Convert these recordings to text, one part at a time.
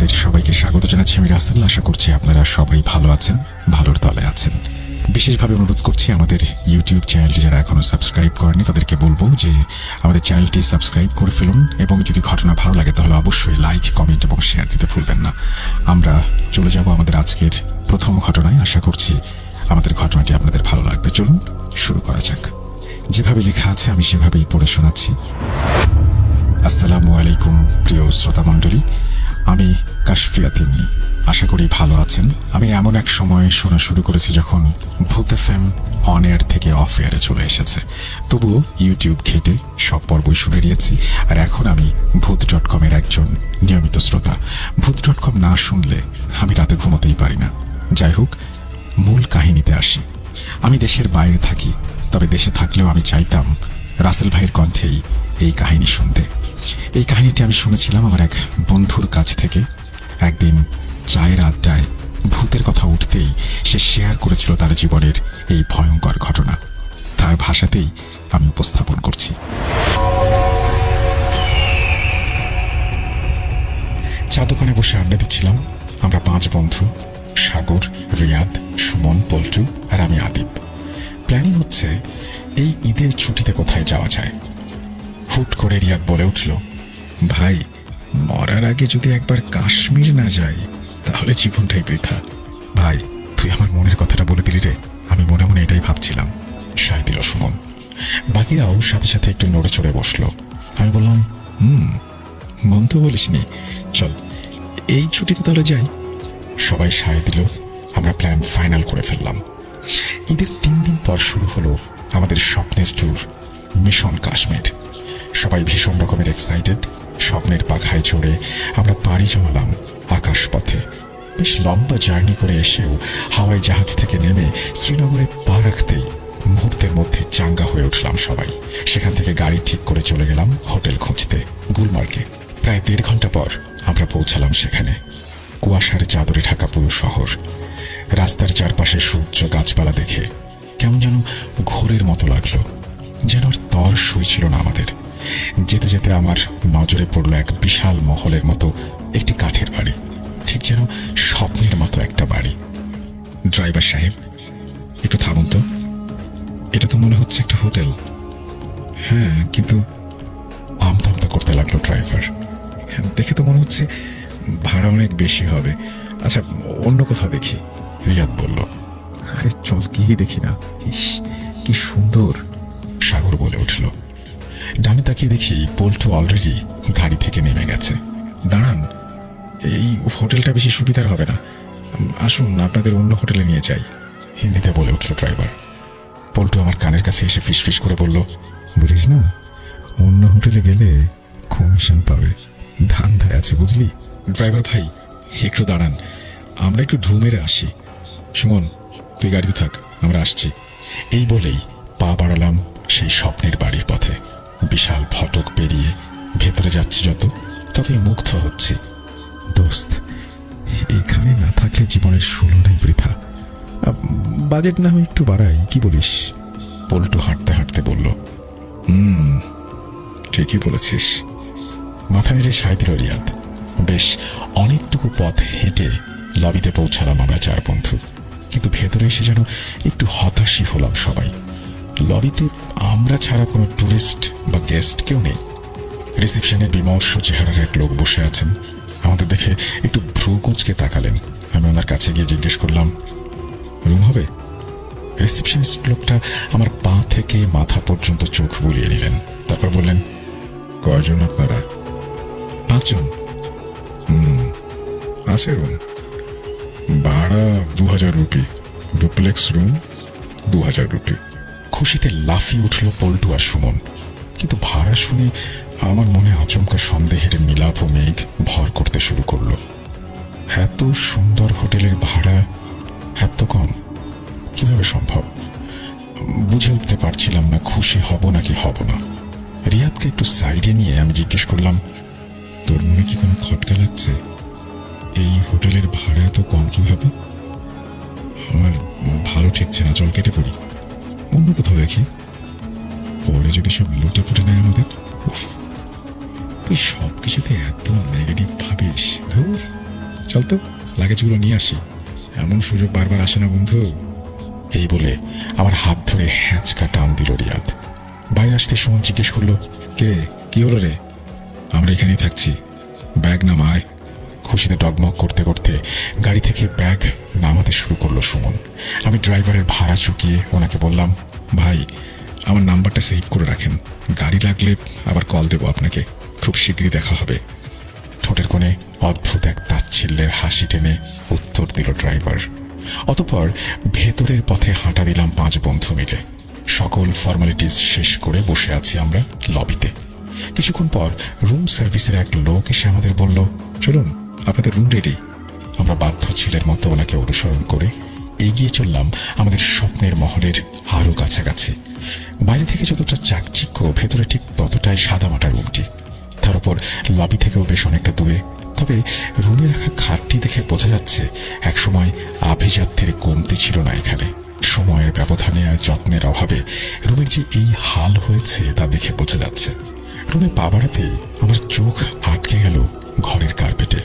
আপনাদের সবাইকে স্বাগত জানাচ্ছি আমি রাসেল। আশা করছি আপনারা সবাই ভালো আছেন, ভালোর তলে আছেন। বিশেষভাবে অনুরোধ করছি আমাদের ইউটিউব চ্যানেলটি যারা এখনো সাবস্ক্রাইব করেনি তাদেরকে বলবো যে আমাদের চ্যানেলটি সাবস্ক্রাইব করে ফেলুন, এবং যদি ঘটনা ভালো লাগে তাহলে অবশ্যই লাইক, কমেন্ট এবং শেয়ার দিতে ভুলবেন না। আমরা চলে যাব আমাদের আজকের প্রথম ঘটনায়। আশা করছি আমাদের ঘটনাটি আপনাদের ভালো লাগবে। চলুন শুরু করা যাক। যেভাবে লেখা আছে আমি সেভাবেই পড়ে শোনাচ্ছি। আসসালামু আলাইকুম প্রিয় শ্রোতা মণ্ডলী, আমি কাশফিয়া তিন্নি। আশা করি ভালো আছেন। আমি এমন এক সময় শোনা শুরু করেছি যখন ভূত এফএম অন এয়ার থেকে অফ এয়ারে চলে এসেছে। তবুও ইউটিউব ঘেটে সব পর্বই শুনে নিয়েছি, আর এখন আমি ভূত.com-এর একজন নিয়মিত শ্রোতা। ভূত.com না শুনলে আমি রাতে ঘুমোতেই পারি না। যাই হোক, মূল কাহিনীতে আসি। আমি দেশের বাইরে থাকি, তবে দেশে থাকলেও আমি চাইতাম রাসেল ভাইয়ের কণ্ঠেই এই কাহিনী শুনতে। এই কাহিনীটি আমি শুনেছিলাম আমার এক বন্ধুর কাছ থেকে। একদিন চায়ের আড্ডায় ভূতের কথা উঠতেই সে শেয়ার করেছিল তার জীবনের এই ভয়ঙ্কর ঘটনা। তার ভাষাতেই আমি উপস্থাপন করছি। চা দোকানে বসে আড্ডা দিচ্ছিলাম আমরা 5 বন্ধু, সাগর, রিয়াদ, সুমন, পল্টু আর আমি আদিব। প্ল্যানিং হচ্ছে এই ঈদের ছুটিতে কোথায় যাওয়া যায়। হুট করে রিয়াদ বলে উঠল, ভাই, মরার আগে যদি একবার কাশ্মীর না যাই তাহলে জীবনটাই বৃথা। ভাই, তুই আমার মনের কথাটা বলে দিলি রে। আমি মনে মনে এটাই ভাবছিলাম, সায় দিল সুমন। বাকিরাও সাথে সাথে একটু নড়ে চড়ে বসলো। আমি বললাম, মন তো বলিসনি, চল এই ছুটিতে তাহলে যাই। সবাই সায় দিল। আমরা প্ল্যান ফাইনাল করে ফেললাম। ঈদের 3 দিন পর শুরু হলো আমাদের স্বপ্নের ট্যুর, মিশন কাশ্মীর। সবাই ভীষণ রকমের এক্সাইটেড। স্বপ্নের পাখায় চড়ে আমরা পাড়ি জমালাম আকাশ পথে। বেশ লম্বা জার্নি করে এসেও হাওয়াই জাহাজ থেকে নেমে শ্রীনগরে পা রাখতেই মুহূর্তের মধ্যে চাঙ্গা হয়ে উঠলাম সবাই। সেখান থেকে গাড়ি ঠিক করে চলে গেলাম হোটেল খুঁজতে গুলমার্গে। প্রায় 1.5 ঘন্টা পর আমরা পৌঁছালাম সেখানে। কুয়াশার চাদরে ঢাকা পুরো শহর। রাস্তার চারপাশে সূর্য গাছপালা দেখে কেমন যেন ঘোরের মতো লাগলো, যেন আর তর সই ছিল না আমাদের। যেতে যেতে আমার নজরে পড়লো এক বিশাল মহলের মতো একটি কাঠের বাড়ি, ঠিক যেন স্বপ্নের মতো একটা বাড়ি। ড্রাইভার সাহেব, একটু থামুন তো, এটা তো মনে হচ্ছে একটা হোটেল। হ্যাঁ, কিন্তু আমতা করতে লাগলো ড্রাইভার। দেখে তো মনে হচ্ছে ভাড়া অনেক বেশি হবে। আচ্ছা, অন্য কোথাও দেখি, রিয়াদ বলল। আরে চল গিয়ে দেখি না। ইস, কি সুন্দর, সাগর বলে উঠল। ডানে তাকিয়ে দেখি পল্টু অলরেডি গাড়ি থেকে নেমে গেছে। দাঁড়ান, এই হোটেলটা বেশি সুবিধার হবে না, আসুন আপনাদের অন্য হোটেলে নিয়ে যাই, হিন্দিতে বলে উঠল ড্রাইভার। পল্টু আমার কানের কাছে এসে ফিসফিস করে বলল, বুঝিস না, অন্য হোটেলে গেলে কমিশন পাবে, ধান্দায় আছে বুঝলি। ড্রাইভার ভাই, একটু দাঁড়ান, আমরা একটু ঢু মেরে আসি। সুমন, তুই গাড়িতে থাক, আমরা আসছি। এই বলেই পা বাড়ালাম সেই স্বপ্নের বাড়ির পথে। বিশাল ফটক পেরিয়ে ভেতরে যাচ্ছি ততই মুগ্ধ হচ্ছি। দোস্ত, এখানে না থাকলে জীবনের সুলনাই বৃথা। বাজেট না হয় একটু বাড়াই, কি বলিস? পল্টু হাঁটতে হাঁটতে বলল, ঠিকই বলেছিস। মাথা নেড়ে সায় দিল রিয়াদ। বেশ অনেকটুকু পথ হেঁটে লবিতে পৌঁছালাম আমরা 4 বন্ধু। কিন্তু ভেতরে এসে যেন একটু হতাশই হলাম সবাই। লবিতে আমরা ছাড়া কোনো টুরিস্ট বা গেস্ট কেউ নেই। রিসেপশনে বিমর্ষ চেহারার এক লোক বসে আছেন। আমাদের দেখে একটু ভ্রু কুঁচকে তাকালেন। আমি ওনার কাছে গিয়ে জিজ্ঞেস করলাম, রুম হবে? রিসেপশনিস্ট লোকটা আমার পা থেকে মাথা পর্যন্ত চোখ বুলিয়ে নিলেন। তারপর বললেন, কয়জন আপনারা? 5 জন। আছে রুম, ভাড়া 2000 রুপি, ডুপ্লেক্স রুম 2000 রুপি। খুশিতে লাফিয়ে উঠল পল্টু আর সুমন। কিন্তু ভাড়া শুনে আমার মনে আচমকা সন্দেহের মিলাপ ও মেঘ ভর করতে শুরু করলো। এত সুন্দর হোটেলের ভাড়া এত কম কিভাবে সম্ভব? বুঝে উঠতে পারছিলাম না খুশি হব নাকি হব না। রিয়াদকে একটু সাইডে নিয়ে আমি জিজ্ঞেস করলাম, তোর মনে কি কোনো খটকা লাগছে? এই হোটেলের ভাড়া এত কম কিভাবে? আমার ভালো ঠেকছে না, চল কেটে পড়ি, অন্য কোথাও দেখি। পরে যদি সব লুটে ফুটে নেয় আমাদের। তুই সব কিছুতে এত নেগেটিভ ভাবিস? ধুর, চল তো লাগেজগুলো নিয়ে আসি, এমন সুযোগ বারবার আসে না বন্ধু। এই বলে আমার হাত ধরে হ্যাঁচকা টান দিল রিয়াদ। বাইরে আসতে সুমন জিজ্ঞেস করলো, কে, কি হলো রে? আমরা এখানেই থাকছি, ব্যাগ নামায়। খুশিতে ডগমগ করতে করতে গাড়ি থেকে ব্যাগ নামাতে শুরু করলো সুমন। আমি ড্রাইভারের ভাড়া চুকিয়ে ওনাকে বললাম, ভাই আমার নাম্বারটা সেভ করে রাখেন, গাড়ি লাগলে আবার কল দেবো আপনাকে, খুব শীঘ্রই দেখা হবে। ঠোঁটের কোণে অদ্ভুত এক তাচ্ছিল্যের হাসি টেনে উত্তর দিল ড্রাইভার। অতঃপর ভেতরের পথে হাঁটা দিলাম 5 বন্ধু মিলে। সকল ফর্মালিটিস শেষ করে বসে আছি আমরা লবিতে। কিছুক্ষণ পর রুম সার্ভিসের এক লোক এসে আমাদের বলল, চলুন আপনাদের রুম রেডি। আমরা বাধ্য ছেলের মতো ওনাকে অনুসরণ করে এগিয়ে চললাম আমাদের স্বপ্নের মহলের আরো কাছাকাছি। বাইরে থেকে যতটা চাকচিক্য, ভেতরে ঠিক ততটাই সাদামাটা রুমটি। তার উপর লবি থেকেও বেশ অনেকটা দূরে। তবে রুমে রাখা খাটটি দেখে বোঝা যাচ্ছে একসময় আভিজাত্যের কমতি ছিল না এখানে। সময়ের ব্যবধানে আর যত্নের অভাবে রুমের যে এই হাল হয়েছে তা দেখে বোঝা যাচ্ছে। রুমে পা বাড়াতেই আমার চোখ আটকে গেল ঘরের কার্পেটে।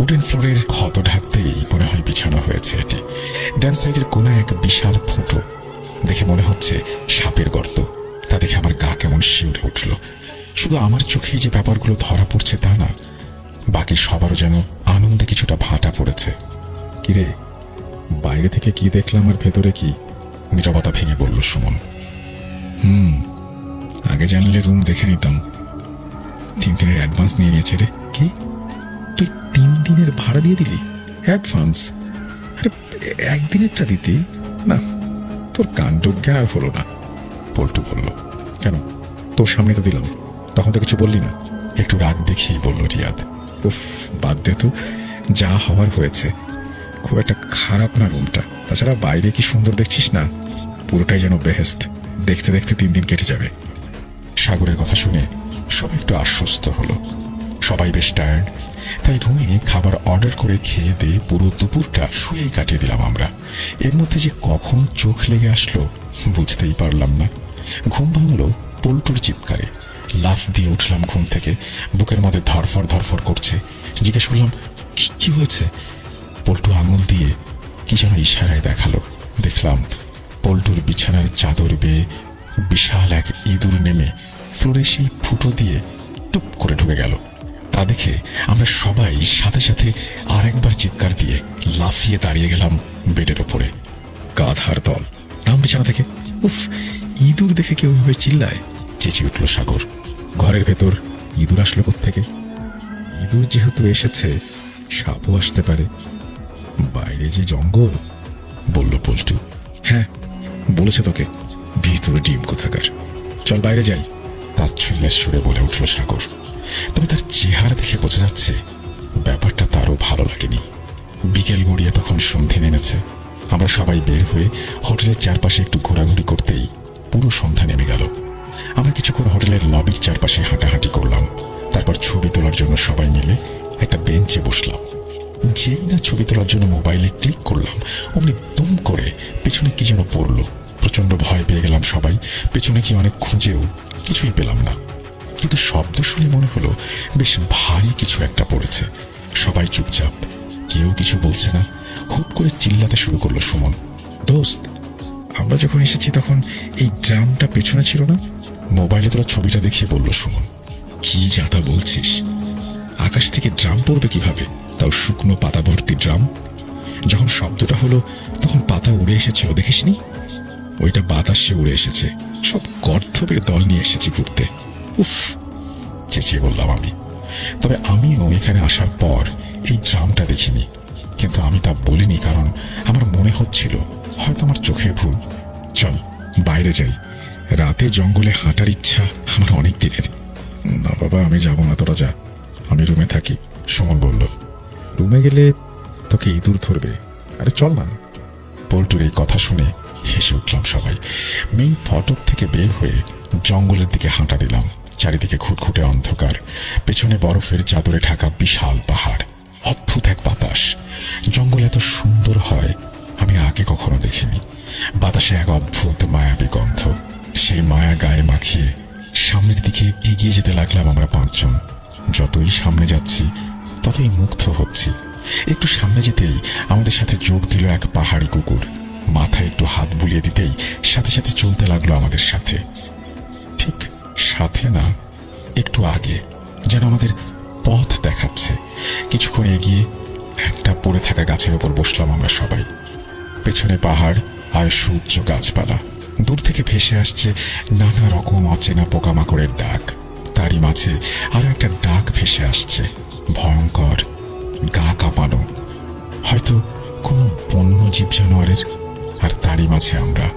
উডেন ফ্লোরের ক্ষত ঢাকতেই মনে হয় বিছানো হয়েছে এটি। ডান সাইডের কোণায় এক বিশাল ফুটো, দেখে মনে হচ্ছে সাপের গর্ত। তা দেখে আমার গা কেমন শিউরে উঠল। শুধু আমার চোখেই যে ব্যাপারগুলো ধরা পড়ছে তা না, বাকি সবারও যেন আনন্দে কিছুটা ভাটা পড়েছে। কিরে, বাইরে থেকে কি দেখলাম আর ভেতরে কি? নীরবতা ভেঙে বলল সুমন। আগে জানলে রুম দেখে নিতাম। 3 দিনের অ্যাডভান্স নিয়ে নিয়েছে রে। কি, তুই 3 দিনের ভাড়া দিয়ে দিলি অ্যাডভান্স? আরে একদিনেরটা দিতি না, তোর কাণ্ডজ্ঞা আর হলো না। পল্টু বলল, কেন, তোর সামনে তো দিলাম, তখন তো কিছু বললি না? একটু রাগ দেখিয়ে বলল রিয়াদ। উফ, বাদ দে তো, যা হওয়ার হয়েছে। খুব একটা খারাপ না রুমটা, তাছাড়া বাইরে কি সুন্দর দেখছিস না, পুরোটাই যেন বেহেস্ত। দেখতে দেখতে 3 দিন কেটে যাবে। সাগরের কথা শুনে সবাই একটু আশ্বস্ত হলো। সবাই বেশ টায়ার্ড, তাই রুমে খাবার অর্ডার করে খেয়ে দিয়ে পুরো দুপুরটা শুয়েই কাটিয়ে দিলাম আমরা। এর মধ্যে যে কখন চোখ লেগে আসলো বুঝতেই পারলাম না। ঘুম ভাঙলো পল্টুর চিৎকারে। লাফ দিয়ে উঠলাম ঘুম থেকে, বুকের মধ্যে ধরফর ধরফর করছে। জিজ্ঞেস করলাম, কি হয়েছে? পল্টু আঙুল দিয়ে কি যেন ইশারায় দেখালো। দেখলাম পল্টুর বিছানার চাদর বেয়ে বিশাল এক ইঁদুর নেমে ফ্লোরে সেই ফুটো দিয়ে টুপ করে ঢুকে গেল। তা দেখে আমরা সবাই সাথে সাথে আর একবার চিৎকার দিয়ে লাফিয়ে দাঁড়িয়ে গেলাম বেডের ওপরে। গাধার দল, নাম বিছানা থেকে। উফ, ইঁদুর দেখে কেউ ভাবে চিল্লায়? চেঁচিয়ে উঠল সাগর। ঘরের ভেতর ইঁদুর আসলো কোত্থেকে? ইঁদুর যেহেতু এসেছে, সাপও আসতে পারে। বাইরে যে জঙ্গল, বলল পল্টু। হ্যাঁ, বলেছে তোকে, ভিতরে ডিম কোথাকার। চল বাইরে যাই, তাচ্ছিল্যের সুরে বলে উঠল সাগর। তবে তার চেহারা দেখে বোঝা যাচ্ছে ব্যাপারটা তারও ভালো লাগেনি। বিকেল গড়িয়ে তখন সন্ধে নেমেছে। আমরা সবাই বের হয়ে হোটেলের চারপাশে একটু ঘোরাঘুরি করতেই পুরো সন্ধ্যা নেমে গেল। আমরা কিছুক্ষণ হোটেলের লবির চারপাশে হাঁটাহাঁটি করলাম। তারপর ছবি তোলার জন্য সবাই মিলে একটা বেঞ্চে বসলাম। যেই না ছবি তোলার জন্য মোবাইলে ক্লিক করলাম, অমনি দুম করে পেছনে কি যেন পড়লো। প্রচন্ড ভয় পেয়ে গেলাম সবাই। পেছনে কি অনেক খুঁজেও কিছুই পেলাম না, কিন্তু শব্দ শুনে মনে হলো বেশ ভারী কিছু একটা পড়েছে। সবাই চুপচাপ, কেউ কিছু বলছে না। হুট করে চিল্লাতে শুরু করলো সুমন। দোস্ত, আমরা যখন এসেছি তখন এই ড্রামটা পেছনে ছিল না? মোবাইলে তোলা ছবিটা দেখিয়ে বলল সুমন। কি যাতা বলছিস? আকাশ থেকে ড্রাম পড়বে কিভাবে, তাও শুকনো পাতা ভর্তি ড্রাম? যখন শব্দটা হলো তখন পাতা উড়ে এসেছিল, দেখিসনি? ওইটা বাতাসে উড়ে এসেছে। সব গর্ধবের দল নিয়ে এসেছি ঘুরতে। উফ, চেঁচিয়ে বললাম আমি। তবে আমিও এখানে আসার পর এই ড্রামটা দেখিনি, কিন্তু আমি তা বলিনি কারণ আমার মনে হচ্ছিল হয়তো আমার চোখের ভুল। চল বাইরে যাই, রাতে জঙ্গলে হাঁটার ইচ্ছা আমার অনেক দিনের। না বাবা, আমি যাব না, তোরা যা, আমি রুমে থাকি, সুমন বলল। রুমে গেলে তোকে ইঁদুর ধরবে। আরে চল না। পল্টুর এই কথা শুনে হেসে উঠলাম সবাই। মেইন ফটক থেকে বের হয়ে জঙ্গলের দিকে হাঁটা দিলাম। চারিদিকে খুটখুটে অন্ধকার, পেছনে বরফের চাদরে ঢাকা বিশাল পাহাড়, অদ্ভুত এক বাতাস। জঙ্গল এত সুন্দর হয় আমি আগে কখনো দেখিনি। বাতাসে এক অদ্ভুত মায়াবী গন্ধ। সেই মায়া গায়ে মাখিয়ে সামনের দিকে এগিয়ে যেতে লাগলাম আমরা 5 জন। যতই সামনে যাচ্ছি ততই মুগ্ধ হচ্ছি একটু সামনে যেতেই আমাদের সাথে যোগ দিল এক পাহাড়ি কুকুর। মাথায় একটু হাত বুলিয়ে দিতেই সাথে সাথে চলতে লাগলো আমাদের সাথে। ঠিক সাথে না, একটু আগে, যেন আমাদের পথ দেখাচ্ছে। কিছুক্ষণ এগিয়ে একটা পড়ে থাকা গাছের ওপর বসলাম আমরা সবাই। পেছনে পাহাড় আর সূর্য, গাছপালা। দূর থেকে ভেসে আসছে নানা রকম অচেনা পোকামাকড়ের ডাক। তারই মাঝে আরো একটা ডাক ভেসে আসছে, ভয়ঙ্কর, গা কাঁপানো, হয়তো কোনো বন্য জীব জানোয়ারের। আর তারই মাঝে আমরা,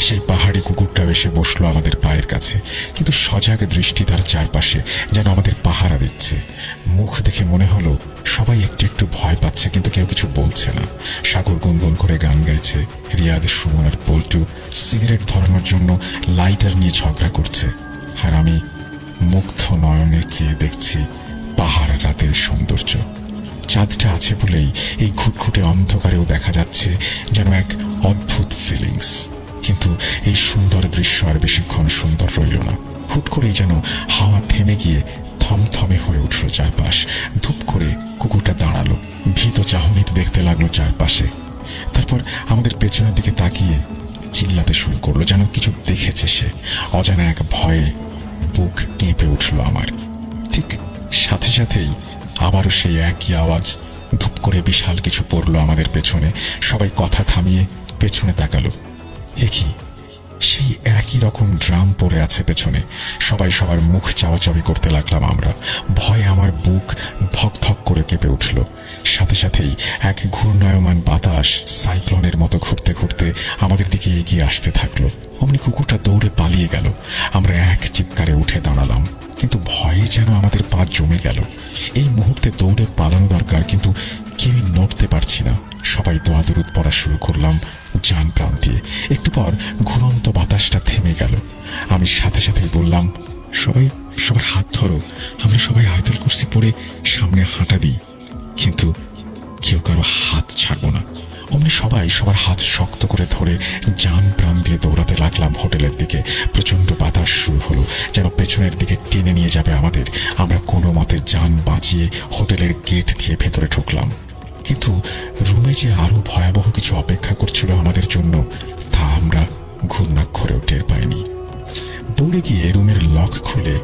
সেই পাহাড়ি কুকুরটা এসে বসলো আমাদের পায়ের কাছে, কিন্তু সজাগ দৃষ্টি তার চারপাশে, যেন আমাদের পাহারা দিচ্ছে। মুখ দেখে মনে হলো সবাই একটু একটু ভয় পাচ্ছে, কিন্তু কেউ কিছু বলছে না। সাগর গুনগুন করে গান গাইছে, রিয়াদ, সুমন আর পল্টু সিগারেট ধরানোর জন্য লাইটার নিয়ে ঝগড়া করছে। আর আমি মুগ্ধ নয়নে চেয়ে দেখছি পাহাড় রাতের সৌন্দর্য। চাঁদটা আছে বলেই এই ঘুটঘুটে অন্ধকারেও দেখা যাচ্ছে যেন এক অদ্ভুত ফিলিংস। কিন্তু এই সুন্দর দৃশ্য আর বেশিক্ষণ সুন্দর রইল না। হুট করেই যেন হাওয়া থেমে গিয়ে থমথমে হয়ে উঠল চারপাশ। ধূপ করে কুকুরটা দাঁড়ালো, ভীত চাহনিতে দেখতে লাগলো চারপাশে। তারপর আমাদের পেছনের দিকে তাকিয়ে চিল্লাতে শুরু করলো, যেন কিছু দেখেছে সে। অজানা এক ভয়ে বুক কেঁপে উঠল আমার। ঠিক সাথে সাথেই আবারও সেই একই আওয়াজ, ধূপ করে বিশাল কিছু পড়লো আমাদের পেছনে। সবাই কথা থামিয়ে পেছনে তাকালো। কি, সেই একই রকম ড্রাম পড়ে আছে পেছনে। সবাই সবার মুখ চাওয়াচাওয়ি করতে লাগলাম আমরা। ভয়ে আমার বুক ধক ধক করে কেঁপে উঠল। সাথে সাথেই এক ঘূর্ণায়মান বাতাস সাইক্লোনের মতো ঘুরতে ঘুরতে আমাদের দিকে এগিয়ে আসতে থাকলো। অমনি কুকুরটা দৌড়ে পালিয়ে গেল। আমরা এক চিৎকারে উঠে দাঁড়ালাম, কিন্তু ভয়ে যেন আমাদের পা জমে গেল। এই মুহূর্তে দৌড়ে পালানো দরকার, কিন্তু কেউই নড়তে পারছি না। সবাই দোয়া দরুদ পড়া শুরু করলাম জান প্রাণ দিয়ে। একটু পর ঘুরন্ত বাতাসটা থেমে গেল। আমি সাথে সাথেই বললাম, সবার হাত ধরো, আমরা সবাই আয়াতুল কুরসি পড়ে সামনে হাঁটা দিই। কিন্তু কেউ কারো হাত ছাড়বো না। অমনি সবাই সবার হাত শক্ত করে ধরে জান প্রাণ দিয়ে দৌড়াতে লাগলাম হোটেলের দিকে। প্রচন্ড বাতাস শুরু হলো, যেন পেছনের দিকে টেনে নিয়ে যাবে আমাদের। আমরা কোনো মতে যান বাঁচিয়ে হোটেলের গেট দিয়ে ভেতরে ঢুকলাম। কিন্তু রুমে যে আরো ভয়াবহ কিছু অপেক্ষা করছিল আমাদের জন্য, তা আমরা ঘূর্ণাক্ষরেও টের পাইনি। দৌড়ে গিয়ে রুমের লক খুলে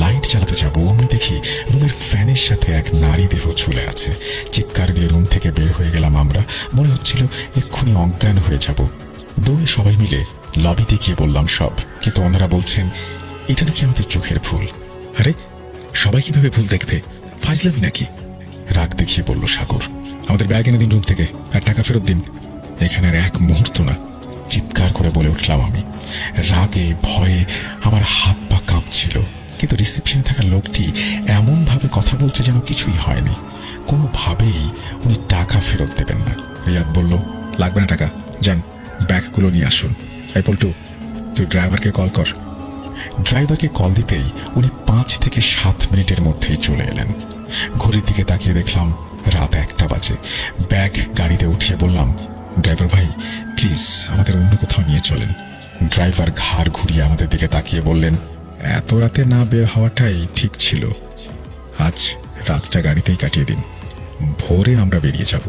লাইট চালাতে যাবো, অমনি দেখি রুমের ফ্যানের সাথে এক নারী দেহ ঝুলে আছে। চিৎকার দিয়ে রুম থেকে বের হয়ে গেলাম আমরা। মনে হচ্ছিল এক্ষুনি অজ্ঞান হয়ে যাব। দৌড়ে সবাই মিলে লবিতে গিয়ে বললাম সব, কিন্তু ওনারা বলছেন এটা নাকি আমাদের চোখের ভুল। আরে সবাই কিভাবে ভুল দেখবে, ফাজলামি নাকি? রাগ দেখিয়ে বলল সাগর, আমাদের ব্যাগ এনে দিন রুম থেকে, আর টাকা ফেরত দিন। এখানে আর এক মুহূর্ত না, চিৎকার করে বলে উঠলাম আমি। রাগে ভয়ে আমার হাত পা কাঁপছিল, কিন্তু রিসেপশনে থাকা লোকটি এমন ভাবে কথা বলছে যেন কিছুই হয়নি। কোনোভাবেই উনি টাকা ফেরত দেবেন না। রিয়াদ বলল, লাগবে না টাকা, যান ব্যাগগুলো নিয়ে আসুন। এই পল্টু, তুই ড্রাইভারকে কল কর। ড্রাইভারকে কল দিতেই উনি 5 থেকে 7 মিনিটের মধ্যেই চলে এলেন। ঘড়ির দিকে তাকিয়ে দেখলাম রাত 1টা বাজে। ব্যাগ গাড়িতে উঠিয়ে বললাম, ড্রাইভার ভাই প্লিজ আমাদের অন্য কোথাও নিয়ে চলেন। ড্রাইভার ঘাড় ঘুরিয়ে আমাদের দিকে তাকিয়ে বললেন, এত রাতে না বের হওয়াটাই ঠিক ছিল। আজ রাতটা গাড়িতেই কাটিয়ে দিন, ভোরে আমরা বেরিয়ে যাব।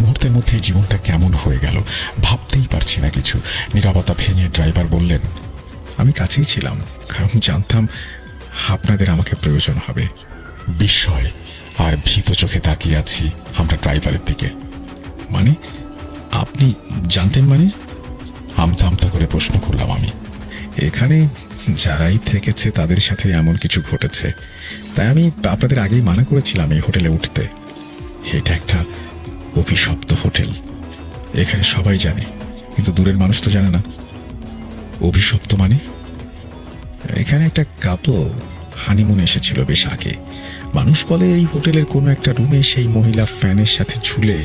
মুহূর্তের মধ্যে জীবনটা কেমন হয়ে গেল, ভাবতেই পারছি না কিছু। নীরবতা ভেঙে ড্রাইভার বললেন, আমি কাছেই ছিলাম, কারণ জানতাম আপনাদের আমাকে প্রয়োজন হবে। বিস্ময় আর ভীত চোখে তাকিয়ে আছি আমরা ড্রাইভারের দিকে। মানে আপনি জানতেন? মানে আমতা আমতা করে প্রশ্ন করলাম আমি। এখানে যারাই থেকেছে তাদের সাথে এমন কিছু ঘটেছে, তাই আমি আপনাদের আগেই মানা করেছিলাম এই হোটেলে উঠতে। এটা একটা অভিশপ্ত হোটেল, এখানে সবাই জানে, কিন্তু দূরের মানুষ তো জানে না। অভিশপ্ত মানে? এখানে একটা কাপল হানিমুন এসেছিল বেশ আগে। মানুষ বলে এই হোটেলের কোনো একটা রুমে সেই মহিলা ফ্যানের সাথে ঝুলে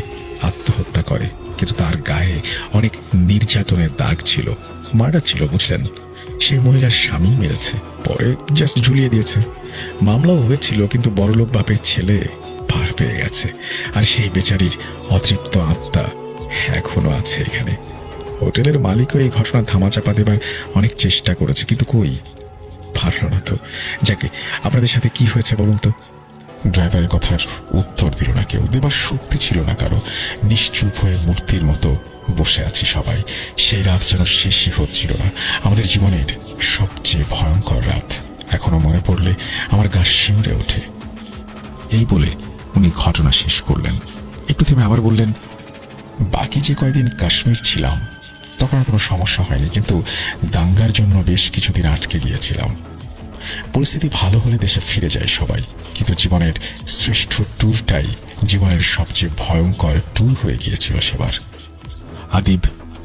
আত্মহত্যা করে, কিন্তু তার গায়ে অনেক নির্যাতনের দাগ ছিল। মার্ডার ছিল, বুঝলেন? সেই মহিলার স্বামী মেরেছে, পরে জাস্ট ঝুলিয়ে দিয়েছে। মামলাও হয়েছিল, কিন্তু বড়লোক বাপের ছেলে পার পেয়ে গেছে। আর সেই বেচারির অতৃপ্ত আত্মা এখনো আছে এখানে। হোটেলের মালিকও এই ঘটনা ধামাচাপা দেবার অনেক চেষ্টা করেছে, কিন্তু কই, পারল না তো। যাকে, আপনাদের সাথে কি হয়েছে বলুন তো? ড্রাইভারের কথার উত্তর দিল না কেউ, দেবার শক্তি ছিল না কারো। নিশ্চুপ হয়ে মূর্তির মতো বসে আছি সবাই। সেই রাত যেন শেষই হচ্ছিল না, আমাদের জীবনের সবচেয়ে ভয়ঙ্কর রাত। এখনো মনে পড়লে আমার গা শিউরে ওঠে। এই বলে উনি ঘটনা শেষ করলেন। একটু থেমে আবার বললেন, বাকি যে কয়েকদিন কাশ্মীর ছিলাম তখন আর কোনো সমস্যা হয়নি, কিন্তু দাঙ্গার জন্য বেশ কিছুদিন আটকে গিয়েছিলাম। পরিস্থিতি ভালো হলে দেশে ফিরে যায় সবাই, কিন্তু জীবনের শ্রেষ্ঠ ট্যুরটাই জীবনের সবচেয়ে ভয়ঙ্কর ট্যুর হয়ে গিয়েছিল সেবার। আদিব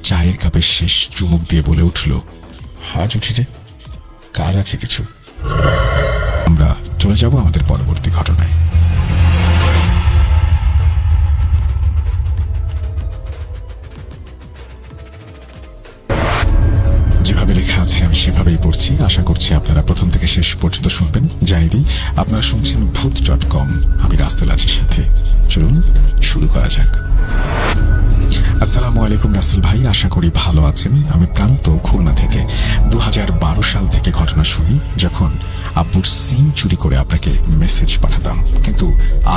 চায়ের কাপের শেষ চুমুক দিয়ে বলে উঠল, আজ উঠি যে, কাজ আছে কিছু। আমরা চলে যাব আমাদের পরবর্তী ঘটনায়। যেভাবে লেখা আছে আমি সেভাবেই পড়ছি। আশা করছি আপনারা প্রথম থেকে শেষ পর্যন্ত শুনবেন। জানিয়ে দিই, আপনারা শুনছেন ভূত.com। আমি রাস্তেল আছি সাথে। চলুন শুরু করা যাক। আসসালামু আলাইকুম রাসেল ভাই, আশা করি ভালো আছেন। আমি প্রান্ত, খুলনা থেকে। 2012 সাল থেকে ঘটনা শুনি, যখন আব্বুর সিম চুরি করে আপনাকে মেসেজ পাঠাতাম, কিন্তু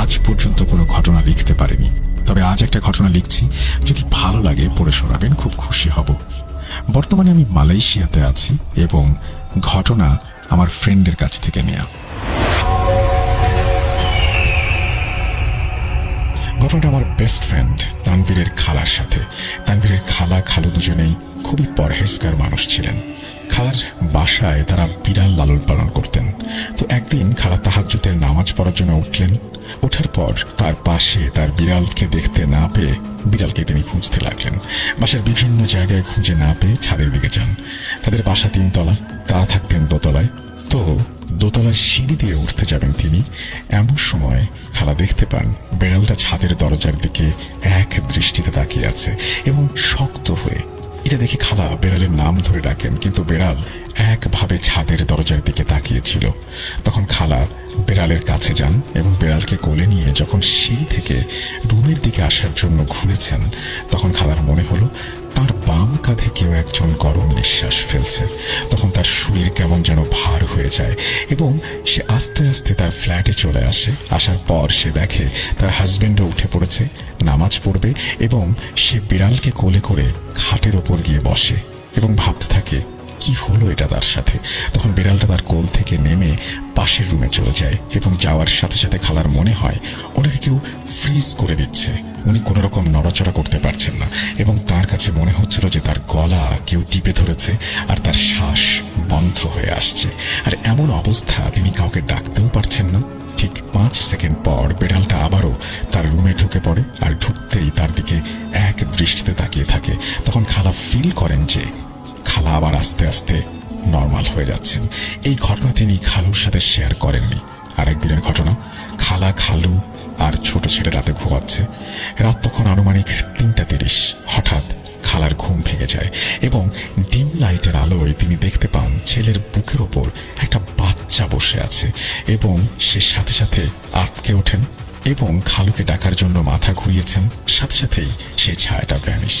আজ পর্যন্ত কোনো ঘটনা লিখতে পারিনি। তবে আজ একটা ঘটনা লিখছি, যদি ভালো লাগে পড়ে শোনাবেন, খুব খুশি হব। বর্তমানে আমি মালয়েশিয়াতে আছি এবং ঘটনা আমার ফ্রেন্ডের কাছ থেকে নেয়া। ঘটনাটা আমার বেস্ট ফ্রেন্ড তানভীরের খালার সাথে। তানভীরের খালা খালু দুজনেই খুবই পরহেজগার মানুষ ছিলেন। খালার বাসায় তারা বিড়াল লালন পালন করতেন। তো একদিন খালা তাহাজ্জুদের নামাজ পড়ার জন্য উঠলেন। ওঠার পর তার পাশে তার বিড়ালকে দেখতে না পেয়ে বিড়ালকে তিনি খুঁজতে লাগলেন। বাসার বিভিন্ন জায়গায় খুঁজে না পেয়ে ছাদের দিকে যান। তাদের বাসা 3 তলা, তারা থাকতেন দোতলায়। তো দোতলার সিঁড়ি দিয়ে উঠতে যাবেন তিনি, এমন সময় খালা দেখতে পান বেড়ালটা ছাদের দরজার দিকে এক দৃষ্টিতে তাকিয়ে আছে এবং শক্ত হয়ে। এটা দেখে খালা বেড়ালের নাম ধরে ডাকেন, কিন্তু বেড়াল একভাবে ছাদের দরজার দিকে তাকিয়েছিল। তখন খালা বেড়ালের কাছে যান এবং বেড়ালকে কোলে নিয়ে যখন সিঁড়ি থেকে রুমের দিকে আসার জন্য ঘুরেছেন, তখন খালার মনে হলো তার বাম কাঁধে কেউ একজন গরম নিঃশ্বাস ফেলছে। তখন তার শরীর কেমন যেন ভার হয়ে যায় এবং সে আস্তে আস্তে তার ফ্ল্যাটে চলে আসে। আসার পর সে দেখে তার হাজবেন্ডও উঠে পড়েছে, নামাজ পড়বে, এবং সে বিড়ালকে কোলে করে খাটের ওপর গিয়ে বসে এবং ভাবতে থাকে কি হলো এটা তার সাথে। তখন বিড়ালটা তার কোল থেকে নেমে পাশের রুমে চলে যায় এবং যাওয়ার সাথে সাথে খালার মনে হয় ওনাকে কেউ ফ্রিজ করে দিচ্ছে। উনি কোনো রকম নড়াচড়া করতে পারছেন না এবং তার কাছে মনে হচ্ছিল যে তার গলা কেউ টিপে ধরেছে আর তার শ্বাস বন্ধ হয়ে আসছে। আর এমন অবস্থা তিনি কাউকে ডাকতেও পারছেন না। ঠিক 5 সেকেন্ড পর বিড়ালটা আবারও তার রুমে ঢুকে পড়ে আর ঢুকতেই তার দিকে এক দৃষ্টিতে তাকিয়ে থাকে। তখন খালা ফিল করেন যে খালা আবার আস্তে আস্তে নর্মাল হয়ে যাচ্ছেন। এই ঘটনা তিনি খালুর সাথে শেয়ার করেননি। আরেকদিনের ঘটনা, খালা, খালু আর ছোট ছেলে রাতে ঘুমাচ্ছে। রাত তখন আনুমানিক 3:30। হঠাৎ খালার ঘুম ভেঙে যায় এবং ডিম লাইটের আলোয় তিনি দেখতে পান ছেলের বুকের ওপর একটা বাচ্চা বসে আছে এবং সে সাথে সাথে আঁতকে ওঠেন এবং খালুকে ডাকার জন্য মাথা ঘুরিয়েছেন। সাথে সাথেই সেই ছায়াটা ভ্যানিশ।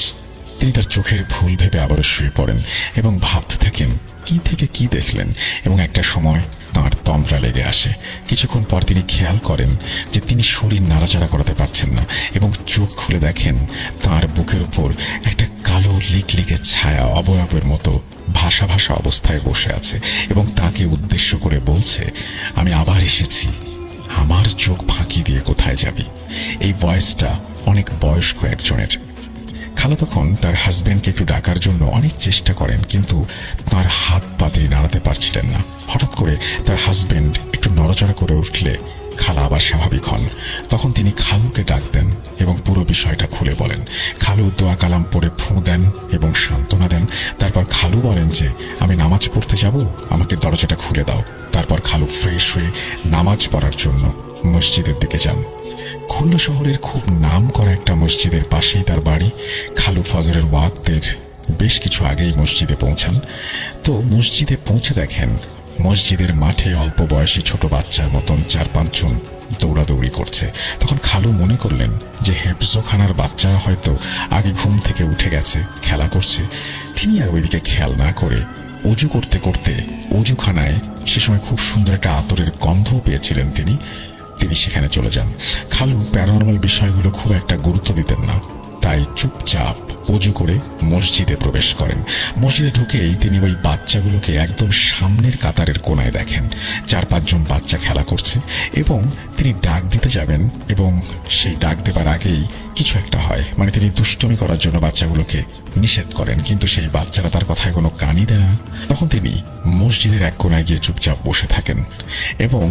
তিনি তার চোখের ভুল ভেবে আবারও শুয়ে পড়েন এবং ভাবতে থাকেন কি থেকে কি দেখলেন, এবং একটা সময় তাঁর তন্দ্রা লেগে আসে। কিছুক্ষণ পর তিনি খেয়াল করেন যে তিনি শরীর নাড়াচাড়া করাতে পারছেন না এবং চোখ খুলে দেখেন তাঁর বুকের উপর একটা কালো লিকলিকে ছায়া অবয়বের মতো ভাসা ভাসা অবস্থায় বসে আছে এবং তাকে উদ্দেশ্য করে বলছে, আমি আবার এসেছি, আমার চোখ ফাঁকি দিয়ে কোথায় যাবি। এই ভয়েসটা অনেক বয়স্ক একজনের। খালা তখন তার হাজবেন্ডকে একটু ডাকার জন্য অনেক চেষ্টা করেন, কিন্তু তার হাত পা তিনি নাড়াতে পারছিলেন না। হঠাৎ করে তার হাজবেন্ড একটু নড়াচড়া করে উঠলে খালা আবার স্বাভাবিক হন। তখন তিনি খালুকে ডাক দেন এবং পুরো বিষয়টা খুলে বলেন। খালু দোয়া কালাম পড়ে ফুঁ দেন এবং সান্ত্বনা দেন। তারপর খালু বলেন যে আমি নামাজ পড়তে যাব, আমাকে দরজাটা খুলে দাও। তারপর খালু ফ্রেশ হয়ে নামাজ পড়ার জন্য মসজিদের দিকে যান। খুলনা শহরের খুব নাম করা একটা মসজিদের পাশেই তার বাড়ি। খালু ফজরের ওয়াক্তের বেশ কিছু আগেই মসজিদে পৌঁছান। তো মসজিদে পৌঁছে দেখেন মসজিদের মাঠে অল্প বয়সী ছোট বাচ্চার মতন 4-5 জন দৌড়াদৌড়ি করছে। তখন খালু মনে করলেন যে হেফজোখানার বাচ্চারা হয়তো আগে ঘুম থেকে উঠে গেছে, খেলা করছে। তিনি আর ওইদিকে খেয়াল না করে অজু করতে করতে অজুখানায় সে সময় খুব সুন্দর একটা আতরের গন্ধ পেয়েছিলেন তিনি। তিনি সেখানে চলে যান। খালু প্যারানর্মাল বিষয়গুলো খুব একটা গুরুত্ব দিতেন না, তাই চুপচাপ অজু করে মসজিদে প্রবেশ করেন। মসজিদে ঢুকেই তিনি ওই বাচ্চাগুলোকে একদম সামনের কাতারের কোনায় দেখেন। 4-5 জন বাচ্চা খেলা করছে এবং তিনি ডাক দিতে যাবেন এবং সেই ডাক দেবার আগেই কিছু একটা হয়, মানে তিনি দুষ্টমি করার জন্য বাচ্চাগুলোকে নিষেধ করেন, কিন্তু সেই বাচ্চারা তার কথায় কোনো কানই দেয় না। তখন তিনি মসজিদের এক কোনায় গিয়ে চুপচাপ বসে থাকেন এবং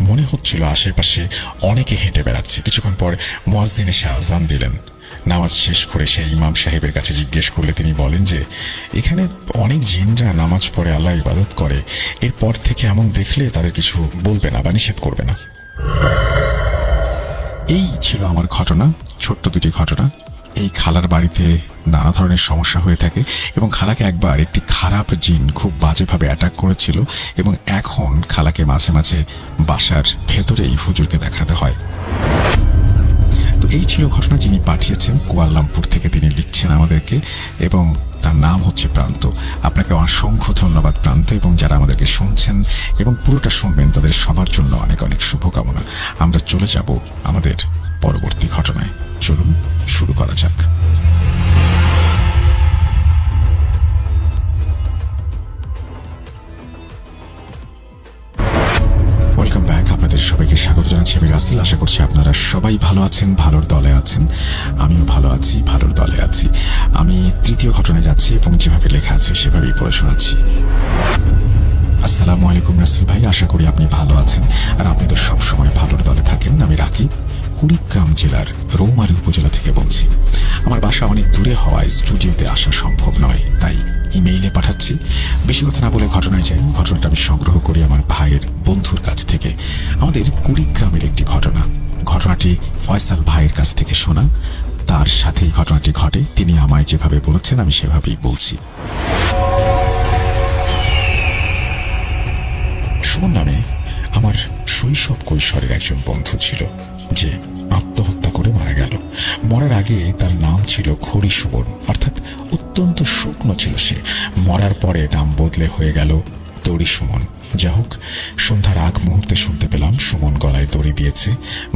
মনে হচ্ছিল আশেপাশে অনেকে হেঁটে বেড়াচ্ছে। কিছুক্ষণ পর মুয়াজ্জিন এসে আযান দিলেন। নামাজ শেষ করে সেই ইমাম সাহেবের কাছে জিজ্ঞেস করলে তিনি বলেন যে এখানে অনেক জিনরা নামাজ পড়ে আল্লাহ ইবাদত করে, এরপর থেকে এমন দেখলে তাদের কিছু বলবে না বা নিষেধ করবে না। এই ছিল আমার ঘটনা, ছোট্ট দুটি ঘটনা। এই খালার বাড়িতে নানা ধরনের সমস্যা হয়ে থাকে এবং খালাকে একবার একটি খারাপ জিন খুব বাজেভাবে অ্যাটাক করেছিল এবং এখন খালাকে মাঝে মাঝে বাসার ভেতরেই হুজুরকে দেখাতে হয়। তো এই ছিল ঘটনা। যিনি পাঠিয়েছেন কুয়ালালামপুর থেকে, তিনি লিখছেন আমাদেরকে এবং তার নাম হচ্ছে প্রান্ত। আপনাকে অসংখ্য ধন্যবাদ প্রান্ত, এবং যারা আমাদেরকে শুনছেন এবং পুরোটা শুনবেন তাদের সবার জন্য অনেক অনেক শুভকামনা। আমরা চলে যাব আমাদের পরবর্তী ঘটনায়। চলুন শুরু করা যাক। Welcome back. আপনাদের সবাইকে স্বাগত জানাচ্ছি। আমি রাসেল। আশা করছি আপনারা সবাই ভালো আছেন, ভালোর দলে আছেন। আমিও ভালো আছি, ভালোর দলে আছি। আমি তৃতীয় ঘটনায় যাচ্ছি এবং যেভাবে লেখা আছে সেভাবেই পড়ে শোনাচ্ছি। আসসালামু আলাইকুম রাসেল ভাই, আশা করি আপনি ভালো আছেন আর আপনি তো সবসময় ভালোর দলে থাকেন। আমি রাকিব, কুড়িগ্রাম জেলার রৌমারী উপজেলা থেকে বলছি। আমার বাসা অনেক দূরে হওয়ায় স্টুডিওতে আসা সম্ভব নয়, তাই ইমেইলে পাঠাচ্ছি। বেশি কথা না বলে ঘটনায় যাই। ঘটনাটা আমি সংগ্রহ করি আমার ভাইয়ের বন্ধুর কাছ থেকে। আমাদের কুড়িগ্রামের একটি ঘটনা। ঘটনাটি ফয়সাল ভাইয়ের কাছ থেকে শোনা। তার সাথেই ঘটনাটি ঘটে। তিনি আমায় যেভাবে বলেছেন আমি সেভাবেই বলছি। সুমন নামে আমার শৈশব কৈশোরের একজন বন্ধু ছিল, যে আত্মহত্যা করে মারা গেল। মরার আগে তার নাম ছিল খড়ি সুমন, অর্থাৎ অত্যন্ত শুকনো ছিল সে। মরার পরে নাম বদলে হয়ে গেল দড়ি সুমন। যা হোক, সন্ধ্যার আগ মুহূর্তে শুনতে পেলাম সুমন গলায় দড়ি দিয়েছে।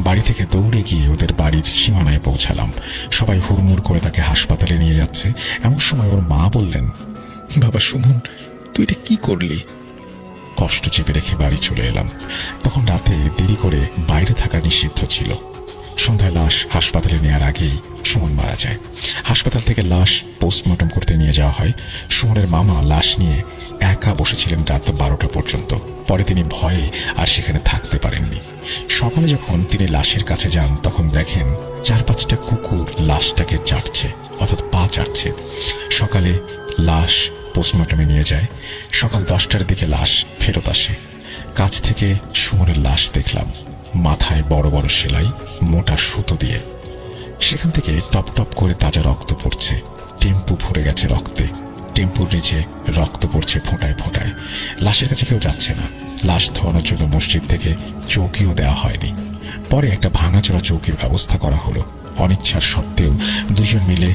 বাড়ি থেকে দৌড়ে গিয়ে ওদের বাড়ির সীমানায় পৌঁছালাম। সবাই হুড়মুড় করে তাকে হাসপাতালে নিয়ে যাচ্ছে। এমন সময় ওর মা বললেন, বাবা সুমন, তুই এটা কি করলি? কষ্ট চেপে রেখে বাড়ি চলে এলাম। তখন রাতে দেরি করে বাইরে থাকা নিষিদ্ধ ছিল। সন্ধ্যায় লাশ হাসপাতালে নেওয়ার আগেই সুমন মারা যায়। হাসপাতাল থেকে লাশ পোস্টমর্টম করতে নিয়ে যাওয়া হয়। সুমনের মামা লাশ নিয়ে একা বসেছিলেন রাত 12টা পর্যন্ত। পরে তিনি ভয়ে আর সেখানে থাকতে পারেননি। সকালে যখন তিনি লাশের কাছে যান তখন দেখেন 4-5টা কুকুর লাশটাকে চাটছে, অর্থাৎ পা চাটছে। সকালে লাশ পোস্টমর্টমে নিয়ে যায়। সকাল 10টার দিকে লাশ ফেরত আসে। কাছ থেকে সুমনের লাশ দেখলাম, মাথায় বড় বড় সেলাই, মোটা সুতো দিয়ে। সেখান থেকে টপ টপ করে তাজা রক্ত পড়ছে। টেম্পু ভরে গেছে রক্তে। টেম্পুর নিচে রক্ত পড়ছে ফোঁটায় ফোঁটায়। লাশের কাছে কেউ যাচ্ছে না। লাশ ধোয়ানোর জন্য মসজিদ থেকে চৌকিও দেওয়া হয়নি। পরে একটা ভাঙাচোরা চৌকির ব্যবস্থা করা হলো। অনিচ্ছার সত্ত্বেও দুজন মিলে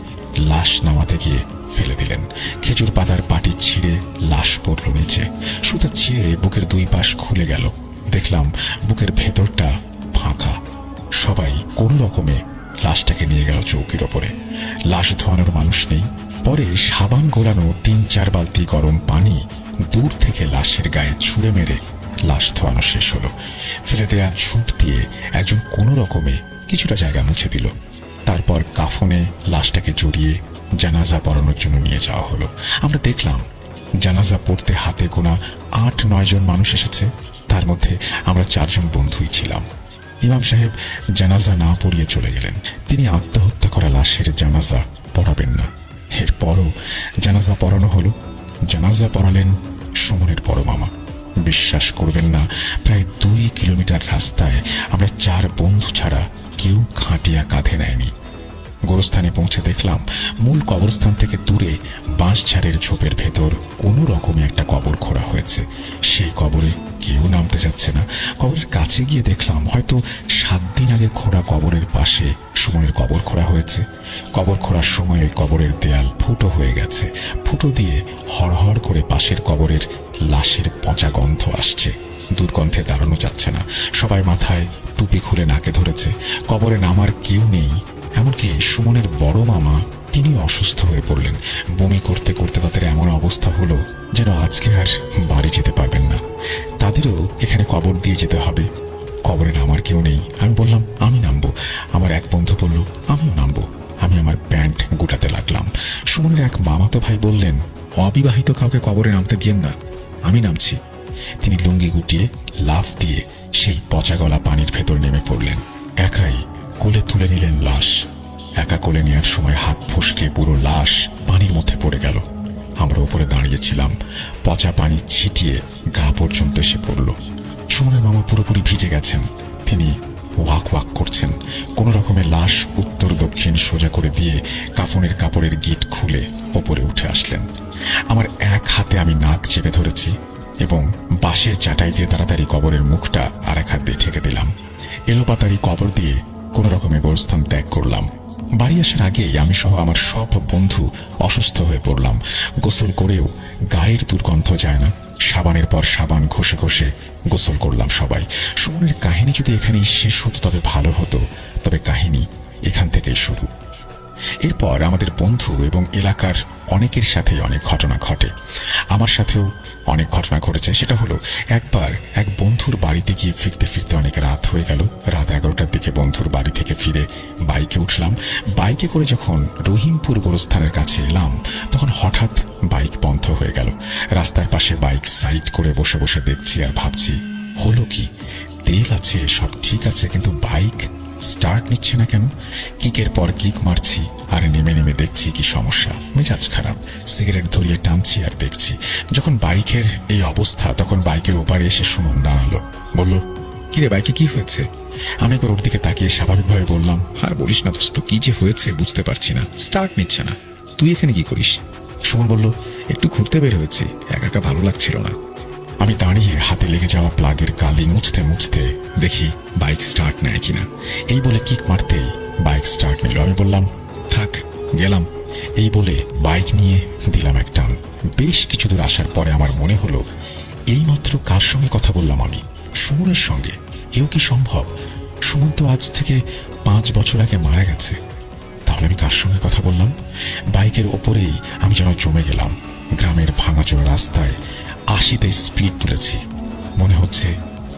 লাশ নামাতে গিয়ে ফেলে দিলেন। খেজুর পাতার পাটি ছিঁড়ে লাশ পড়ল নিচে। সুতা ছিঁড়ে বুকের 2 পাশ খুলে গেল। দেখলাম বুকের ভেতরটা ফাঁকা। সবাই কোনো রকমে লাশটাকে নিয়ে গেল চৌকির ওপরে। লাশ ধোয়ানোর মানুষ নেই। পরে সাবান গোলানো 3-4 বালতি গরম পানি দূর থেকে লাশের গায়ে ছুঁড়ে মেরে লাশ ধোয়ানো শেষ হলো। ফেলে দেয়া ঝুঁট দিয়ে একজন কোনো রকমে কিছুটা জায়গা মুছে দিল। তারপর কাফনে লাশটাকে জড়িয়ে জানাজা পড়ানোর জন্য নিয়ে যাওয়া হলো। আমরা দেখলাম জানাজা পড়তে হাতে গোনা 8-9 জন মানুষ এসেছে। তার মধ্যে আমরা 4 জন বন্ধুই ছিলাম। ইমাম সাহেব জানাজা না পড়িয়ে চলে গেলেন। তিনি আত্মহত্যা করা লাশের জানাজা পড়াবেন না। এরপরও জানাজা পড়ানো হলো। জানাজা পড়ালেন সুমনের বড় মামা। বিশ্বাস করবেন না, প্রায় 2 কিলোমিটার রাস্তায় আমরা 4 বন্ধু ছাড়া কেউ খাটিয়া কাঁধে নেয়নি। গোরস্থানে পৌঁছে দেখলাম মূল কবরস্থান থেকে দূরে বাঁশঝাড়ের ঝোপের ভেতর কোনো রকমে একটা কবর খোঁড়া হয়েছে। সেই কবরে কেউ নামতে যাচ্ছে না। কবরের কাছে গিয়ে দেখলাম হয়তো 7 দিন আগে খোঁড়া কবরের পাশে সুমনের কবর খোঁড়া হয়েছে। কবর খোঁড়ার সময় কবরের দেয়াল ফুটো হয়ে গেছে। ফুটো দিয়ে হড়হড় করে পাশের কবরের লাশের পচা গন্ধ আসছে। দুর্গন্ধে দাঁড়ানো যাচ্ছে না। সবাই মাথায় টুপি খুলে নাকে ধরেছে। কবরে নামার কেউ নেই। এমনকি সুমনের বড় মামা তিনি অসুস্থ হয়ে পড়লেন। বমি করতে করতে তাদের এমন অবস্থা হলো যেন আজকে আর বাড়ি যেতে পারবেন না। তাদেরও এখানে কবর দিয়ে যেতে হবে। কবরে নামার কেউ নেই। আমি বললাম আমি নামবো। আমার এক বন্ধু বলল আমিও নামবো। আমি আমার প্যান্ট গুটাতে লাগলাম। সুমনের এক মামাতো ভাই বললেন, অবিবাহিত কাউকে কবরে নামতে দিয়েন না, আমি নামছি। তিনি লুঙ্গি গুটিয়ে লাফ দিয়ে সেই পচা গলা পানির ভেতর নেমে পড়লেন। একাই কোলে তুলে নিলেন লাশ। একা কোলে নেওয়ার সময় হাত ফসকে পুরো লাশ পানির মধ্যে পড়ে গেল। আমরা উপরে দাঁড়িয়েছিলাম। পচা পানি ছিটিয়ে গা পর্যন্ত এসে পড়ল। সুমনের মামা পুরোপুরি ভিজে গেছেন। তিনি ওয়াক ওয়াক করছেন। কোন রকমের লাশ উত্তর দক্ষিণ সোজা করে দিয়ে কাফনের কাপড়ের গিট খুলে ওপরে উঠে আসলেন। আমার এক হাতে আমি নাক চেপে ধরেছি এবং বাঁশের চাটাই দিয়ে তাড়াতাড়ি কবরের মুখটা আর এক হাত দিয়ে ঠেকে দিলাম। এলোপাতাড়ি কবর দিয়ে কোন রকমে গোরস্থান ত্যাগ করলাম। বাড়ি আসার আগেই আমি সহ আমার সব বন্ধু অসুস্থ হয়ে পড়লাম। গোসল করেও গায়ের দুর্গন্ধ যায় না। সাবানের পর সাবান ঘষে ঘষে গোসল করলাম সবাই। সুমনের কাহিনী যদি এখানেই শেষ হতো তবে ভালো হতো, তবে কাহিনী এখান থেকেই শুরু। এরপর আমাদের বন্ধু এবং এলাকার অনেকের সাথে অনেক ঘটনা ঘটে। আমার সাথেও অনেক ঘটনা ঘটেছে। সেটা হলো, একবার এক বন্ধুর বাড়িতে গিয়ে ফিরতে ফিরতে অনেক রাত হয়ে গেল। রাত 11টার দিকে বন্ধুর বাড়ি থেকে ফিরে বাইকে উঠলাম। বাইকে করে যখন রহিমপুর গোরস্থানের কাছে এলাম তখন হঠাৎ বাইক বন্ধ হয়ে গেল। রাস্তার পাশে বাইক সাইড করে বসে বসে দেখছি আর ভাবছি, হলো কি? তেল আছে, সব ঠিক আছে, কিন্তু বাইক স্টার্ট নিচ্ছে না কেন? কিকের পর কিক মারছি আর নেমে নেমে দেখছি কি সমস্যা। মেজাজ খারাপ। সিগারেট ধরিয়ে টানছি আর দেখছি। যখন বাইকের এই অবস্থা তখন বাইকের ওপারে এসে সুমন দাঁড়ালো। বলল, কিরে বাইকে কি হয়েছে? আমি একবার ওর দিকে তাকিয়ে স্বাভাবিকভাবে বললাম, আর বলিস না দোস্ত, কি যে হয়েছে বুঝতে পারছি না, স্টার্ট নিচ্ছে না। তুই এখানে কি করিস? সুমন বলল, একটু ঘুরতে বের হয়েছি, একা একা ভালো লাগছিল না। আমি দাঁড়িয়ে হাতে লেগে যাওয়া প্লাগের কালি মুছতে মুছতে দেখি বাইক স্টার্ট নেয় কিনা। এই বলে কিক মারতেই বাইক স্টার্ট নিল। আমি বললাম, থাক, গেলাম। এই বলে বাইক নিয়ে দিলাম এক টান। বেশ কিছু দূর আসার পরে আমার মনে হলো, এইমাত্র কার সঙ্গে কথা বললাম আমি? সুমনের সঙ্গে। এও কি সম্ভব? সুমন তো আজ থেকে 5 বছর আগে মারা গেছে। তাহলে আমি কার সঙ্গে কথা বললাম? বাইকের ওপরেই আমি যেন জমে গেলাম। গ্রামের ভাঙাচোরা রাস্তায় 80তে স্পিড তুলেছি। মনে হচ্ছে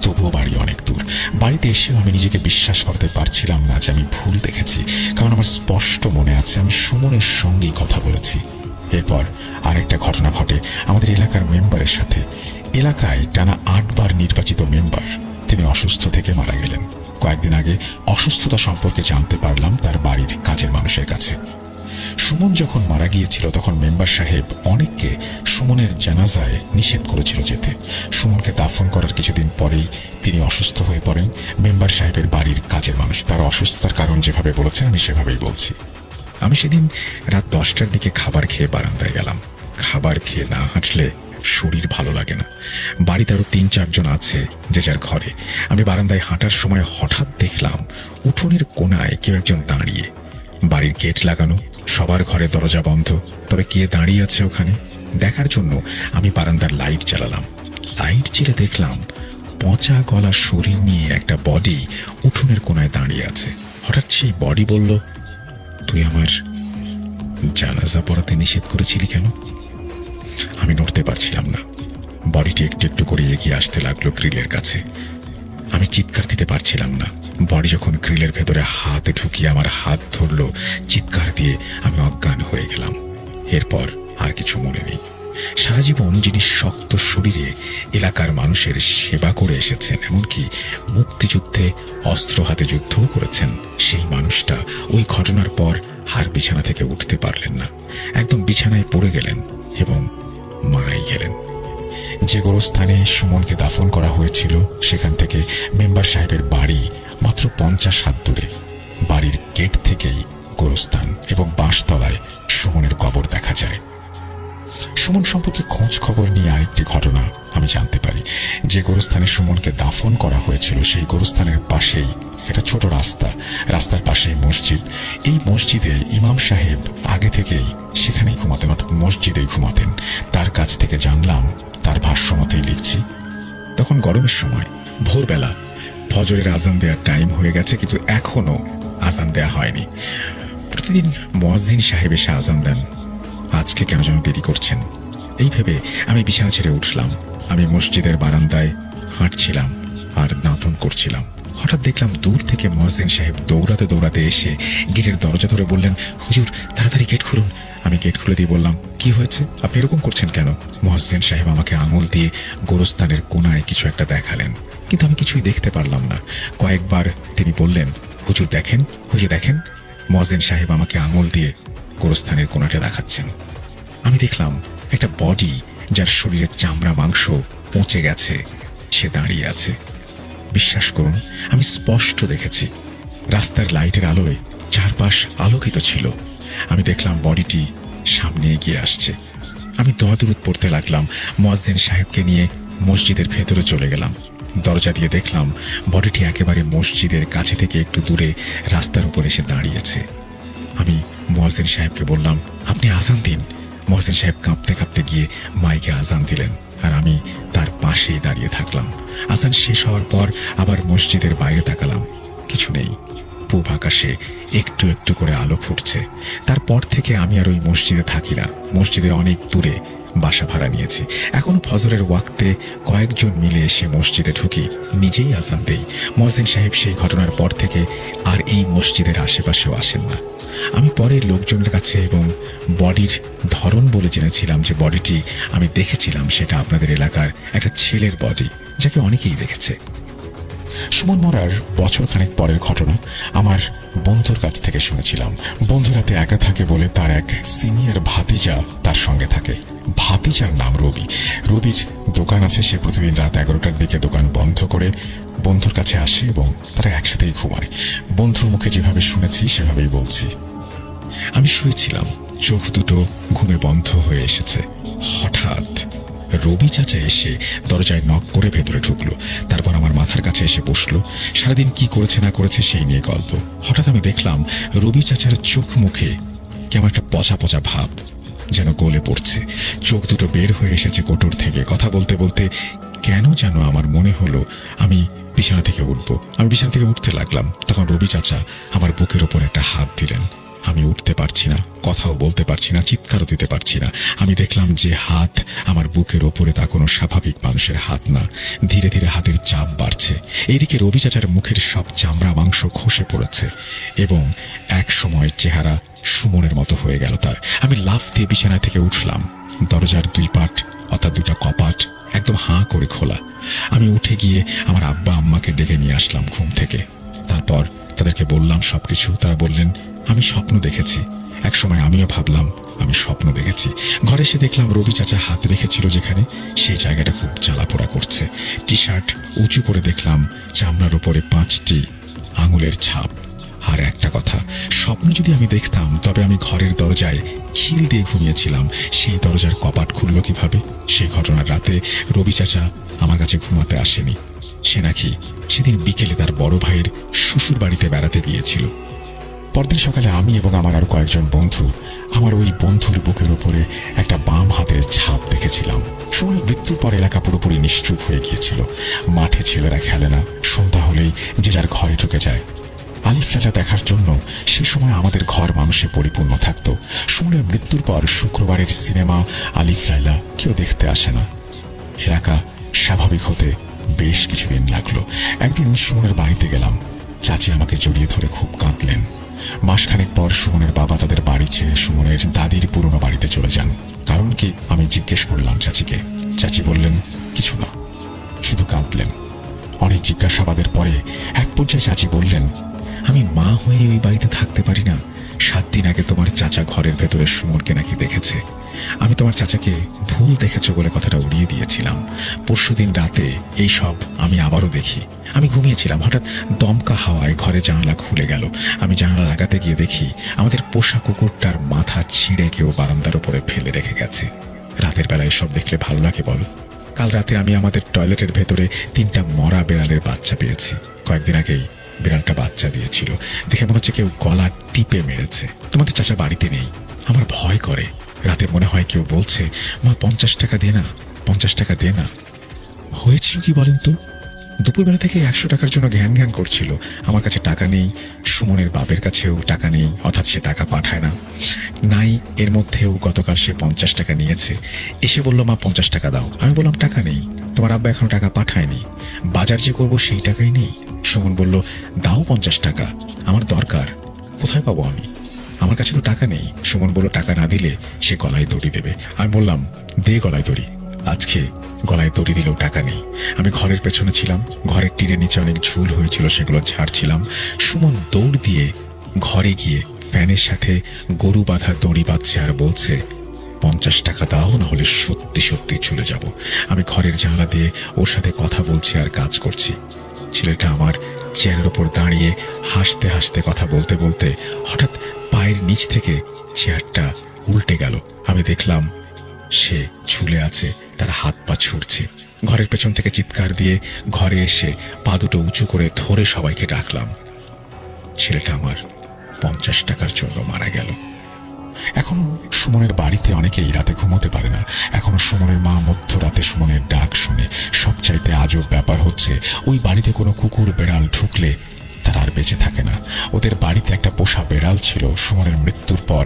তবুও বাড়ি অনেক দূর। বাড়িতে এসেও আমি নিজেকে বিশ্বাস করতে পারছিলাম না যে আমি ভুল দেখেছি, কারণ আমার স্পষ্ট মনে আছে আমি সুমনের সঙ্গেই কথা বলেছি। এরপর আরেকটা ঘটনা ঘটে আমাদের এলাকার মেম্বারের সাথে। এলাকায় টানা 8 বার নির্বাচিত মেম্বার, তিনি অসুস্থ থেকে মারা গেলেন। কয়েকদিন আগে অসুস্থতা সম্পর্কে জানতে পারলাম তার বাড়ির কাজের মানুষের কাছে। সুমন যখন মারা গিয়েছিল তখন মেম্বার সাহেব অনেককে সুমনের জানাজায় নিষেধ করেছিল যেতে। সুমনকে দাফন করার কিছুদিন পরেই তিনি অসুস্থ হয়ে পড়েন। মেম্বার সাহেবের বাড়ির কাজের মানুষ তার অসুস্থতার কারণ যেভাবে বলেছেন আমি সেভাবেই বলছি। আমি সেদিন রাত 10টার দিকে খাবার খেয়ে বারান্দায় গেলাম। খাবার খেয়ে না হাঁটলে শরীর ভালো লাগে না। বাড়িতে আরো 3-4 জন আছে যে যার ঘরে। আমি বারান্দায় হাঁটার সময় হঠাৎ দেখলাম উঠোনের কোনায় কেউ একজন দাঁড়িয়ে। বাড়ির গেট লাগানো, সবার ঘরে দরজা বন্ধ, তবে কে দাঁড়িয়ে আছে ওখানে দেখার জন্য আমি বারান্দার লাইট জ্বালালাম। লাইট জ্বেলে দেখলাম পচা গলা শরীর নিয়ে একটা বডি উঠোনের কোনায় দাঁড়িয়ে আছে। হঠাৎ সেই বডি বলল, তুই আমার জানাজা পড়াতে নিষেধ করেছিলি কেন? আমি নড়তে পারছিলাম না। বডিটি একটু একটু করে এগিয়ে আসতে লাগলো গ্রিলের কাছে। আমি চিৎকার দিতে পারছিলাম না। বডি যখন গ্রিলের ভেতরে হাত ঢুকিয়ে আমার হাত ধরলো, চিৎকার দিয়ে আমি অজ্ঞান হয়ে গেলাম। এরপর আর কিছু মনে নেই। সারা জীবন যিনি শক্ত শরীরে এলাকার মানুষের সেবা করে এসেছেন, এমনকি মুক্তিযুদ্ধে অস্ত্র হাতে যুদ্ধও করেছেন, সেই মানুষটা ওই ঘটনার পর আর বিছানা থেকে উঠতে পারলেন না। একদম বিছানায় পড়ে গেলেন এবং মারাই গেলেন। যে গোরস্থানে সুমনকে দাফন করা হয়েছিল সেখান থেকে মেম্বার সাহেবের বাড়ি মাত্র 50 হাত দূরে। বাড়ির গেট থেকেই গোরস্থান এবং বাঁশতলায় সুমনের কবর দেখা যায়। সুমন সম্পর্কে খোঁজ খবর নিয়ে আরেকটি ঘটনা আমি জানতে পারি। যে গোরস্থানে সুমনকে দাফন করা হয়েছিল সেই গোরস্থানের পাশেই একটা ছোট রাস্তা, রাস্তার পাশে মসজিদ। এই মসজিদে ইমাম সাহেব আগে থেকেই সেখানেই ঘুমাতেন, অর্থাৎ মসজিদেই ঘুমাতেন। তার কাছ থেকে জানলাম, তার ভাষ্য মতেই লিখছি, তখন গরমের সময়, ভোরবেলা, ফজরের আজান দেওয়ার টাইম হয়ে গেছে, কিন্তু এখনো আজান দেয়া হয়নি। প্রতিদিন মুয়াজ্জিন সাহেব এসে আজান দেন, আজকে কেন যেন দেরি করছেন। এই ভেবে আমি বিছানা ছেড়ে উঠলাম। আমি মসজিদের বারান্দায় হাঁটছিলাম আর নাতন করছিলাম। হঠাৎ দেখলাম দূর থেকে মুয়াজ্জিন সাহেব দৌড়াতে দৌড়াতে এসে গেটের দরজা ধরে বললেন, হুজুর তাড়াতাড়ি গেট খুলুন। আমি গেট খুলে দিয়ে বললাম, কি হয়েছে, আপনি এরকম করছেন কেন? মুয়াজ্জিন সাহেব আমাকে আঙুল দিয়ে গোরস্থানের কোনায় কিছু একটা দেখালেন, কিন্তু আমি কিছুই দেখতে পারলাম না। কয়েকবার তিনি বললেন, হুজুর দেখেন, হুজুর দেখেন। মুয়াজ্জিন সাহেব আমাকে আঙুল দিয়ে গোরস্থানের কোনাটা দেখাচ্ছেন। আমি দেখলাম একটা বডি, যার শরীরের চামড়া মাংস পচে গেছে, সে দাঁড়িয়ে আছে। বিশ্বাস করুন, আমি স্পষ্ট দেখেছি। রাস্তার লাইটের আলোয় চারপাশ আলোকিত ছিল। আমি দেখলাম বডিটি সামনে এগিয়ে আসছে। আমি দোয়া দুরূদ পড়তে লাগলাম। মুয়াজ্জিন সাহেবকে নিয়ে মসজিদের ভেতরে চলে গেলাম। দরজা দিয়ে দেখলাম বডিটি একেবারে মসজিদের কাছে থেকে একটু দূরে রাস্তার উপর এসে দাঁড়িয়েছে। আমি মুয়াজ্জিন সাহেবকে বললাম, আপনি আজান দিন। মুয়াজ্জিন সাহেব কাঁপতে কাঁপতে গিয়ে মাইকে আজান দিলেন, আর আমি তার পাশেই দাঁড়িয়ে থাকলাম। আজান শেষ হওয়ার পর আবার মসজিদের বাইরে তাকালাম, কিছু নেই। পূব আকাশে একটু একটু করে আলো ফুটছে। তারপর থেকে আমি আর ওই মসজিদে থাকি না। মসজিদে অনেক দূরে বাসা ভাড়া নিয়েছি। এখনো ফজরের ওয়াক্তে কয়েকজন মিলে এসে মসজিদে ঢুকি, নিজেই আজান দেই। মুয়াজ্জিন সাহেব সেই ঘটনার পর থেকে আর এই মসজিদের আশেপাশেও আসেন না। আমি পরে লোকজনের কাছে এবং বডির ধরন বলে জেনেছিলাম যে বডিটি আমি দেখেছিলাম সেটা আপনাদের এলাকার একটা ছেলের বডি, যাকে অনেকেই দেখেছে। সুমন মরার বছরখানেক পরের ঘটনা আমার বন্ধুর কাছ থেকে শুনেছিলাম। বন্ধু রাতে একা থাকে বলে তার এক সিনিয়র ভাতিজা তার সঙ্গে থাকে। ভাতিজার নাম রবি। রবির দোকান আছে, সে প্রতিদিন রাত 11টার দিকে দোকান বন্ধ করে বন্ধুর কাছে আসে এবং তারা একসাথেই ঘুমায়। বন্ধুর মুখে যেভাবে শুনেছি সেভাবেই বলছি। আমি শুয়েছিলাম, চোখ দুটো ঘুমে বন্ধ হয়ে এসেছে। হঠাৎ রবি চাচা এসে দরজায় নক করে ভেতরে ঢুকলো। তারপর আমার মাথার কাছে এসে বসলো। সারাদিন কি করেছে না করেছে সেই নিয়ে গল্প। হঠাৎ আমি দেখলাম রবি চাচার চোখ মুখে কেমন একটা পচা পচা ভাব, যেন গলে পড়ছে। চোখ দুটো বের হয়ে এসেছে কোটর থেকে। কথা বলতে বলতে কেন যেন আমার মনে হলো আমি বিছানা থেকে উঠবো। আমি বিছানা থেকে উঠতে লাগলাম, তখন রবি চাচা আমার বুকের ওপর একটা হাত দিলেন। আমি উঠতে পারছি না, কথাও বলতে পারছি না, চিৎকারও দিতে পারছি না। আমি দেখলাম যে হাত আমার বুকের ওপরে তা কোনো স্বাভাবিক মানুষের হাত না। ধীরে ধীরে হাতের চাপ বাড়ছে। এইদিকে রবি চাচার মুখের সব চামড়া মাংস খসে পড়েছে এবং এক সময় চেহারা সুমনের মতো হয়ে গেল তার। আমি লাফ দিয়ে বিছানা থেকে উঠলাম। দরজার দুই পাট অর্থাৎ দুটা কপাট একদম হাঁ করে খোলা। আমি উঠে গিয়ে আমার আব্বা আম্মাকে ডেকে নিয়ে আসলাম ঘুম থেকে। তারপর তাদেরকে বললাম সবকিছু। তারা বললেন, আমি স্বপ্ন দেখেছি। এক সময় আমিও ভাবলাম আমি স্বপ্ন দেখেছি। ঘরে এসে দেখলাম রবি চাচা হাত রেখেছিল যেখানে, সেই জায়গাটা খুব জ্বালাপোড়া করছে। টি শার্ট উঁচু করে দেখলাম চামড়ার উপরে 5টি আঙুলের ছাপ। আর একটা কথা, স্বপ্ন যদি আমি দেখতাম তবে আমি ঘরের দরজায় খিল দিয়ে ঘুমিয়েছিলাম। সেই দরজার কপাট খুলল কিভাবে? সেই ঘটনার রাতে রবি চাচা আমার কাছে ঘুমাতে আসেনি। সে নাকি সেদিন বিকেলে তার বড় ভাইয়ের শ্বশুর বাড়িতে বেড়াতে গিয়েছিল। পরদিন সকালে আমি এবং আমার আর কয়েকজন বন্ধু আমার ওই বন্ধুর বুকের উপরে একটা বাম হাতের ছাপ দেখেছিলাম। সুমনের মৃত্যুর পর এলাকা পুরোপুরি নিশ্চুপ হয়ে গিয়েছিল। মাঠে ছেলেরা খেলে না, সন্ধ্যা হলেই যে যার ঘরে ঢুকে যায়। আলিফ লায়লা দেখার জন্য সে সময় আমাদের ঘর মানুষে পরিপূর্ণ থাকত। সুমনের মৃত্যুর পর শুক্রবারের সিনেমা আলিফ লায়লা কেউ দেখতে আসে না। এলাকা স্বাভাবিক হতে বেশ কিছুদিন লাগলো। একদিন সুমনের বাড়িতে গেলাম। চাচি আমাকে জড়িয়ে ধরে খুব কাঁদলেন। মাসখানেক পর সুমনের বাবা তাদের বাড়ি ছেড়ে সুমনের দাদির পুরনো বাড়িতে চলে যান। কারণ কি? আমি জিজ্ঞেস করলাম চাচিকে। চাচি বললেন, কিছু না, শুধু কাঁদলেন। অনেক জিজ্ঞাসাবাদের পরে এক পর্যায়ে চাচি বললেন, আমি মা হয়ে ওই বাড়িতে থাকতে পারি না। 7 দিন আগে তোমার চাচা ঘরের ভেতরে সুমনকে নাকি দেখেছে। আমি তোমার চাচাকে ভুল দেখেছ বলে কথাটা উড়িয়ে দিয়েছিলাম। পরশুদিন রাতে এই সব আমি আবারও দেখি। আমি ঘুমিয়েছিলাম, হঠাৎ দমকা হাওয়ায় ঘরে জানালা খুলে গেল। আমি জানালা লাগাতে গিয়ে দেখি আমাদের পোষা কুকুরটার মাথা ছিঁড়ে কেউ বারান্দার উপরে ফেলে রেখে গেছে। রাতের বেলায় এসব দেখলে ভালো লাগে বলো? কাল রাতে আমি আমাদের টয়লেটের ভেতরে 3টা মরা বেড়ালের বাচ্চা পেয়েছি। কয়েকদিন আগেই বিড়ালটা বাচ্চা দিয়েছিল। দেখে মনে হচ্ছে কেউ গলা টিপে মেরেছে। তোমাদের চাচা বাড়িতে নেই। আমার ভয় করে। রাতে মনে হয় কেউ বলছে, মা 50 টাকা দে না, 50 টাকা দে না। হয়েছিল কি বলেন তো? দুপুরবেলা থেকে 100 টাকার জন্য ঘ্যান ঘ্যান করছিল। আমার কাছে টাকা নেই, সুমনের বাপের কাছেও টাকা নেই, অর্থাৎ সে টাকা পাঠায় না। নাই এর মধ্যেও গতকাল সে 50 টাকা নিয়েছে। এসে বলল, মা 50 টাকা দাও। আমি বললাম, টাকা নেই, তোমার আব্বা এখনো টাকা পাঠায়নি, বাজার যে করবো সেই টাকাই নেই। সুমন বলল, দাও 50 টাকা, আমার দরকার। কোথায় পাবো আমি? আমার কাছে তো টাকা নেই। সুমন বলল, টাকা না দিলে সে গলায় দড়ি দেবে। আমি বললাম, দে গলায় দড়ি। আজকে গলায় দড়ি দিলেও টাকা নেই। আমি ঘরের পেছনে ছিলাম, ঘরের টিরের নিচে অনেক ঝুল হয়েছিল, সেগুলো ঝাড়ছিলাম। সুমন দৌড় দিয়ে ঘরে গিয়ে ফ্যানের সাথে গরু বাঁধা দড়ি বাঁধছে আর বলছে, 50 টাকা দাও, না হলে সত্যি সত্যি চলে যাব। আমি ঘরের জানলা দিয়ে ওর সাথে কথা বলছি আর কাজ করছি। ছেলেটা আমার চেয়ারের উপর দাঁড়িয়ে হাসতে হাসতে কথা বলতে বলতে হঠাৎ পায়ের নিচ থেকে চেয়ারটা উল্টে গেল। আমি দেখলাম সে ঝুলে আছে, তার হাত পা ছুটছে। ঘরের পেছন থেকে চিৎকার দিয়ে ঘরে এসে পা দুটো উঁচু করে ধরে সবাইকে ডাকলাম। ছেলেটা আমার 50 টাকার জন্য মারা গেল। এখনো সুমনের বাড়িতে অনেকেই রাতে ঘুমোতে পারে না। এখনো সুমনের মা মধ্যরাতে সুমনের ডাক শুনে। সবচাইতে আজব ব্যাপার হচ্ছে, ওই বাড়িতে কোনো কুকুর বেড়াল ঢুকলে তারা আর বেঁচে থাকে না। ওদের বাড়িতে একটা পোষা বেড়াল ছিল। সুমনের মৃত্যুর পর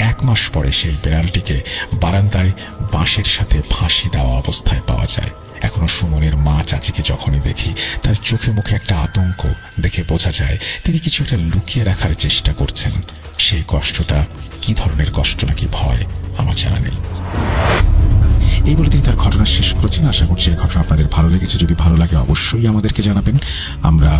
1 মাস পরে সেই বেড়ালটিকে বারান্দায় বাঁশের সাথে ফাঁসি দেওয়া অবস্থায় পাওয়া যায়। এখনো সুমনের মা চাচিকে যখনই দেখি, তার চোখে মুখে একটা আতঙ্ক দেখে বোঝা যায় তিনি কিছু একটা লুকিয়ে রাখার চেষ্টা করছেন। সেই কষ্টটা কি ধরনের কষ্ট নাকি ভয় আমার জানা নেই। এই বলে তিনি তার ঘটনা শেষ করেছেন। আশা করছি এই ঘটনা আপনাদের ভালো লেগেছে। যদি ভালো লাগে অবশ্যই আমাদেরকে জানাবেন। আমরা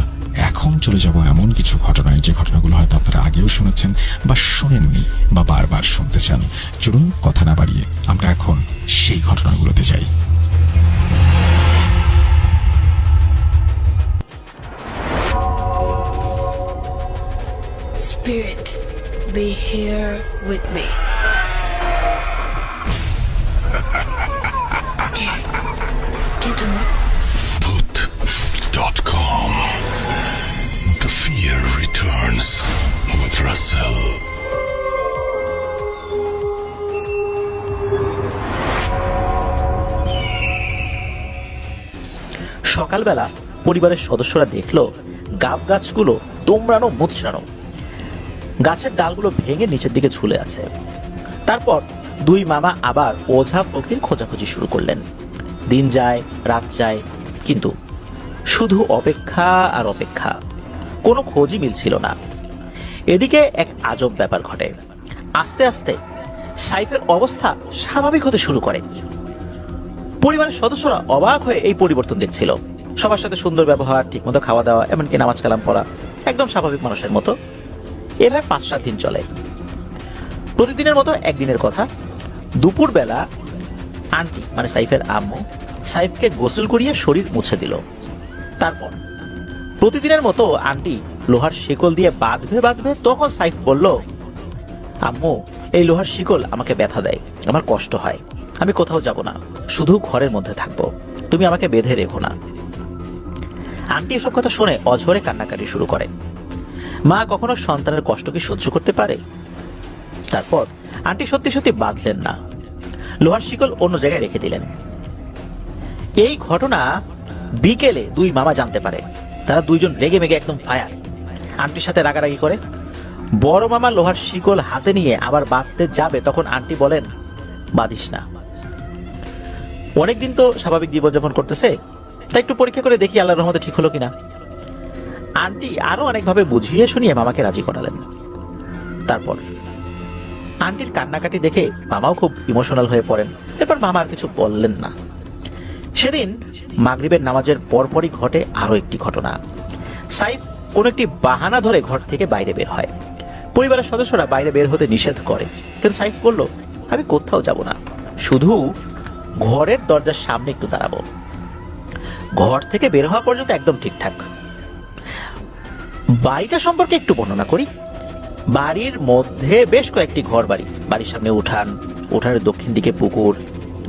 এখন চলে যাব এমন কিছু ঘটনায়, যে ঘটনাগুলো হয়তো আপনারা আগেও শুনেছেন বা শোনেননি বা বারবার শুনতে চান। চলুন কথা না বাড়িয়ে আমরা এখন সেই ঘটনাগুলোতে যাই। Spirit, be here with me. Get on it. Put.com. The fear returns with Russell. সকালবেলা পরিবারের সদস্যরা দেখলো গাব গাছগুলো দুমড়ানো মুচড়ানো, গাছের ডালগুলো ভেঙে নিচের দিকে ঝুলে আছে। তারপর দুই মামা আবার ওঝা ফকির খোঁজাখুঁজি শুরু করলেন। দিন যায়, রাত যায়, কিন্তু শুধু অপেক্ষা আর অপেক্ষা, কোনো খোঁজই মিলছিল না। এদিকে এক আজব ব্যাপার ঘটে। আস্তে আস্তে সাইফের অবস্থা স্বাভাবিক হতে শুরু করে। পরিবারের সদস্যরা অবাক হয়ে এই পরিবর্তন দেখছিল। সবার সাথে সুন্দর ব্যবহার, ঠিকমতো খাওয়া দাওয়া, এমনকি নামাজ কালাম পড়া, একদম স্বাভাবিক মানুষের মতো। এবার 5-7 দিন চলে। প্রতিদিনের মতো একদিনের কথা, দুপুরবেলা আন্টি মানে সাইফের আম্মু সাইফকে গোসল করিয়ে শরীর মুছে দিল। তারপর প্রতিদিনের মতো আন্টি লোহার শিকল দিয়ে বাঁধবে। তখন সাইফ বলল, আম্মু, এই লোহার শিকল আমাকে ব্যথা দেয়, আমার কষ্ট হয়, আমি কোথাও যাব না, শুধু ঘরের মধ্যে থাকবো, তুমি আমাকে বেঁধে রেখো না। আন্টি এসব কথা শুনে অঝরে কান্নাকাটি শুরু করে। মা কখনো সন্তানের কষ্ট কি সহ্য করতে পারে? তারপর আন্টি সত্যি সত্যি বাঁধলেন না, লোহার শিকল অন্য জায়গায় রেখে দিলেন। এই ঘটনা বিকেলে দুই মামা জানতে পারে। তারা দুইজন রেগে মেগে একদম ফায়ার, আন্টির সাথে রাগারাগি করে। বড় মামা লোহার শিকল হাতে নিয়ে আবার বাঁধতে যাবে, তখন আন্টি বলেন, বাঁধিস না, অনেকদিন তো স্বাভাবিক জীবনযাপন করতেছে, তাই একটু পরীক্ষা করে দেখি আল্লাহর রহমতে ঠিক হলো কিনা। আন্টি আরো অনেকভাবে বুঝিয়ে শুনিয়ে মামাকে রাজি করালেন। তারপর আন্টির কান্নাকাটি দেখে মামাও খুব ইমোশনাল হয়ে পড়েন। এরপর মামা আর কিছু বললেন না। সেদিন মাগরিবের নামাজের পরপরই ঘটে আরো একটি ঘটনা। সাইফ কোন একটি বাহানা ধরে ঘর থেকে বাইরে বের হয়। পরিবারের সদস্যরা বাইরে বের হতে নিষেধ করে, কিন্তু সাইফ বলল, আমি কোথাও যাব না, শুধু ঘরের দরজার সামনে একটু দাঁড়াবো। ঘর থেকে বের হওয়া পর্যন্ত একদম ঠিকঠাক। বাড়িটা সম্পর্কে একটু বর্ণনা করি। বাড়ির মধ্যে বেশ কয়েকটি ঘর বাড়ি, বাড়ির সামনে উঠান, উঠানের দক্ষিণ দিকে পুকুর,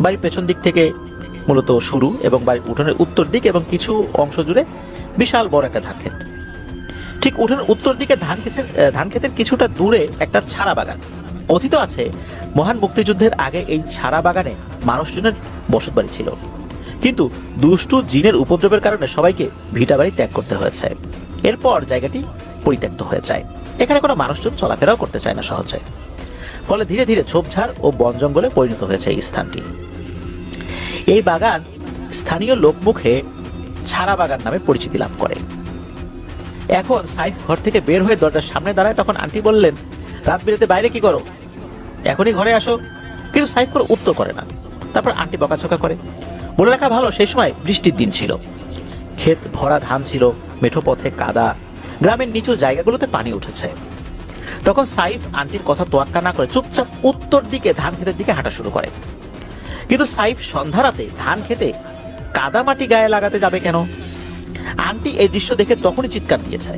বাড়ির পেছন দিক থেকে মূলত শুরু এবং বাড়ির উঠানের উত্তর দিক এবং কিছু অংশ জুড়ে বিশাল বড় একটা ধান ক্ষেত। ঠিক উঠানের উত্তর দিকে ধান ক্ষেতের কিছুটা দূরে একটা ছাড়া বাগান। কথিত আছে মহান মুক্তিযুদ্ধের আগে এই ছাড়া বাগানে মানুষজনের বসত বাড়ি ছিল, কিন্তু দুষ্টু জিনের উপদ্রবের কারণে সবাইকে ভিটাবাড়ি ত্যাগ করতে হয়েছে। এরপর জায়গাটি পরিত্যক্ত হয়ে যায়। এখানে কোনো মানুষজন চলাফেরাও করতে চায় না সহজে। ফলে ধীরে ধীরে ঝোপঝাড় ও বন জঙ্গলে পরিণত হয়েছে এই স্থানটি। এই বাগান স্থানীয় লোকমুখে ছাড়া বাগান নামে পরিচিতি লাভ করে। এখন সাইফ ঘর থেকে বের হয়ে দরজার সামনে দাঁড়ায়, তখন আন্টি বললেন, রাত বিরেতে বাইরে কি করো, এখনই ঘরে আসো। কিন্তু সাইফ কোনো উত্তর করে না। তারপর আন্টি বকাঝকা করে। বলে রাখা ভালো, সেই সময় বৃষ্টির দিন ছিল, ক্ষেত ভরা ধান ছিল, মেঠো পথে কাদা, গ্রামের নিচু জায়গাগুলোতে পানি উঠেছে। তখন সাইফ আন্টির কথা তোয়াক্কা না করে চুপচাপ উত্তর দিকে ধান ক্ষেতের দিকে হাঁটা শুরু করে। কিন্তু সাইফ সন্ধ্যা রাতে ধান খেতে কাদা মাটি গায়ে লাগাতে যাবে কেন? আন্টি এই দৃশ্য দেখে তখনই চিৎকার দিয়েছে।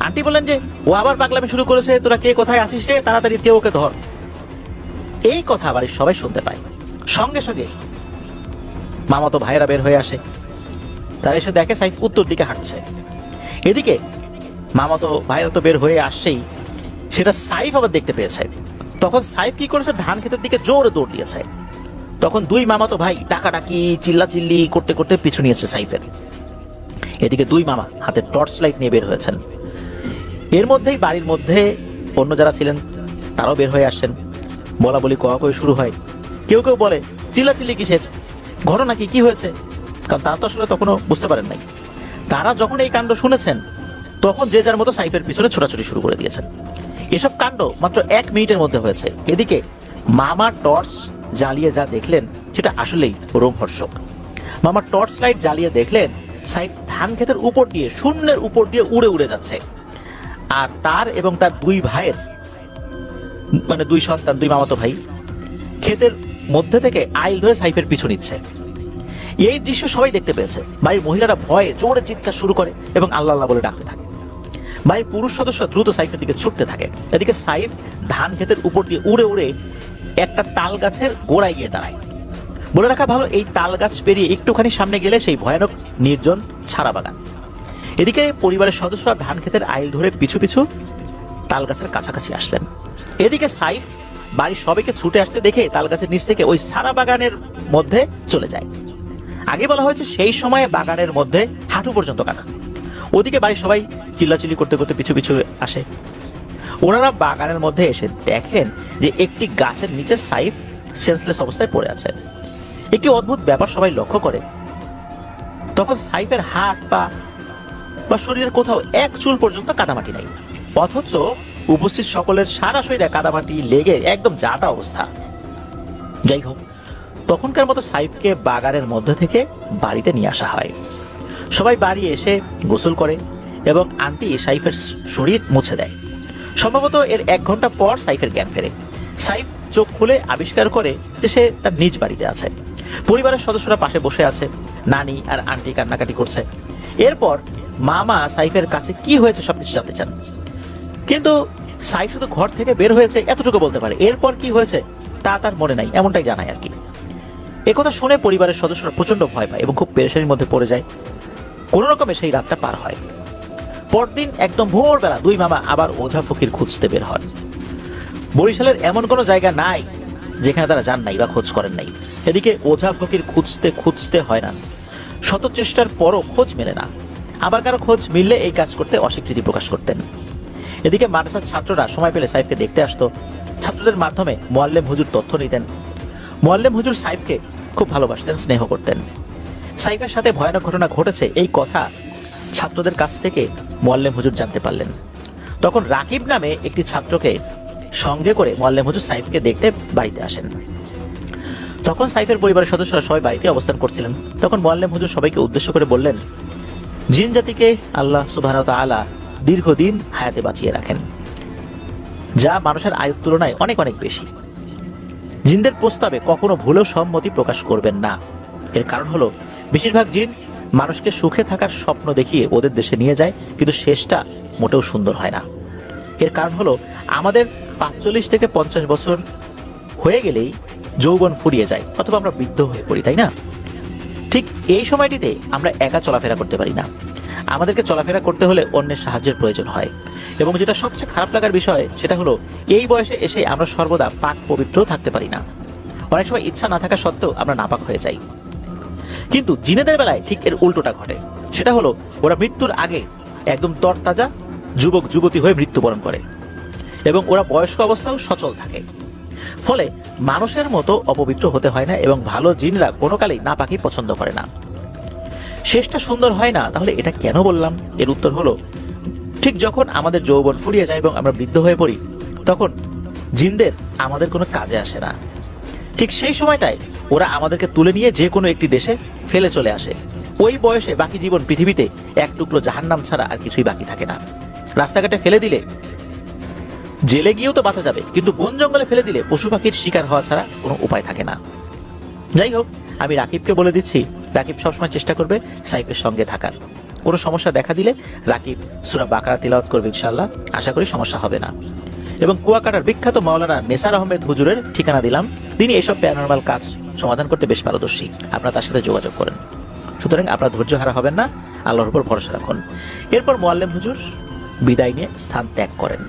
আন্টি বললেন যে ও আবার পাগলামি শুরু করেছে, তোরা কে কোথায় আসিস রে, তাড়াতাড়ি কেউ ওকে ধর। এই কথা বাড়ির সবাই শুনতে পায়। সঙ্গে সঙ্গে মামাতো ভাইয়েরা বের হয়ে আসে। তারা এসে দেখে সাইফ উত্তর দিকে হাঁটছে। এদিকে মামাতো ভাইয়েরা তো বের হয়ে আসছেই, সেটা সাইফ আবার দেখতে পেয়েছে। তখন সাইফ কি করেছে, ধান ক্ষেতের দিকে জোরে দৌড় দিয়েছে। তখন দুই মামাতো ভাই ডাকাডাকি চিল্লাচিল্লি করতে করতে পিছু নিয়েছে সাইফের। এদিকে দুই মামা হাতে টর্চ লাইট নিয়ে বের হয়েছেন। এর মধ্যেই বাড়ির মধ্যে অন্য যারা ছিলেন তারাও বের হয়ে আসছেন। বলা বলি কোয়াকই শুরু হয়। কেউ কেউ বলে, চিল্লাচিল্লি কিসের, ঘটনা কি হয়েছে? কারণ তারা তো আসলে তখনও বুঝতে পারেন নাই। তারা যখন এই কাণ্ড শুনেছেন তখন যে যার মতো সাইফের পিছনে ছোটাছুটি শুরু করে দিয়েছেন। এসব কাণ্ড মাত্র 1 মিনিটের মধ্যে হয়েছে। এদিকে মামা টর্চ জ্বালিয়ে যা দেখলেন সেটা আসলেই রোমহর্ষক। মামা টর্চ লাইট জ্বালিয়ে দেখলেন সাইফ ধান ক্ষেতের উপর দিয়ে, শূন্যের উপর দিয়ে উড়ে উড়ে যাচ্ছে। আর তার এবং তার দুই ভাইয়ের, মানে দুই সন্তান, দুই মামাতো ভাই ক্ষেতের মধ্যে থেকে আইল ধরে সাইফের পিছু নিচ্ছে। এই দৃশ্য সবাই দেখতে পেয়েছে। বাড়ির মহিলারা ভয়ে জোরে চিৎকার শুরু করে এবং আল্লাহ আল্লাহ বলে ডাকতে থাকে। বাড়ির পুরুষ সদস্য দ্রুত সাইফের দিকে ছুটতে থাকে। এদিকে সাইফ ধান ক্ষেতের উপর দিয়ে উড়ে উড়ে একটা তাল গাছের গোড়ায় গিয়ে দাঁড়ায়। বলে রাখা ভালো, এই তাল গাছ পেরিয়ে একটুখানি সামনে গেলে সেই ভয়ানক নির্জন ছাড়া বাগান। এদিকে পরিবারের সদস্যরা ধান ক্ষেতের আইল ধরে পিছু পিছু তাল গাছের কাছাকাছি আসলেন। এদিকে সাইফ বাড়ির সবাইকে ছুটে আসতে দেখে তাল গাছের নিচ থেকে ওই সারা বাগানের মধ্যে চলে যায়। আগে বলা হয়েছে সেই সময়ে বাগানের মধ্যে হাঁটু পর্যন্ত কাটা। ওদিকে বাড়ির সবাই চিল্লাচিল্লি করতে করতে পিছু পিছু আসে। ওনারা বাগানের মধ্যে এসে দেখেন যে একটি গাছের নিচে সাইফ সেন্সলেস অবস্থায় পড়ে আছে। একটি অদ্ভুত ব্যাপার সবাই লক্ষ্য করে, তখন সাইফের হাত পা বা শরীরের কোথাও এক চুল পর্যন্ত কাদামাটি নাই, অথচ উপস্থিত সকলের সারা শরীরে কাদামাটি লেগে একদম জাতা অবস্থা। যাই হোক, তখনকার মতো সাইফকে বাগানের মধ্যে থেকে বাড়িতে নিয়ে আসা হয়। সবাই বাড়ি এসে গোসল করে এবং আন্টি সাইফের শরীর মুছে দেয়। সম্ভবত এর 1 ঘন্টা পর সাইফের জ্ঞান ফেরে। সাইফ চোখ খুলে আবিষ্কার করে যে সে তার নিজ বাড়িতে আছে। পরিবারের সদস্যরা পাশে বসে আছে, নানি আর আন্টি কান্নাকাটি করছে। এরপর মামা সাইফের কাছে কি হয়েছে সবকিছু জানতে চান, কিন্তু সাইফ শুধু ঘর থেকে বের হয়েছে এতটুকু বলতে পারে। এরপর কি হয়েছে তা তার মনে নাই, এমনটাই জানায় আর কি। একথা শুনে পরিবারের সদস্যরা প্রচন্ড ভয় পায় এবং খুব পেরেশানির মধ্যে পড়ে যায়। কোন রকমে সেই রাতটা পার হয়। পরদিন একদম ভোরবেলা দুই মামা আবার ওঝা ফকির খুঁজতে বের হন। বরিশালের এমন কোনো জায়গা নাই যেখানে তারা যান নাই বা খোঁজ করেন নাই। এদিকে ওঝা ফকির খুঁজতে খুঁজতে হয় না, শত চেষ্টার পরও খোঁজ মেলে না। আবার কারো খোঁজ মিললে এই কাজ করতে অস্বীকৃতি প্রকাশ করতেন। এদিকে মাদ্রাসার ছাত্ররা সময় পেলে সাইফকে দেখতে আসতো। ছাত্রদের মাধ্যমে মোয়াল্লেম হুজুর তথ্য নিতেন। মোয়াল্লেম হুজুর সাইফকে খুব ভালোবাসতেন, স্নেহ করতেন। সাইফের সাথে ভয়ানক ঘটনা ঘটেছে এই কথা ছাত্রদের কাছ থেকে মোয়াল্লেম হুজুর জানতে পারলেন। তখন রাকিব নামে একটি ছাত্রকে সঙ্গে করে মোয়াল্লেম হুজুর সাইফকে দেখতে বাড়িতে আসেন। তখন সাইফের পরিবারের সদস্যরা সবাই বাড়িতে অবস্থান করছিলেন। তখন মোয়াল্লেম হুজুর সবাইকে উদ্দেশ্য করে বললেন, জিন জাতিকে আল্লাহ সুবহানাহু ওয়া তাআলা দীর্ঘদিন হায়াতে বাঁচিয়ে রাখেন, যা মানুষের আয়ুর তুলনায় অনেক অনেক বেশি। জিনদের প্রস্তাবে কখনো ভুলেও সম্মতি প্রকাশ করবেন না। এর কারণ হলো বেশিরভাগ জিন মানুষকে সুখে থাকার স্বপ্ন দেখিয়ে ওদের দেশে নিয়ে যায়, কিন্তু শেষটা মোটেও সুন্দর হয় না। এর কারণ হলো আমাদের 45 থেকে 50 বছর হয়ে গেলেই যৌবন ফুরিয়ে যায় অথবা আমরা বৃদ্ধ হয়ে পড়ি, তাই না? ঠিক এই সময়টিতে আমরা একা চলাফেরা করতে পারি না। আমাদেরকে চলাফেরা করতে হলে অন্যের সাহায্যের প্রয়োজন হয়। এবং যেটা সবচেয়ে খারাপ লাগার বিষয় সেটা হলো এই বয়সে এসে আমরা সর্বদা পাক পবিত্র থাকতে পারি না। অনেক সময় ইচ্ছা না থাকা সত্ত্বেও আমরা নাপাক হয়ে যাই। কিন্তু জিনেদের বেলায় ঠিক এর উল্টোটা ঘটে। সেটা হলো ওরা মৃত্যুর আগে একদম তরতাজা যুবক যুবতী হয়ে মৃত্যুবরণ করে এবং ওরা বয়স্ক অবস্থাও সচল থাকে। ফলে মানুষের মতো অপবিত্র হতে হয় না এবং ভালো জিনরা কোনো কালেই নাপাকি পছন্দ করে না। শেষটা সুন্দর হয় না, তাহলে এটা কেন বললাম? এর উত্তর হলো, ঠিক যখন আমাদের যৌবন ফুরিয়ে যায় এবং আমরা বৃদ্ধ হয়ে পড়ি, তখন জিনদের আমাদের কোনো কাজে আসে না। ঠিক সেই সময়টায় ওরা আমাদেরকে তুলে নিয়ে যে কোনো একটি দেশে ফেলে চলে আসে। ওই বয়সে বাকি জীবন পৃথিবীতে এক টুকরো জাহান্নাম ছাড়া আর কিছুই বাকি থাকে না। রাস্তাঘাটে ফেলে দিলে জেলে গিয়েও তো বাঁচা যাবে, কিন্তু বন জঙ্গলে ফেলে দিলে পশু পাখির শিকার হওয়া ছাড়া কোনো উপায় থাকে না। যাই হোক, আমি রাকিবকে বলে দিচ্ছি, রাকিব সবসময় চেষ্টা করবে সাইফের সঙ্গে থাকার। কোনো সমস্যা দেখা দিলে রাকিব সূরা বাকারা তিলাওয়াত করবে ইনশাআল্লাহ, আশা করি সমস্যা হবে না। এবং কুয়াকাটার বিখ্যাত মাওলানা নেসার আহমেদ হুজুরের ঠিকানা দিলাম, তিনি এসব প্যারানরমাল কাজ সমাধান করতে বেশ পারদর্শী। আপনারা তার সাথে যোগাযোগ করেন। সুতরাং আপনারা ধৈর্য হারা হবেন না, আল্লাহর উপর ভরসা রাখুন। এরপর মোয়াল্লেম হুজুর বিদায় নিয়ে স্থান ত্যাগ করেন।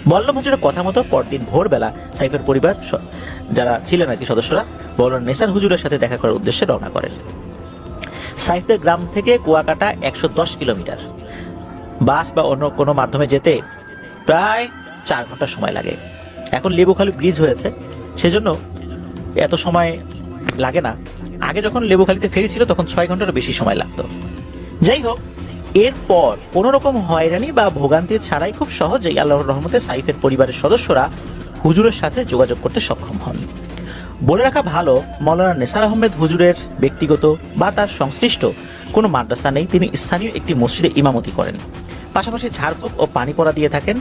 মোয়াল্লেম হুজুরের কথা মতো পরদিন ভোরবেলা সাইফের পরিবার যারা ছিলেন আর কি সদস্যরা মাওলানা নেসার হুজুরের সাথে দেখা করার উদ্দেশ্যে রওনা করেন। সাইফদের গ্রাম থেকে কুয়াকাটা 110 কিলোমিটার। বাস বা অন্য কোনো মাধ্যমে যেতে প্রায় 4 ঘন্টা সময় লাগে। এখন লেবুখালী ব্রিজ হয়েছে, সেজন্য এত সময় লাগে না। আগে যখন লেবুখালীতে ফেরি ছিল তখন 6 ঘন্টারও বেশি সময় লাগতো। যাই হোক, এরপর কোনো রকম হয়রানি বা ভোগান্তি ছাড়াই খুব সহজেই আল্লাহর রহমতে সাইফের পরিবারের সদস্যরা হুজুরের সাথে যোগাযোগ করতে সক্ষম হন। বলে রাখা ভালো, মাওলানা নেসার আহমেদ হুজুরের ব্যক্তিগত বা তার সংশ্লিষ্ট কোনো মাদ্রাসা নেই। তিনি স্থানীয় একটি মসজিদে ইমামতি করেন, পাশাপাশি ঝাড়ফুঁক ও পানি পড়া দিয়ে থাকেন।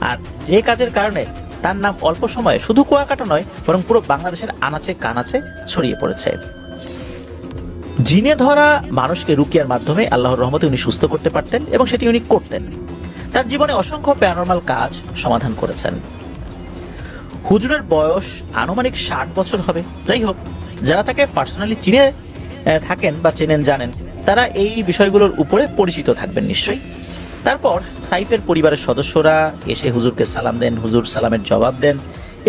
আর যে কাজের কারণে তার নাম অল্প সময়ে শুধু কুয়াকাটা নয়, বরং পুরো বাংলাদেশের আনাচে কানাচে ছড়িয়ে পড়েছে। জিনে ধরা মানুষকে রুকিয়ার মাধ্যমে আল্লাহর রহমতে উনি সুস্থ করতে পারতেন এবং সেটি উনি করতেন। তার জীবনে অসংখ্য প্যারানরমাল কাজ সমাধান করেছেন। হুজুরের বয়স আনুমানিক 60 বছর হবে। যাই হোক, যারা তাকে পার্সোনালি চিনে থাকেন বা চেনেন জানেন, তারা এই বিষয়গুলোর উপরে পরিচিত থাকবেন নিশ্চয়ই। তারপর সাইফের পরিবারের সদস্যরা এসে হুজুরকে সালাম দেন, হুজুর সালামের জবাব দেন।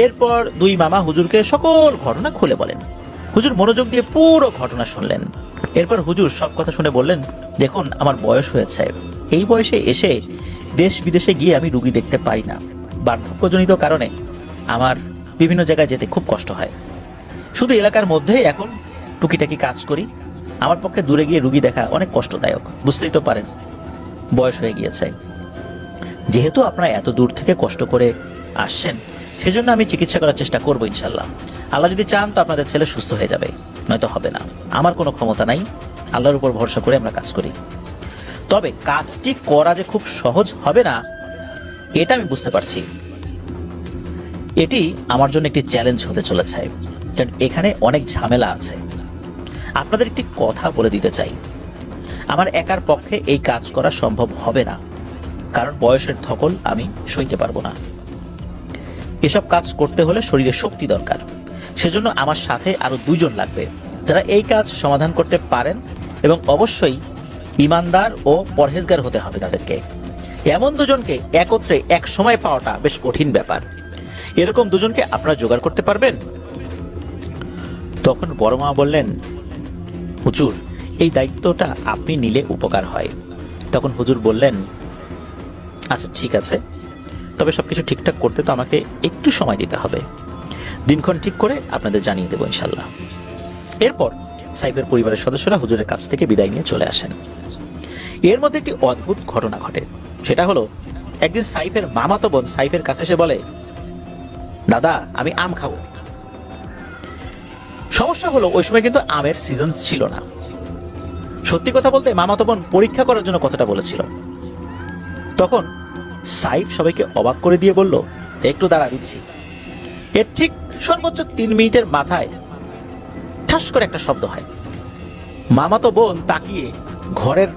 এরপর দুই মামা হুজুরকে সকল ঘটনা খুলে বলেন। হুজুর মনোযোগ দিয়ে পুরো ঘটনা শুনলেন। এরপর হুজুর সব কথা শুনে বললেন, দেখুন, আমার বয়স হয়েছে, এই বয়সে এসে দেশ বিদেশে গিয়ে আমি রুগী দেখতে পারি না। বার্ধক্যজনিত কারণে আমার বিভিন্ন জায়গায় যেতে খুব কষ্ট হয়। শুধু এলাকার মধ্যেই এখন টুকিটাকি কাজ করি। আমার পক্ষে দূরে গিয়ে রুগী দেখা অনেক কষ্টদায়ক, বুঝতেই তো পারেন, বয়স হয়ে গিয়েছে। যেহেতু আপনারা এত দূর থেকে কষ্ট করে আসছেন, সেজন্য আমি চিকিৎসা করার চেষ্টা করবো ইনশাল্লাহ। আল্লাহ যদি চান তো আপনাদের ছেলে সুস্থ হয়ে যাবে, নয়তো হবে না। আমার কোনো ক্ষমতা নাই, আল্লাহর উপর ভরসা করে আমরা কাজ করি। তবে কাজটি করা যে খুব সহজ হবে না, এটা আমি বুঝতে পারছি। এটি আমার জন্য একটি চ্যালেঞ্জ হতে চলেছে, কারণ এখানে অনেক ঝামেলা আছে। আপনাদের একটি কথা বলে দিতে চাই, আমার একার পক্ষে এই কাজ করা সম্ভব হবে না, কারণ বয়সের ধকল আমি সইতে পারবো না। এসব কাজ করতে হলে শরীরে শক্তি দরকার, সেজন্য আমার সাথে আরো 2 জন লাগবে যারা এই কাজ সমাধান করতে পারেন, এবং অবশ্যই ইমানদার ও পরহেজগার হতে হবে তাদেরকে। এমন 2 জনকে একত্রে এক সময় পাওয়াটা বেশ কঠিন ব্যাপার। এরকম 2 জনকে আপনারা জোগাড় করতে পারবেন? তখন বড় মা বললেন, হুজুর, এই দায়িত্বটা আপনি নিলে উপকার হয়। তখন হুজুর বললেন, আচ্ছা ঠিক আছে, তবে সবকিছু ঠিকঠাক করতে তো আমাকে একটু সময় দিতে হবে। দিনক্ষণ ঠিক করে আপনাদের জানিয়ে দেবো ইনশাল্লাহ। এরপর সাইফের পরিবারের সদস্যরা হুজুরের কাছ থেকে বিদায় নিয়ে চলে আসেন। এর মধ্যে একটি অদ্ভুত ঘটনা ঘটে। সেটা হলো, একদিন সাইফের মামাতো বোন সাইফের কাছে এসে বলে, দাদা, আমি আম খাবো। সমস্যা হলো ওই সময় কিন্তু আমের সিজন ছিল না। সত্যি কথা বলতে মামাতো বোন পরীক্ষা করার জন্য কথাটা বলেছিল। তখন সাইফ সবাইকে অবাক করে দিয়ে বলল, একটু দাঁড়া, দিচ্ছি। এর ঠিক সর্বোচ্চ 3 মিনিটের মাথায় ঠাস করে একটা শব্দ হয়। মামাতো বোন তাকিয়ে ঘরের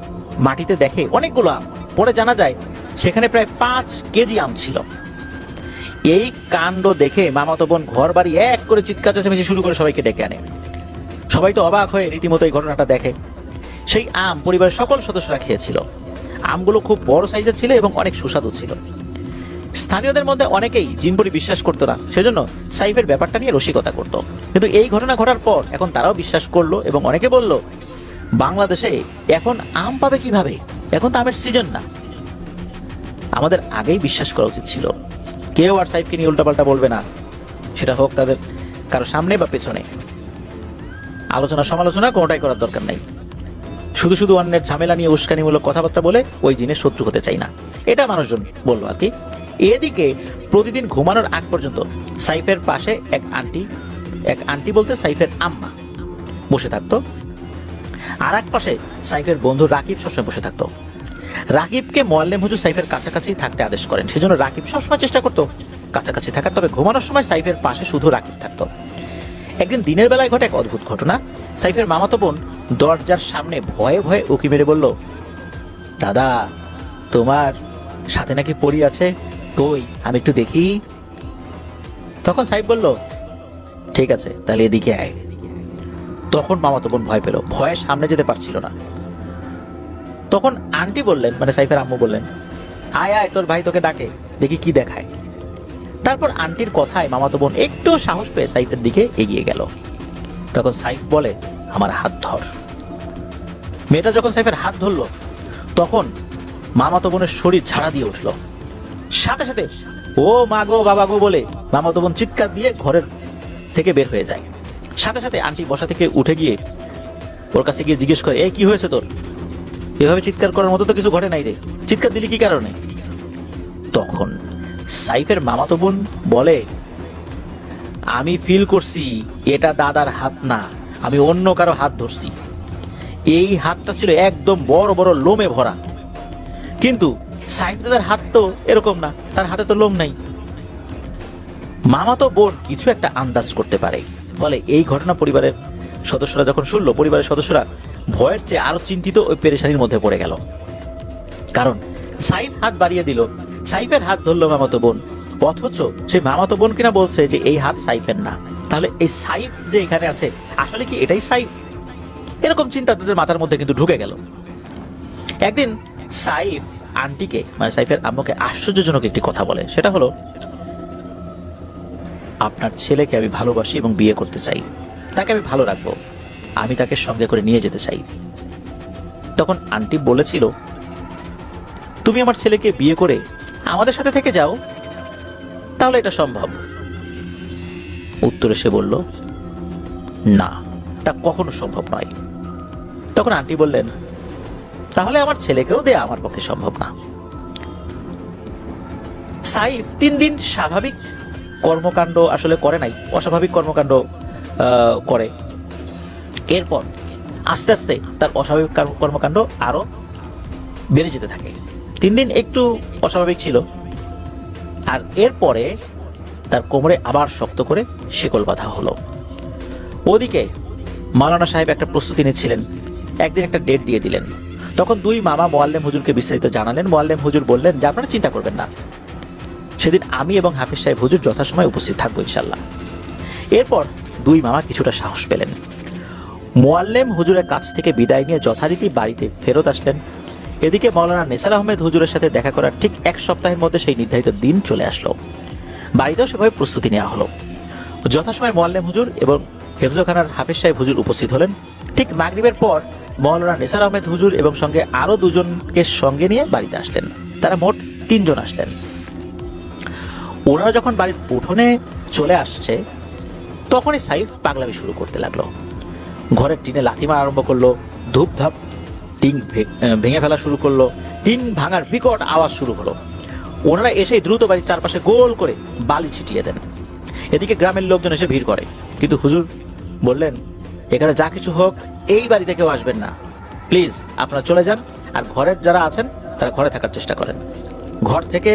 মাটিতে দেখে অনেকগুলো আম। পরে জানা যায় সেখানে প্রায় 5 কেজি আম ছিল। এই কাণ্ড দেখে মামাতো বোন ঘর বাড়ি এক করে চিৎকার চেঁচামেচি শুরু করে সবাইকে ডেকে আনে। সবাই তো অবাক হয়ে রীতিমতো এই ঘটনাটা দেখে। সেই আম পরিবারের সকল সদস্যরা খেয়েছিল। আমগুলো খুব বড় সাইজের ছিল এবং অনেক সুস্বাদু ছিল। স্থানীয়দের মধ্যে অনেকেই জিনপরি বিশ্বাস করতো না, সেজন্য সাইফের ব্যাপারটা নিয়ে রসিকতা করত। কিন্তু এই ঘটনা ঘটার পর এখন তারাও বিশ্বাস করলো এবং অনেকে বলল বাংলাদেশে এখন আম পাবে কিভাবে? এখন তো আমের সিজন না। আমাদের আগেই বিশ্বাস করা উচিত ছিল, কেউ আর সাইফকে নিয়ে উল্টাপাল্টা বলবে না, সেটা হোক তাদের কারো সামনে বা পেছনে। আলোচনা সমালোচনা কোনোটাই করার দরকার নাই। শুধু শুধু অন্যের ঝামেলা নিয়ে উস্কানিমূলক কথাবার্তা বলে ওই জিনের শত্রু হতে চাই না, এটা মানুষজন বললো আর কি। এদিকে প্রতিদিন ঘুমানোর আগ পর্যন্ত সাইফের পাশে এক আন্টি বলতে সাইফের আম্মা বসে থাকতো, আর এক পাশে সাইফের বন্ধু রাকিব সবসময় বসে থাকতো। রাকিবকে মোয়াল্লেম হুজুর সাইফের কাছাকাছি থাকতে আদেশ করেন, সেজন্য রাকিব সবসময় চেষ্টা করতো কাছাকাছি থাকার। তবে ঘুমানোর সময় সাইফের পাশে শুধু রাকিব থাকতো। একদিন দিনের বেলায় ঘটে এক অদ্ভুত ঘটনা। সাইফের মামাতো বোন দরজার সামনে ভয়ে ভয়ে উকি মেরে বলল, দাদা তোমার সাথে নাকি পরি আছে, কই আমি একটু দেখি। তখন সাইফ বলল, ঠিক আছে তাহলে এদিকে আয়। তখন মামাতো বোন ভয় পেল, ভয়ে সামনে যেতে পারছিল না। তখন আন্টি বললেন, মানে সাইফের আম্মু বললেন, আয় আয় তোর ভাই তোকে ডাকে, দেখি কি দেখায়। তারপর আন্টির কথায় মামাতো বোন একটু সাহস পেয়ে সাইফের দিকে এগিয়ে গেল। তখন সাইফ বলে, আমার হাত ধর। মেয়েটা যখন সাইফের হাত ধরলো, তখন মামাতো বোনের শরীর ঝাড়া দিয়ে উঠলো। সাথে সাথে ও মা গো বাবা গো বলে মামাতো বোন চিৎকার দিয়ে ঘরের থেকে বের হয়ে যায়। সাথে সাথে আন্টি বসা থেকে উঠে গিয়ে ওর কাছে গিয়ে জিজ্ঞেস করে, এই কি হয়েছে তোর? এভাবে চিৎকার করার মতো তো কিছু ঘটে নাই রে, চিৎকার দিলি কি কারণে? তখন সাইফের মামাতো বোন বলে, আমি ফিল করছি এটা দাদার হাত না, আমি অন্য কারো হাত ধরছি। এই হাতটা ছিল একদম বড় বড় লোমে ভরা, কিন্তু সাইফ দাদার হাত তো এরকম না, তার হাতে তো লোম নাই। মামাতো বোন কিছু একটা আন্দাজ করতে পারে, ফলে এই ঘটনা পরিবারের সদস্যরা যখন শুনলো, পরিবারের সদস্যরা ভয়ের চেয়ে আরো চিন্তিত ওই পেরেশানির মধ্যে পড়ে গেল। কারণ সাইফ হাত বাড়িয়ে দিল, সাইফের হাত ধরলো মামাতো বোন, অথচ সেই মামাতো বোন কিনা বলছে যে এই হাত সাইফের না। তাহলে এই সাইফ যে এখানে আছে, আসলে কি এটাই সাইফ? এরকম চিন্তা তাদের মাথার মধ্যে কিন্তু ঢুকে গেল। একদিন সাইফ আন্টিকে, মানে সাইফের আম্মুকে আশ্চর্যজনক একটি কথা বলে, সেটা হলো, আপনার ছেলেকে আমি ভালোবাসি এবং বিয়ে করতে চাই, তাকে আমি ভালো রাখবো, আমি তাকে সঙ্গে করে নিয়ে যেতে চাই। তখন আন্টি বলেছিল, তুমি আমার ছেলেকে বিয়ে করে আমাদের সাথে থেকে যাও, তাহলে এটা সম্ভব। উত্তরে সে বলল, না, তা কখনো সম্ভব নয়। তখন আন্টি বললেন, তাহলে আমার ছেলেকেও দেয়া আমার পক্ষে সম্ভব না। সাইফ 3 দিন স্বাভাবিক কর্মকাণ্ড আসলে করে নাই, অস্বাভাবিক কর্মকাণ্ড করে। এরপর আস্তে আস্তে তার অস্বাভাবিক কর্মকাণ্ড আরো বেড়ে যেতে থাকে। 3 দিন একটু অস্বাভাবিক ছিল, আর এরপরে তার কোমরে আবার শক্ত করে শিকল বাঁধা হলো। ওদিকে মাওলানা সাহেব একটা প্রস্তুতি নিচ্ছিলেন, একদিন একটা ডেট দিয়ে দিলেন। তখন 2 মামা মোয়াল্লেম হুজুরকে বিস্তারিত জানালেন। মোয়াল্লেম হুজুর বললেন যে আপনারা চিন্তা করবেন না, সেদিন আমি এবং হাফিজ সাহেব হুজুর যথাসময়ে উপস্থিত থাকবো ইনশাল্লাহ। এরপর 2 মামা কিছুটা সাহস পেলেন। মোয়াল্লেম হুজুরের কাছ থেকে বিদায় নিয়ে যথারীতি বাড়িতে ফেরত আসলেন। এদিকে মাওলানা নেসার আহমেদ হুজুরের সাথে দেখা করার ঠিক 1 সপ্তাহের মধ্যে সেই নির্ধারিত দিন চলে আসলো। বাড়িতেও সেভাবে প্রস্তুতি নেওয়া হলো। যথাসময়ে মোয়াল্লেম হুজুর এবং হেফজখানার হাফিজ সাহেব হুজুর উপস্থিত হলেন। ঠিক মাগরিবের পর মাওলানা নেসার আহমেদ হুজুর এবং সঙ্গে আরো 2 জনকে সঙ্গে নিয়ে বাড়িতে আসলেন। তারা মোট 3 জন আসলেন। ওনারা যখন বাড়ির উঠোনে চলে আসছে, তখনই সাইফ পাগলামি শুরু করতে লাগলো। ঘরের টিনে লাথি মারা আরম্ভ করলো, ধূপধাপ টিন ভেঙে ফেলা শুরু করলো, টিন ভাঙার বিকট আওয়াজ শুরু হলো। ওনারা এসেই দ্রুত বাড়ির চারপাশে গোল করে বালি ছিটিয়ে দেন। এদিকে গ্রামের লোকজন এসে ভিড় করে, কিন্তু হুজুর বললেন, এখানে যা কিছু হোক এই বাড়িতে কেউ আসবেন না, প্লিজ আপনারা চলে যান, আর ঘরের যারা আছেন তারা ঘরে থাকার চেষ্টা করেন। ঘর থেকে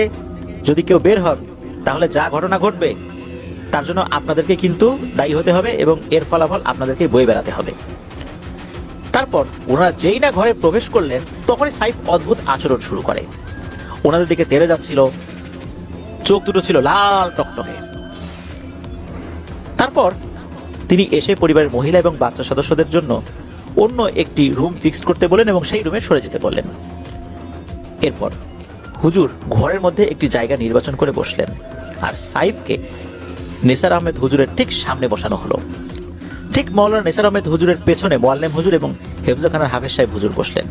যদি কেউ বের হন, তাহলে যা ঘটনা ঘটবে তার জন্য আপনাদেরকে কিন্তু দায়ী হতে হবে এবং এর ফলাফল আপনাদেরকে বয়ে বেড়াতে হবে। তারপর ওনারা যেই না ঘরে প্রবেশ করলেন, তখনই সাইফ অদ্ভুত আচরণ শুরু করে। ওনাদের দিকে তেড়ে যাচ্ছিল, চোখ দুটো ছিল লাল টকটকে। তারপর তিনি এসে পরিবারের মহিলা এবং বাচ্চা সদস্যদের জন্য অন্য একটি রুম ফিক্সড করতে বলেন এবং সেই রুমে সরে যেতে বললেন। এরপর হুজুর ঘরের মধ্যে একটি জায়গা নির্বাচন করে বসলেন, আর সাইফকে নেসার আহমেদ হুজুরের ঠিক সামনে বসানো হলো। ঠিক মাওলানা নেসার আহমেদ হুজুরের পেছনে মোয়াল্লেম হুজুর এবং হেফজখানার হাফেজ সাহেব হুজুর বসলেন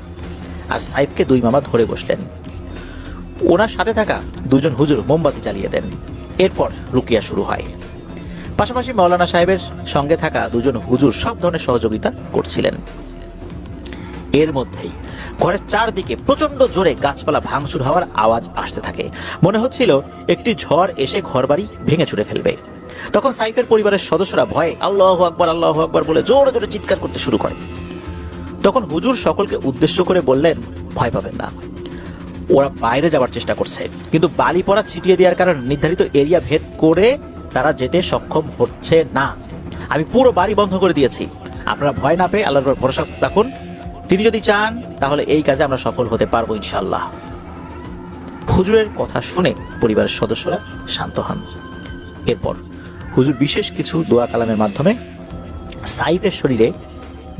আর সাইফকে দুই মামা ধরে বসলেন। ওনার সাথে থাকা দুজন হুজুর মোমবাতি জ্বালিয়ে দেন। এরপর রুকিয়া শুরু হয়। পাশাপাশি মাওলানা সাহেবের সঙ্গে থাকা দুজন হুজুর সব ধরনের সহযোগিতা করছিলেন। এর মধ্যেই ঘরের চারদিকে প্রচন্ড জোরে গাছপালা ভাঙচুর হওয়ার আওয়াজ আসতে থাকে। মনে হচ্ছিল একটি ঝড় এসে ঘরবাড়ি ভেঙে চুরে ফেলবে। তখন সাইফের পরিবারের সদস্যরা ভয়ে আল্লাহু আকবার বলে জোরে জোরে চিৎকার করতে শুরু করে। তখন হুজুর সকলকে উদ্দেশ্য করে বললেন, ভয় পাবেন না, ওরা বাইরে যাওয়ার চেষ্টা করছে, কিন্তু বালি পড়া ছিটিয়ে দেওয়ার কারণে নির্ধারিত এরিয়া ভেদ করে তারা যেতে সক্ষম হচ্ছে না। আমি পুরো বাড়ি বন্ধ করে দিয়েছি। আপনারা ভয় না পেয়ে আল্লাহর উপর ভরসা রাখুন। তিনি যদি চান তাহলে এই কাজে আমরা সফল হতে পারবো ইনশাআল্লাহ। হুজুরের কথা শুনে পরিবারের সদস্যরা শান্ত হন। এরপর হুজুর বিশেষ কিছু দোয়া কালামের মাধ্যমে সাইফের শরীরে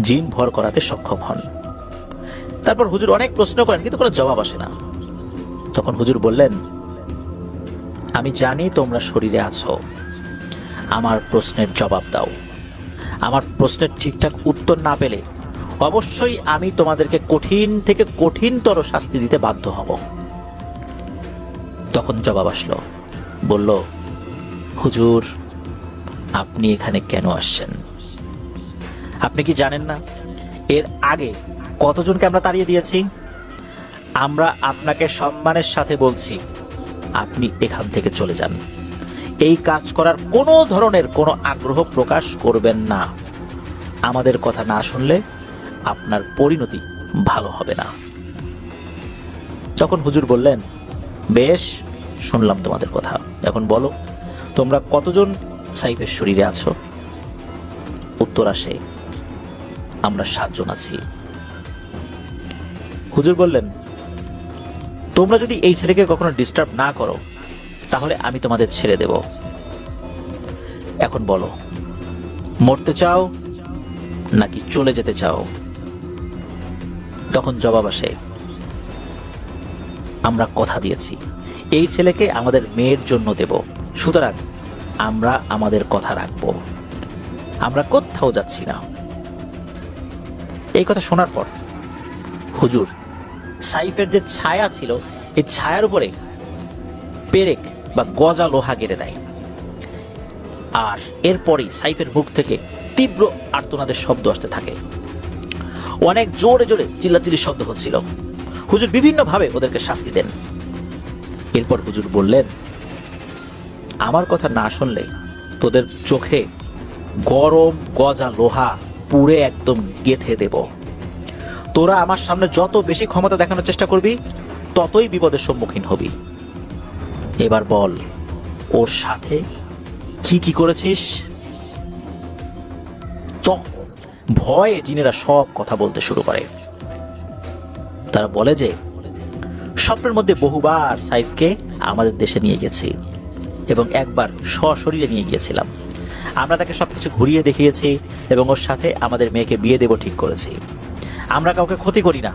জিন ভর করাতে সক্ষম হন। তারপর হুজুর অনেক প্রশ্ন করেন, কিন্তু কোনো জবাব আসে না। তখন হুজুর বললেন, আমি জানি তোমরা শরীরে আছো, আমার প্রশ্নের জবাব দাও। আমার প্রশ্নের ঠিকঠাক উত্তর না পেলে অবশ্যই আমি তোমাদেরকে কঠিন থেকে কঠিনতর শাস্তি দিতে বাধ্য হব। তখন জবাব আসলো, বলল, হুজুর আপনি এখানে কেন আসছেন? আপনি কি জানেন না এর আগে কতজনকে আমরা তাড়িয়ে দিয়েছি? আমরা আপনাকে সম্মানের সাথে বলছি, আপনি এখান থেকে চলে যান। এই কাজ করার কোনো ধরনের কোনো আগ্রহ প্রকাশ করবেন না। আমাদের কথা না শুনলে আপনার পরিণতি ভালো হবে না। তখন হুজুর বললেন, বেশ, শুনলাম তোমাদের কথা। এখন বলো, তোমরা কতজন সাইফের শরীরে আছো? উত্তর আসে, আমরা 7 জন আছি। হুজুর বললেন, তোমরা যদি এই ছেলেকে কখনো ডিস্টার্ব না করো তাহলে আমি তোমাদের ছেড়ে দেব। এখন বলো, মরতে চাও নাকি চলে যেতে চাও? তখন জবাব আসে, আমরা কথা দিয়েছি এই ছেলেকে আমাদের মেয়ের জন্য দেব, সুতরাং আমরা আমাদের কথা রাখবো, আমরা কোথাও যাচ্ছি না। এই কথা শোনার পর হুজুর সাইফের যে ছায়া ছিল এই ছায়ার উপরে পেরেক বা গজা লোহা গেড়ে দেয়। আর এরপরই সাইফের মুখ থেকে তীব্র আর্তনাদের শব্দ আসতে থাকে। অনেক জোরে জোরে চিল্লাচিল্লির শব্দ হচ্ছিল। হুজুর বিভিন্ন ভাবে ওদেরকে শাস্তি দেন। এরপর হুজুর বললেন, আমার কথা না শুনলে তোদের চোখে গরম গজা লোহা পুড়ে একদম গেঁথে দেব। তোরা আমার সামনে যত বেশি ক্ষমতা দেখানোর চেষ্টা করবি ততই বিপদের সম্মুখীন হবি। এবার বল, ওর সাথে কি কি করেছিস? তখন ভয়ে জিনেরা সব কথা বলতে শুরু করে। তারা বলে যে স্বপ্নের মধ্যে বহুবার সাইফকে আমাদের দেশে নিয়ে গেছি এবং একবার সশরীরে নিয়ে গিয়েছিলাম। আমরা তাকে সবকিছু ঘুরিয়ে দেখিয়েছি এবং ওর সাথে আমাদের মেয়েকে বিয়ে দেব ঠিক করেছি। আমরা কাউকে ক্ষতি করি না।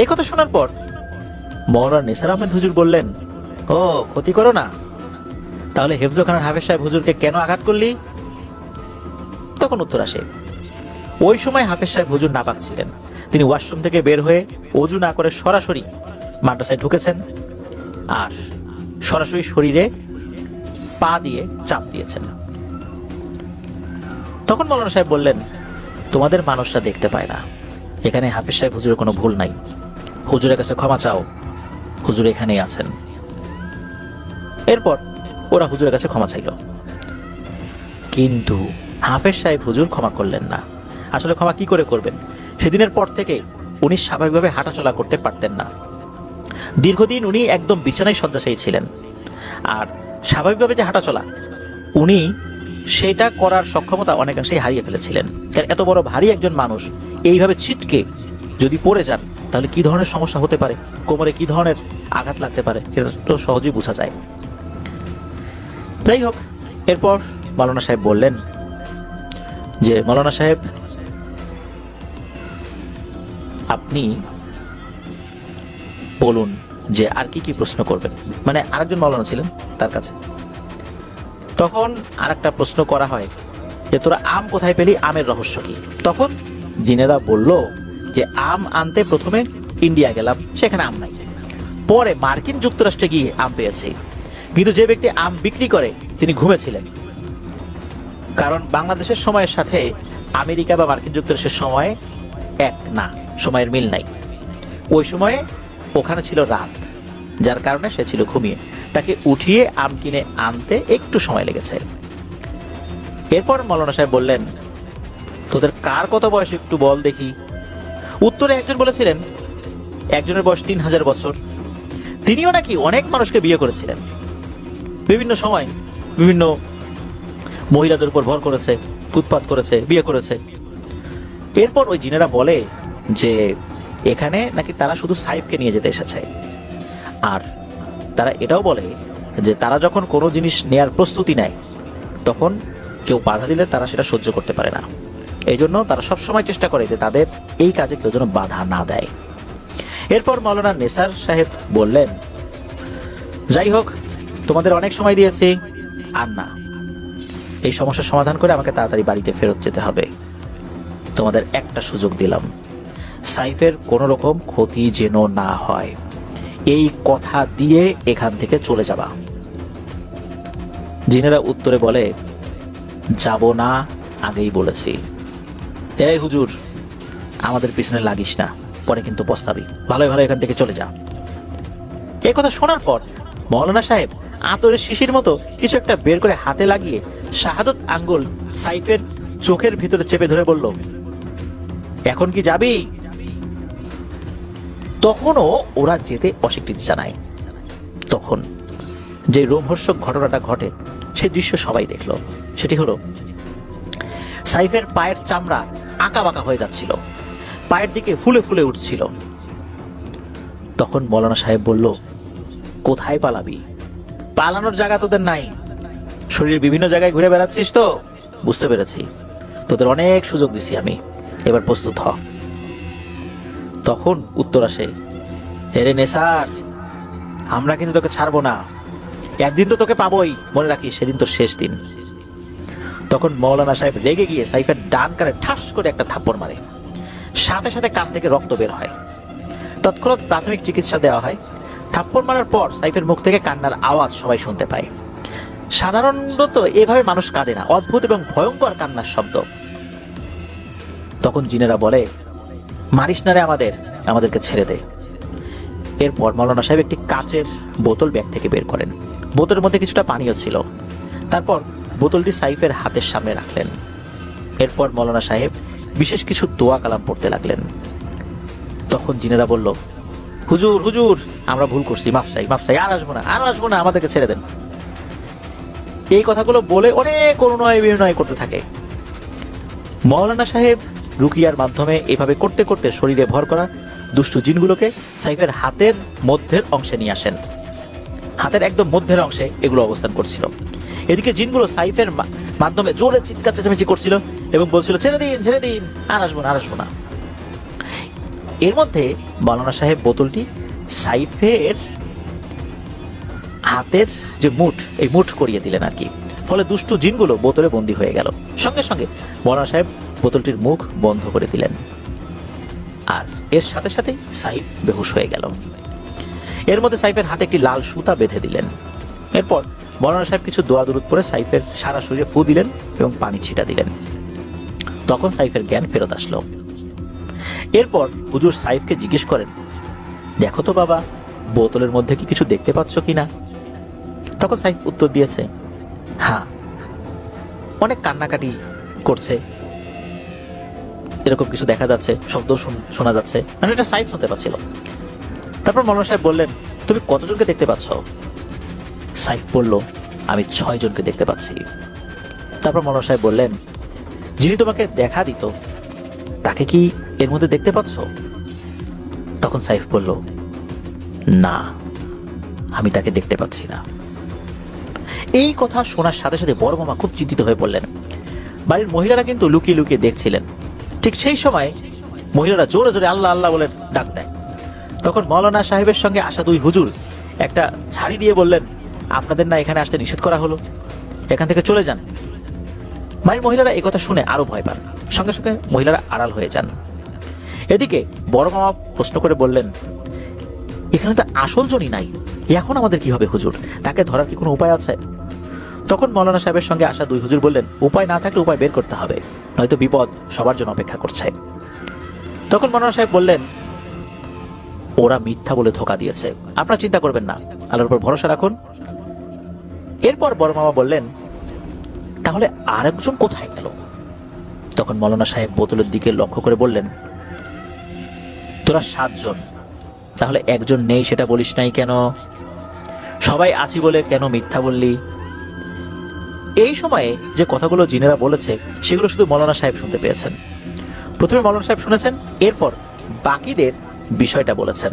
এই কথা শোনার পর মাওলানা নিসার আহমেদ হুজুর বললেন, ও ক্ষতি করো না, তাহলে হেফজখানার হাফেজ সাহেব হুজুরকে কেন আঘাত করলি? তখন উত্তর আসে, ওই সময় হাফেজ সাহেব হুজুর নাপাক ছিলেন। তিনি ওয়াশরুম থেকে বের হয়ে অজু না করে সরাসরি মাদ্রাসায় ঢুকেছেন আর সরাসরি শরীরে পা দিয়ে চাপ দিয়েছেন। তখন মাওলানা সাহেব বললেন, তোমাদের মানুষরা দেখতে পায় না, এখানে হাফেজ সাহেব হুজুরের কোনো ভুল নাই, হুজুরের কাছে ক্ষমা চাও, হুজুর এখানেই আছেন। এরপর ওরা হুজুরের কাছে ক্ষমা চাইল, কিন্তু হাফেজ সাহেব হুজুর ক্ষমা করলেন না। আসলে ক্ষমা কি করে করবেন? সেদিনের পর থেকে উনি স্বাভাবিকভাবে হাঁটাচলা করতে পারতেন না। দীর্ঘদিন উনি একদম বিছানায় শয্যাশায়ী ছিলেন। আর স্বাভাবিকভাবে যে হাঁটাচলা, উনি সেটা করার সক্ষমতা অনেকাংশেই হারিয়ে ফেলেছিলেন। কারণ এত বড় ভারী একজন মানুষ এইভাবে ছিটকে যদি পড়ে যান তাহলে কি ধরনের সমস্যা হতে পারে, কোমরে কি ধরনের আঘাত লাগতে পারে এটা তো সহজেই বোঝা যায়। যাই হোক, এরপর মাওলানা সাহেব বললেন যে, মাওলানা সাহেব আপনি বলুন যে আর কি কি প্রশ্ন করবেন। মানে আরেকজন মাওলানা ছিলেন তার কাছে। তখন আরেকটা প্রশ্ন করা হয় যে, তোরা আম কোথায় পেলি, আমের রহস্য কি? তখন জিনেরা বলল যে আম আনতে প্রথমে ইন্ডিয়া গেলাম, সেখানে আম নাই। পরে মার্কিন যুক্তরাষ্ট্রে গিয়ে আম পেয়েছি, কিন্তু যে ব্যক্তি আম বিক্রি করে তিনি ঘুমেছিলেন, কারণ বাংলাদেশের সময়ের সাথে আমেরিকা বা মার্কিন যুক্তরাষ্ট্রের সময় এক না, সময়ের মিল নাই। ওই সময়ে ওখানে ছিল রাত, যার কারণে সে ছিল ঘুমিয়ে। তাকে উঠিয়ে আম কিনে আনতে একটু সময় লেগেছে। এরপর মৌলানা সাহেব বললেন, তোদের কার কত বয়স একটু বল দেখি। উত্তরে একজন বলেছিলেন একজনের বয়স 3000 বছর। তিনিও নাকি অনেক মানুষকে বিয়ে করেছিলেন, বিভিন্ন সময় বিভিন্ন মহিলাদের উপর ভর করেছে, উৎপাত করেছে, বিয়ে করেছে। এরপর ওই জিনেরা বলে যে এখানে নাকি তারা শুধু সাইফকে নিয়ে যেতে এসেছে, আর তারা এটাও বলে যে তারা যখন কোনো জিনিস নেয়ার প্রস্তুতি নেয় তখন কেউ বাধা দিলে তারা সেটা সহ্য করতে পারে না। এই জন্য তারা সবসময় চেষ্টা করে যে তাদের এই কাজে কেউ যেন বাধা না দেয়। এরপর মৌলানা নেসার সাহেব বললেন, যাই হোক, তোমাদের অনেক সময় দিয়েছি, আর না, এই সমস্যার সমাধান করে আমাকে তাড়াতাড়ি বাড়িতে ফেরত যেতে হবে। তোমাদের একটা সুযোগ দিলাম, সাইফের কোনো রকম ক্ষতি যেন না হয়, এই কথা দিয়ে এখান থেকে চলে যাবা। জিনেরা উত্তরে বলে, যাব না, আগেই বলেছি। এই হুজুর, আমাদের পিছনে লাগিস না, পরে কিন্তু পস্তাবি, ভালোই ভালো এখান থেকে চলে যা। এই কথা শোনার পর মৌলানা সাহেব আতরের শিশির মতো কিছু একটা বের করে হাতে লাগিয়ে শাহাদত আঙ্গুল সাইফের চোখের ভিতরে চেপে ধরে বলল, এখন কি যাবি? তখনও ওরা যেতে অস্বীকৃতি জানায়। তখন যে রোমহর্ষক ঘটনাটা ঘটে সে দৃশ্য সবাই দেখল। সেটি হলো সাইফের পায়ের চামড়া আঁকা বাঁকা হয়ে যাচ্ছিল, পায়ের দিকে ফুলে ফুলে উঠছিল। তখন মৌলানা সাহেব বলল, কোথায় পালাবি? পালানোর জায়গা তোদের নাই, শরীরের বিভিন্ন জায়গায় ঘুরে বেড়াচ্ছিস তো। বুঝতে পেরেছি, তোদের অনেক সুযোগ দিছি আমি, এবার প্রস্তুত হ। তখন উত্তর আসে, হেরে নেসার, আমরা কিন্তু তোকে ছাড়বো না, একদিন তো তোকে পাবোই, মনে রাখিস সেদিন তোর শেষ দিন। তখন মৌলানা সাহেব রেগে গিয়ে সাইফের ডান কানে ঠাস করে একটা থাপ্পড় মারে, সাথে সাথে কান থেকে রক্ত বের হয়। তৎক্ষণাৎ প্রাথমিক চিকিৎসা দেওয়া হয়। থাপ্পড় মারার পর সাইফের মুখ থেকে কান্নার আওয়াজ সবাই শুনতে পায়। সাধারণত এভাবে মানুষ কাঁদে না, অদ্ভুত এবং ভয়ঙ্কর কান্নার শব্দ। তখন জিনেরা বলে, মারিস না রে আমাদেরকে ছেড়ে দে। এরপর মৌলানা সাহেব একটি কাচের বোতল ব্যাগ থেকে বের করেন, বোতলের মধ্যে কিছুটা পানীয় ছিল। তারপর বোতলটি সাইফের হাতের সামনে রাখলেন। এরপর মৌলানা সাহেব বিশেষ কিছু দোয়া কালাম পড়তে লাগলেন। তখন জিনেরা বলল, হুজুর হুজুর, আমরা ভুল করছি, মাফ চাই, আর আসবো না, আমাদেরকে ছেড়ে দেন। এই কথাগুলো বলে অনেক অনুনয় বিনয় করতে থাকে। মৌলানা সাহেব রুকিয়ার মাধ্যমে এভাবে করতে করতে শরীরে ভর করা দুষ্টু জিনগুলোকে সাইফের হাতের মধ্যের অংশে নিয়ে আসেন। হাতের একদম মধ্যের অংশে এগুলো অবস্থান করছিল। এদিকে জিনগুলো সাইফের মাধ্যমে জোরে চিৎকার চেঁচামেচি করছিল এবং বলছিল, ছেড়ে দিন, আর আসবো না। এর মধ্যে মৌলানা সাহেব বোতলটি সাইফের হাতের যে মুঠ, এই মুঠ করিয়ে দিলেন আর কি। ফলে দুষ্টু জিনগুলো বোতলে বন্দী হয়ে গেল। সঙ্গে সঙ্গে মৌলানা সাহেব বোতলটির মুখ বন্ধ করে দিলেন, আর এর সাথে সাথেই সাইফ বেহুশ হয়ে গেল। এর মধ্যে সাইফের হাতে একটি লাল সুতা বেঁধে দিলেন। এরপর মৌলানা সাহেব কিছু দোয়া দুরূদ পরে সাইফের সারা শরীরে ফু দিলেন এবং পানি ছিটা দিলেন। তখন সাইফের জ্ঞান ফেরত আসলো। এরপর হুজুর সাইফকে জিজ্ঞেস করেন, দেখো তো বাবা, বোতলের মধ্যে কি কিছু দেখতে পাচ্ছ কিনা? তখন সাইফ উত্তর দিয়েছে, হ্যাঁ, অনেক কান্নাকাটি করছে, এরকম কিছু দেখা যাচ্ছে, শব্দ শোনা যাচ্ছে, মানে এটা সাইফ শুনতে পাচ্ছিল। তারপর মৌলানা সাহেব বললেন, তুমি কতজনকে দেখতে পাচ্ছ? সাইফ বলল, আমি 6 জনকে দেখতে পাচ্ছি। তারপর মৌলানা সাহেব বললেন, যিনি তোমাকে দেখা দিত তাকে কি এর মধ্যে দেখতে পাচ্ছ? তখন সাইফ বলল, না, আমি তাকে দেখতে পাচ্ছি না। এই কথা শোনার সাথে সাথে বড় মামা খুব চিন্তিত হয়ে পড়লেন। বাড়ির মহিলারা কিন্তু লুকিয়ে লুকিয়ে দেখছিলেন। ঠিক সেই সময় মহিলারা জোরে জোরে আল্লাহ আল্লাহ বলে ডাক দেয়। তখন মৌলানা সাহেবের সঙ্গে আসা 2 হুজুর একটা ঝাড়ি দিয়ে বললেন, আপনাদের না এখানে আসতে নিষেধ করা হলো, এখান থেকে চলে যান। বাড়ির মহিলারা এই কথা শুনে আরো ভয় পান, সঙ্গে সঙ্গে মহিলারা আড়াল হয়ে যান। এদিকে বড় মামা প্রশ্ন করে বললেন, এখানে তো আসল জনি নাই, এখন আমাদের কি হবে হুজুর? তাকে ধরার কি কোনো উপায় আছে? তখন মৌলানা সাহেবের সঙ্গে আসা দুই হুজুর বললেন, উপায় না থাকলে উপায় বের করতে হবে, নয়তো বিপদ সবার জন্য অপেক্ষা করছে। তখন মৌলানা সাহেব বললেন, ওরা মিথ্যা বলে ধোকা দিয়েছে, আপনারা চিন্তা করবেন না, আল্লাহর উপর ভরসা রাখুন। এরপর বড় মামা বললেন, তাহলে আরেকজন কোথায় গেল? তখন মৌলানা সাহেব বোতলের দিকে লক্ষ্য করে বললেন, তোরা 7 জন, তাহলে একজন নেই সেটা বলিস নাই কেন? সবাই আছি বলে কেন মিথ্যা বললি? এই সময়ে যে কথাগুলো জিনেরা বলেছে সেগুলো শুধু মৌলানা সাহেব শুনতে পেয়েছেন। প্রথমে মৌলানা সাহেব শুনেছেন, এরপর বাকিদের বিষয়টা বলেছেন।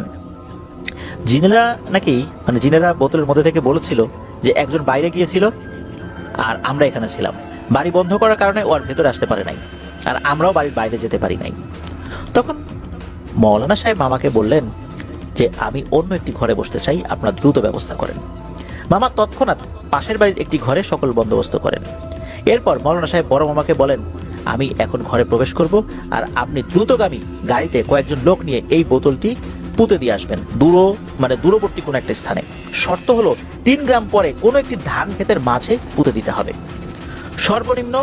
জিনেরা বোতলের মধ্যে থেকে বলেছিল যে একজন বাইরে গিয়েছিল আর আমরা এখানে ছিলাম, বাড়ি বন্ধ করার কারণে ও আর ভেতরে আসতে পারে নাই, আর আমরাও বাড়ির বাইরে যেতে পারি নাই। তখন মৌলানা সাহেব মামাকে বললেন যে আমি অন্য একটি ঘরে বসতে চাই, আপনারা দ্রুত ব্যবস্থা করেন। মামা তৎক্ষণাৎ পাশের বাড়ির একটি ঘরে সকল বন্দোবস্ত করেন। এরপর মৌলানা সাহেব বড় মামাকে বলেন, আমি এখন ঘরে প্রবেশ করব, আর আপনি দ্রুতগামী গাড়িতে কয়েকজন লোক নিয়ে এই বোতলটি পুঁতে দিয়ে আসবেন দূরবর্তী কোনো একটা স্থানে। শর্ত হলো 3 গ্রাম পরে কোনো একটি ধান ক্ষেতের মাঝে পুঁতে দিতে হবে। সর্বনিম্ন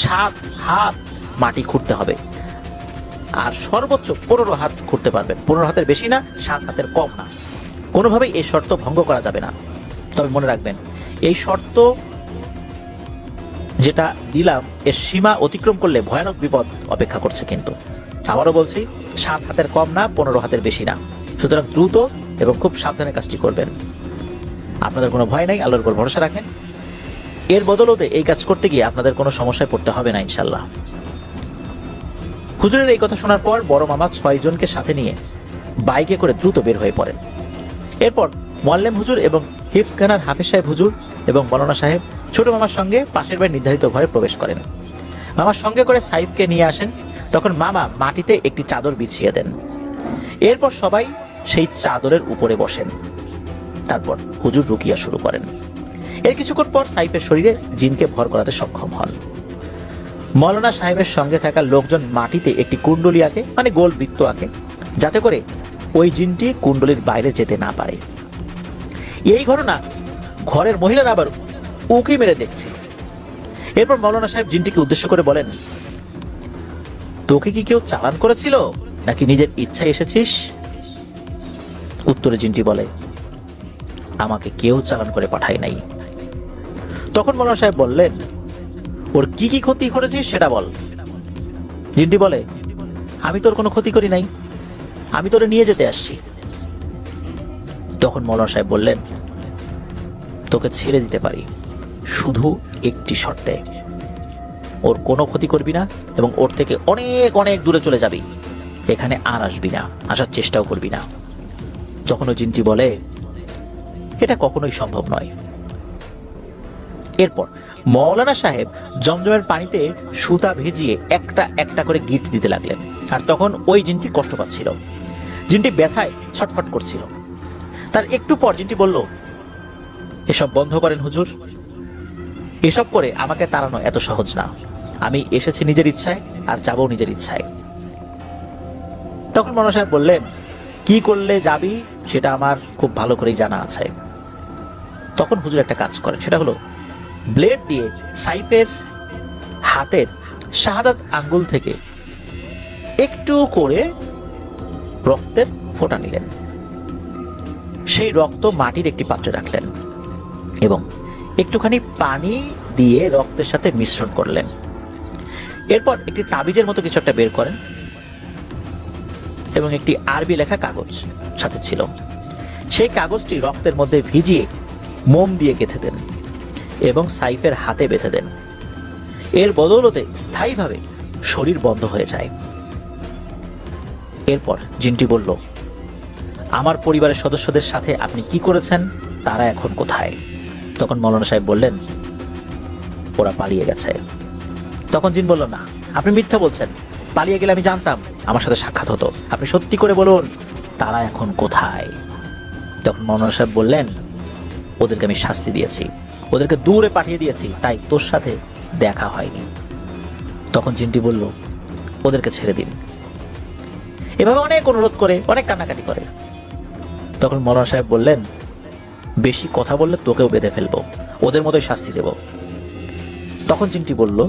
7 হাত মাটি খুঁড়তে হবে, আর সর্বোচ্চ 15 হাত খুঁড়তে পারবেন। 15 হাতের বেশি না, 7 হাতের কম না। কোনোভাবেই এই শর্ত ভঙ্গ করা যাবে না। তবে মনে রাখবেন, এই শর্ত যেটা দিলাম এর সীমা অতিক্রম করলে ভয়ানক বিপদ অপেক্ষা করছে। কিন্তু আবারও বলছি, 7 হাতের কম না, 15 হাতের বেশি না। সুতরাং দ্রুত এবং খুব সাবধানে কাজটি করবেন। আপনাদের কোনো ভয় নাই, আল্লাহর উপর ভরসা রাখেন। এর বদলতে এই কাজ করতে গিয়ে আপনাদের কোনো সমস্যায় পড়তে হবে না ইনশাল্লাহ। হুজুরের এই কথা শোনার পর বড় মামা 6 জনকে সাথে নিয়ে বাইকে করে দ্রুত বের হয়ে পড়েন। এরপর মোয়াল্লেম হুজুর এবং হিফজখানার হাফেজ সাহেব হুজুর এবং মৌলানা সাহেব ছোট মামার সঙ্গে পাশের বাড়ির নির্ধারিত ঘরে প্রবেশ করেন। মামার সঙ্গে করে সাইফকে নিয়ে আসেন। তখন মামা মাটিতে একটি চাদর বিছিয়ে দেন। এরপর সবাই সেই চাদরের উপরে বসেন। তারপর হুজুর রুকিয়া শুরু করেন। এর কিছুক্ষণ পর সাইফের শরীরে জিনকে ভর করাতে সক্ষম হন। মৌলানা সাহেবের সঙ্গে থাকা লোকজন মাটিতে একটি কুণ্ডলী আঁকে, গোল বৃত্ত আঁকে, যাতে করে ওই জিনটি কুণ্ডলীর বাইরে যেতে না পারে। এই ঘটনা ঘরের মহিলারা আবার উকি মেরে দেখছে। এরপর মৌলানা সাহেব জিনটিকে উদ্দেশ্য করে বলেন, তোকে কি কেউ চালান করেছিল নাকি নিজের ইচ্ছায় এসেছিস? উত্তরে জিনটি বলে, আমাকে কেউ চালান করে পাঠায় নাই। তখন মৌলানা সাহেব বললেন, ওর কি কি ক্ষতি করেছিস সেটা বল। জিনটি বলে, আমি তোর কোনো ক্ষতি করি নাই, আমি তোরে নিয়ে যেতে আসছি। তখন মৌলানা সাহেব বললেন, তোকে ছেড়ে দিতে পারি, শুধু একটি শর্তে। ওর কোনো ক্ষতি করবি না এবং ওর থেকে অনেক অনেক দূরে চলে যাবি, এখানে আর আসবি না, আসার চেষ্টাও করবি না। তখন ওই জিনটি বলে, এটা কখনোই সম্ভব নয়। এরপর মৌলানা সাহেব জমজমের পানিতে সুতা ভিজিয়ে একটা একটা করে গিট দিতে লাগলেন। আর তখন ওই জিনটি কষ্ট পাচ্ছিল, জিনটি ব্যথায় ছটফট করছিল। তার একটু পর জিনটি বলল, এসব বন্ধ করেন হুজুর, এসব করে আমাকে তাড়ানো এত সহজ না। আমি এসেছি নিজের ইচ্ছায় আর যাবো নিজের ইচ্ছায়। তখন মৌলানা সাহেব বললেন, কি করলে যাবি সেটা আমার খুব ভালো করেই জানা আছে। তখন হুজুর একটা কাজ করেন, সেটা হলো ব্লেড দিয়ে সাইফের হাতের শাহাদাত আঙ্গুল থেকে একটু করে রক্তের ফোঁটা নিলেন। সেই রক্ত মাটির একটি পাত্রে রাখলেন এবং একটুখানি পানি দিয়ে রক্তের সাথে মিশ্রণ করলেন। এরপর একটি তাবিজের মতো কিছু একটা বের করেন এবং একটি আরবি লেখা কাগজ সাথে ছিল। সেই কাগজটি রক্তের মধ্যে ভিজিয়ে মোম দিয়ে গেঁথে দেন এবং সাইফের হাতে বেঁধে দেন। এর বদৌলতে স্থায়ীভাবে শরীর বন্ধ হয়ে যায়। এরপর জিনটি বলল, আমার পরিবারের সদস্যদের সাথে আপনি কি করেছেন, তারা এখন কোথায়? তখন মৌলানা সাহেব বললেন, ওরা পালিয়ে গেছে। তখন জিন বলল, না, আপনি মিথ্যা বলছেন, পালিয়ে গেলে আমি জানতাম, আমার সাথে সাক্ষাৎ হতো। আপনি সত্যি করে বলুন, তারা এখন কোথায়? তখন মৌলানা সাহেব বললেন, ওদেরকে আমি শাস্তি দিয়েছি, ওদেরকে দূরে পাঠিয়ে দিয়েছি, তাই তোর সাথে দেখা হয়নি। তখন জিনটি বলল, ওদেরকে ছেড়ে দিন। এভাবে অনেক অনুরোধ করে, অনেক কান্নাকাটি করে। তখন মৌলানা সাহেব বললেন, বেশি কথা বললে তোকেও বেঁধে ফেলবো, ওদের মতোই শাস্তি দেব। তখন জিনটি বলল,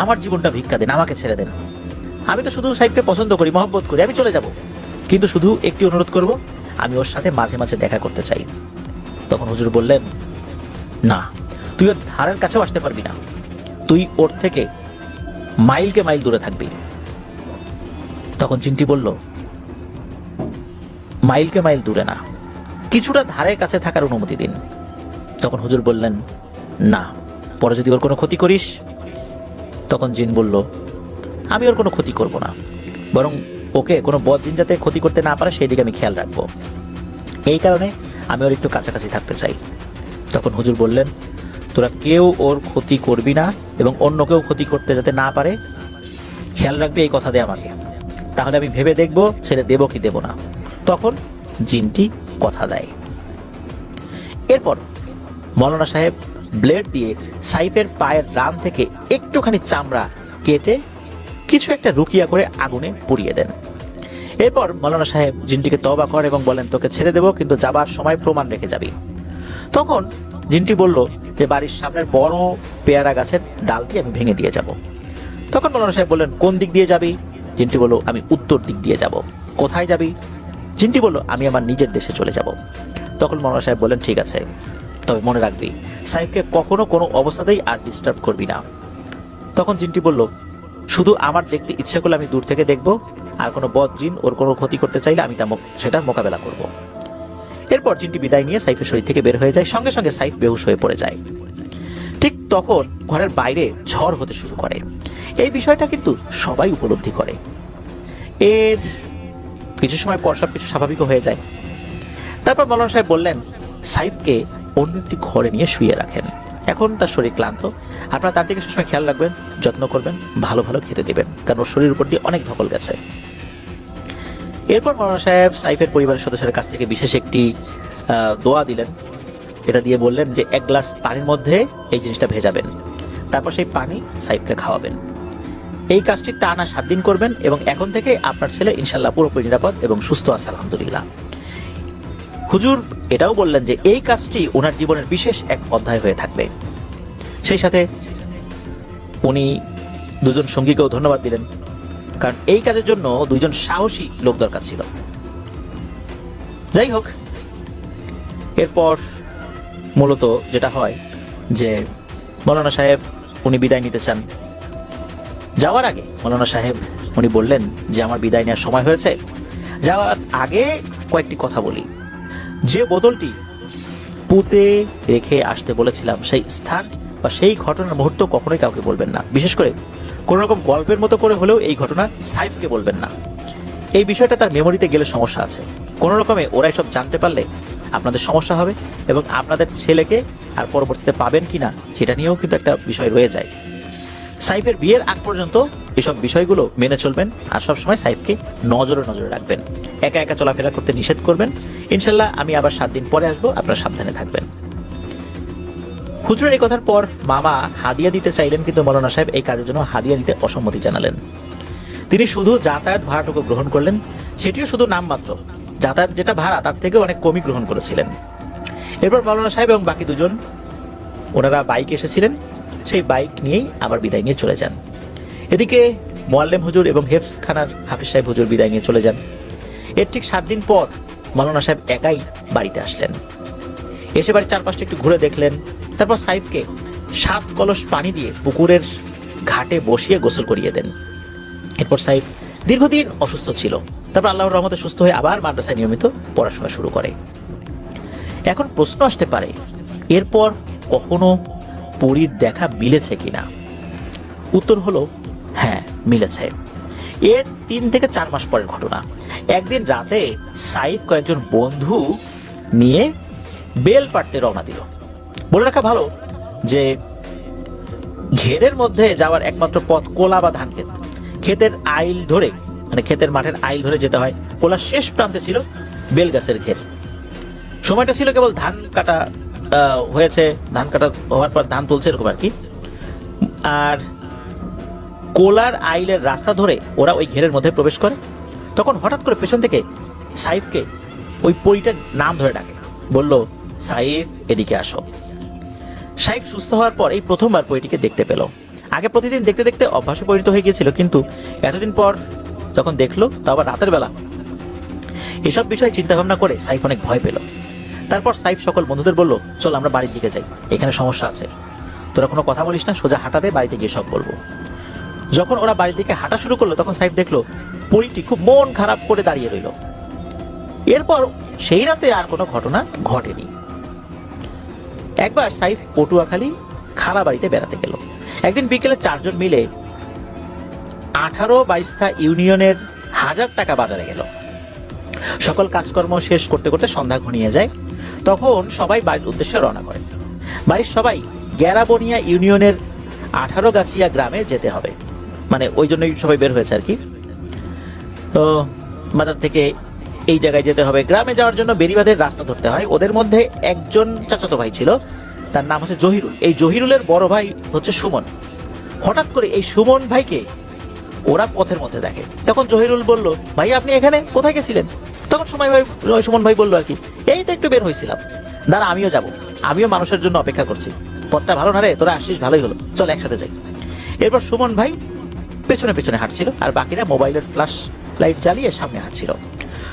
আমার জীবনটা ভিক্ষা দিন, আমাকে ছেড়ে দেন। আমি তো শুধু সাহেবকে পছন্দ করি, মহব্বত করি, আমি চলে যাব, কিন্তু শুধু একটি অনুরোধ করব, আমি ওর সাথে মাঝে মাঝে দেখা করতে চাই। তখন হুজুর বললেন, না, তুই ওর ধারের কাছেও আসতে পারবি না, তুই ওর থেকে মাইলকে মাইল দূরে থাকবি। তখন জিনটি বলল, মাইলকে মাইল দূরে না, কিছুটা ধারে কাছে থাকার অনুমতি দিন। তখন হুজুর বললেন, না, পরে যদি ওর কোনো ক্ষতি করিস। তখন জিন বলল, আমি ওর কোনো ক্ষতি করব না, বরং ওকে কোনো বদজিন যাতে ক্ষতি করতে না পারে সেই দিকে আমি খেয়াল রাখবো, এই কারণে আমি ওর একটু কাছাকাছি থাকতে চাই। তখন হুজুর বললেন, তোরা কেউ ওর ক্ষতি করবি না এবং অন্য কেউ ক্ষতি করতে যাতে না পারে খেয়াল রাখবি, এই কথা দে আমাকে, তাহলে আমি ভেবে দেখব ছেড়ে দেব কি দেব না। তখন জিনটি কথা দেয়। এরপর মৌলানা সাহেব ব্লেড দিয়ে সাইফের পায়ের রান থেকে একটুখানি চামড়া কেটে কিছু একটা রুকিয়া করে আগুনে পুড়িয়ে দেন। এরপর মৌলানা সাহেব জিনটিকে তওবা করে এবং বলেন, তোকে ছেড়ে দেব, কিন্তু যাবার সময় প্রমাণ রেখে যাবি। তখন জিনটি বলল যে বাড়ির সামনের বড় পেয়ারা গাছের ডালটি আমি ভেঙে দিয়ে যাব। তখন মৌলানা সাহেব বললেন, কোন দিক দিয়ে যাবি? জিনটি বলল, আমি উত্তর দিক দিয়ে যাব। কোথায় যাবি? জিনটি বলল, আমি আমার নিজের দেশে চলে যাব। তখন মৌলানা সাহেব বললেন, ঠিক আছে, তবে মনে রাখবি সাহেবকে কখনো কোনো অবস্থাতেই আর ডিস্টার্ব করবি না। তখন জিনটি বলল, শুধু আমার দেখতে ইচ্ছে করলে আমি দূর থেকে দেখব, আর কোনো বদ জিন ওর কোনো ক্ষতি করতে চাইলে আমি সেটার মোকাবেলা করব। এরপর জিনটি বিদায় নিয়ে সাইফের শরীর থেকে বের হয়ে যায়, সঙ্গে সঙ্গে সাইফ বেহুশ হয়ে পড়ে যায়। ঠিক তখন ঘরের বাইরে ঝড় হতে শুরু করে। এই বিষয়টা কিন্তু সবাই উপলব্ধি করে। এর কিছু সময় পর সবকিছু স্বাভাবিক হয়ে যায়। তারপর মৌলানা সাহেব বললেন, সাইফকে অন্য একটি ঘরে নিয়ে শুয়ে রাখেন, এখন তার শরীর ক্লান্ত, আপনারা তার দিকে সবসময় খেয়াল রাখবেন, যত্ন করবেন, ভালো ভালো খেতে দিবেন, কারণ ওর শরীরের উপর দিয়ে অনেক ধকল গেছে। এরপর মৌলানা সাহেব সাইফের পরিবারের সদস্যদের কাছ থেকে বিশেষ একটি দোয়া দিলেন। এটা দিয়ে বললেন যে এক গ্লাস পানির মধ্যে এই জিনিসটা ভেজাবেন, তারপর সেই পানি সাইফকে খাওয়াবেন। এই কাজটি টানা 7 দিন করবেন এবং এখন থেকে আপনার ছেলে ইনশাল্লাহ পুরোপুরি নিরাপদ এবং সুস্থ আছে, আলহামদুলিল্লাহ। হুজুর এটাও বললেন যে এই কাজটি ওনার জীবনের বিশেষ এক অধ্যায় হয়ে থাকবে। সেই সাথে উনি দুজন সঙ্গীকেও ধন্যবাদ দিলেন, কারণ এই কাজের জন্য দুইজন সাহসী লোক দরকার ছিল। যাই হোক, এরপর মূলত যেটা হয় যে মৌলানা সাহেব উনি বিদায় নিতে চান। যাওয়ার আগে মৌলানা সাহেব উনি বললেন যে আমার বিদায় নেওয়ার সময় হয়েছে, যাওয়ার আগে কয়েকটি কথা বলি। যে বোতলটি পুঁতে রেখে আসতে বলেছিলাম সেই স্থান বা সেই ঘটনার মুহূর্ত কখনোই কাউকে বলবেন না, বিশেষ করে কোন রকম গল্পের মতো করে হলেও এই ঘটনা সাইফকে বলবেন না। এই বিষয়টা তার মেমোরিতে গেলে সমস্যা আছে, কোনো রকমে ওরা সব জানতে পারলে আপনাদের সমস্যা হবে এবং আপনাদের ছেলেকে আর পরবর্তীতে পাবেন কিনা সেটা নিয়েও কিন্তু একটা বিষয় রয়ে যায়। সাইফের বিয়ের আগ পর্যন্ত এসব বিষয়গুলো মেনে চলবেন আর সবসময় সাইফকে নজরে নজরে রাখবেন, একা একা চলাফেরা করতে নিষেধ করবেন। ইনশাল্লাহ আমি আবার 7 দিন পরে আসবো, আপনারা সাবধানে থাকবেন। হুজুরের এই কথার পর মামা হাদিয়া দিতে চাইলেন, কিন্তু মৌলানা সাহেব এই কাজের জন্য হাদিয়া দিতে অসম্মতি জানালেন। তিনি শুধু যাতায়াত ভাড়াটুকু গ্রহণ করলেন, সেটিও শুধু নামমাত্র, যাতায়াত যেটা ভাড়া তার থেকে অনেক কমই গ্রহণ করেছিলেন। এরপর মৌলানা সাহেব এবং বাকি দুজন ওনারা বাইক এসেছিলেন, সেই বাইক নিয়েই আবার বিদায় নিয়ে চলে যান। এদিকে মোয়াল্লেম হুজুর এবং হেফজ খানার হাফিজ সাহেব হুজুর বিদায় নিয়ে চলে যান। এর ঠিক 7 দিন পর মৌলানা সাহেব একাই বাড়িতে আসলেন। এসে বাড়ির চারপাশটা একটু ঘুরে দেখলেন, তারপর সাইফকে 7 কলস পানি দিয়ে পুকুরের ঘাটে বসিয়ে গোসল করিয়ে দেন। এরপর সাইফ দীর্ঘদিন অসুস্থ ছিল, তারপর আল্লাহর রহমতে সুস্থ হয়ে আবার মাদ্রাসায় নিয়মিত পড়াশোনা শুরু করে। এখন প্রশ্ন আসতে পারে, এরপর কখনো পরীর দেখা মিলেছে কিনা? উত্তর হলো হ্যাঁ, মিলেছে। এর 3 থেকে 4 মাস পরের ঘটনা। একদিন রাতে সাইফ কয়েকজন বন্ধু নিয়ে বেল পাড়তে রওনা দিল। বলে রাখা ভালো যে ঘেরের মধ্যে যাওয়ার একমাত্র পথ কোলা বা ধান ক্ষেত। ক্ষেতের আইল ধরে, মানে ক্ষেতের মাঠের আইল ধরে যেতে হয়। কোলার শেষ প্রান্তে ছিল বেল গাছের ঘের। সময়টা ছিল কেবল ধান কাটা হয়েছে, ধান কাটা হওয়ার পর ধান তুলছে এরকম আর কি। আর কোলার আইলের রাস্তা ধরে ওরা ওই ঘেরের মধ্যে প্রবেশ করে। তখন হঠাৎ করে পেছন থেকে সাইফকে ওই পরীটার নাম ধরে ডাকে, বলল, সাইফ এদিকে আসো। সাইফ সুস্থ হওয়ার পর এই প্রথমবার পরীটিকে দেখতে পেল। আগে প্রতিদিন দেখতে দেখতে অভ্যাসে পরিণত হয়ে গিয়েছিল, কিন্তু এতদিন পর যখন দেখলো, তা আবার রাতের বেলা, এসব বিষয়ে চিন্তা ভাবনা করে সাইফ অনেক ভয় পেল। তারপর সাইফ সকল বন্ধুদের বলল, চল আমরা বাড়ির দিকে যাই, এখানে সমস্যা আছে, তোরা কোনো কথা বলিস না, সোজা হাঁটা দে, বাড়িতে গিয়ে সব বলবো। যখন ওরা বাড়ির দিকে হাঁটা শুরু করলো, তখন সাইফ দেখলো পরীটি খুব মন খারাপ করে দাঁড়িয়ে রইল। এরপর সেই রাতে আর কোনো ঘটনা ঘটেনি। একবার সাইফ পটুয়াখালী খালা বাড়িতে বেড়াতে গেল। একদিন বিকেলে 4 জন মিলে 18-22টা ইউনিয়নের 1000 টাকা বাজারে গেল। সকল কাজকর্ম শেষ করতে করতে সন্ধ্যা ঘনিয়ে যায়। তখন সবাই বাড়ির উদ্দেশ্যে রওনা করে। বাড়ির সবাই গ্যারাবনিয়া ইউনিয়নের 18গাছিয়া গ্রামে যেতে হবে, মানে ওই জন্যই সবাই বের হয়েছে আর কি। তো বাজার থেকে এই জায়গায় যেতে হবে। গ্রামে যাওয়ার জন্য বেরিবাঁধের রাস্তা ধরতে হয়। ওদের মধ্যে একজন চাচাতো ভাই ছিল, তার নাম হচ্ছে জহিরুল। এই জহিরুলের বড় ভাই হচ্ছে সুমন। হঠাৎ করে এই সুমন ভাইকে ওরা পথের মধ্যে দেখে। তখন জহিরুল বলল, ভাই আপনি এখানে কোথায় গেছিলেন? তখন সুমন ভাই বললো আর কি, এই তো একটু বের হয়েছিলাম, দাঁড়া আমিও যাব, আমিও মানুষের জন্য অপেক্ষা করছি, পথটা ভালো না রে, তোরা আসিস ভালোই হলো, চল একসাথে যাই। এরপর সুমন ভাই পেছনে পেছনে হাঁটছিল, আর বাকিরা মোবাইলের ফ্ল্যাশ লাইট জ্বালিয়ে সামনে হাঁটছিল।